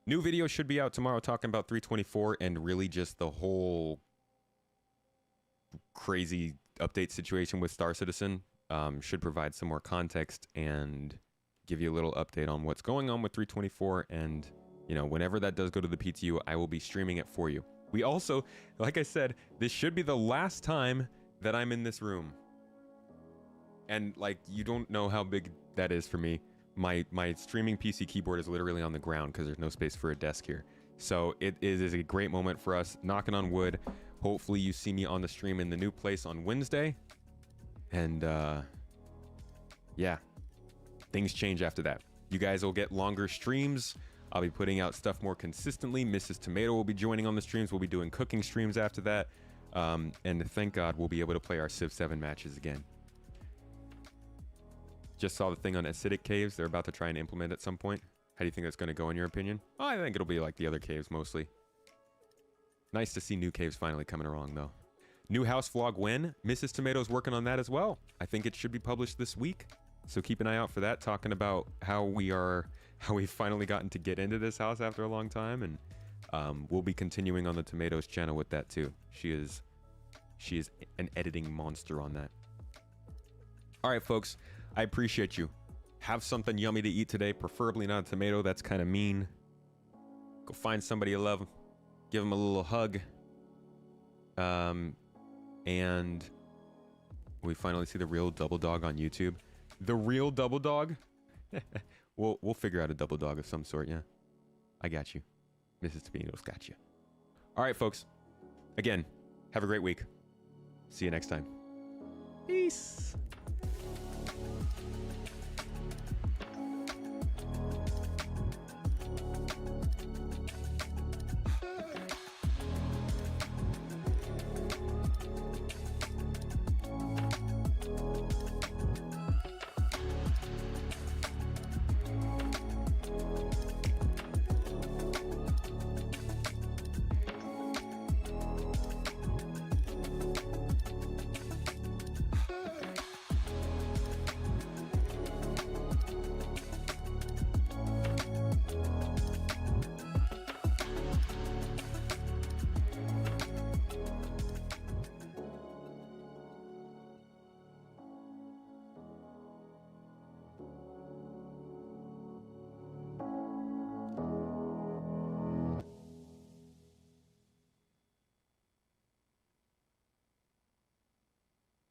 New video should be out tomorrow talking about 324 and really just the whole crazy update situation with Star Citizen. Should provide some more context and give you a little update on what's going on with 324. And, you know, whenever that does go to the PTU, I will be streaming it for you. We also, like I said, this should be the last time that I'm in this room. And, like, you don't know how big that is for me. My streaming PC keyboard is literally on the ground because there's no space for a desk here. So it is a great moment for us. Knocking on wood. Hopefully you see me on the stream in the new place on Wednesday. And yeah, things change after that. You guys will get longer streams. I'll be putting out stuff more consistently. Mrs. Tomato will be joining on the streams. We'll be doing cooking streams after that. And thank God we'll be able to play our Civ 7 matches again. Just saw the thing on acidic caves. They're about to try and implement at some point. How do you think that's going to go in your opinion? Oh, I think it'll be like the other caves mostly. Nice to see new caves finally coming along though. New house vlog when? Mrs. Tomato's working on that as well. I think it should be published this week. So keep an eye out for that, talking about how we've finally gotten to get into this house after a long time. And we'll be continuing on the Tomatoes channel with that too. She is an editing monster on that. All right, folks. I appreciate you. Have something yummy to eat today, preferably not a tomato. That's kind of mean. Go find somebody you love. Give them a little hug. And we finally see the real double dog on YouTube. The real double dog? We'll figure out a double dog of some sort, yeah. I got you. Mrs. Tomatoes got you. All right, folks. Again, have a great week. See you next time. Peace.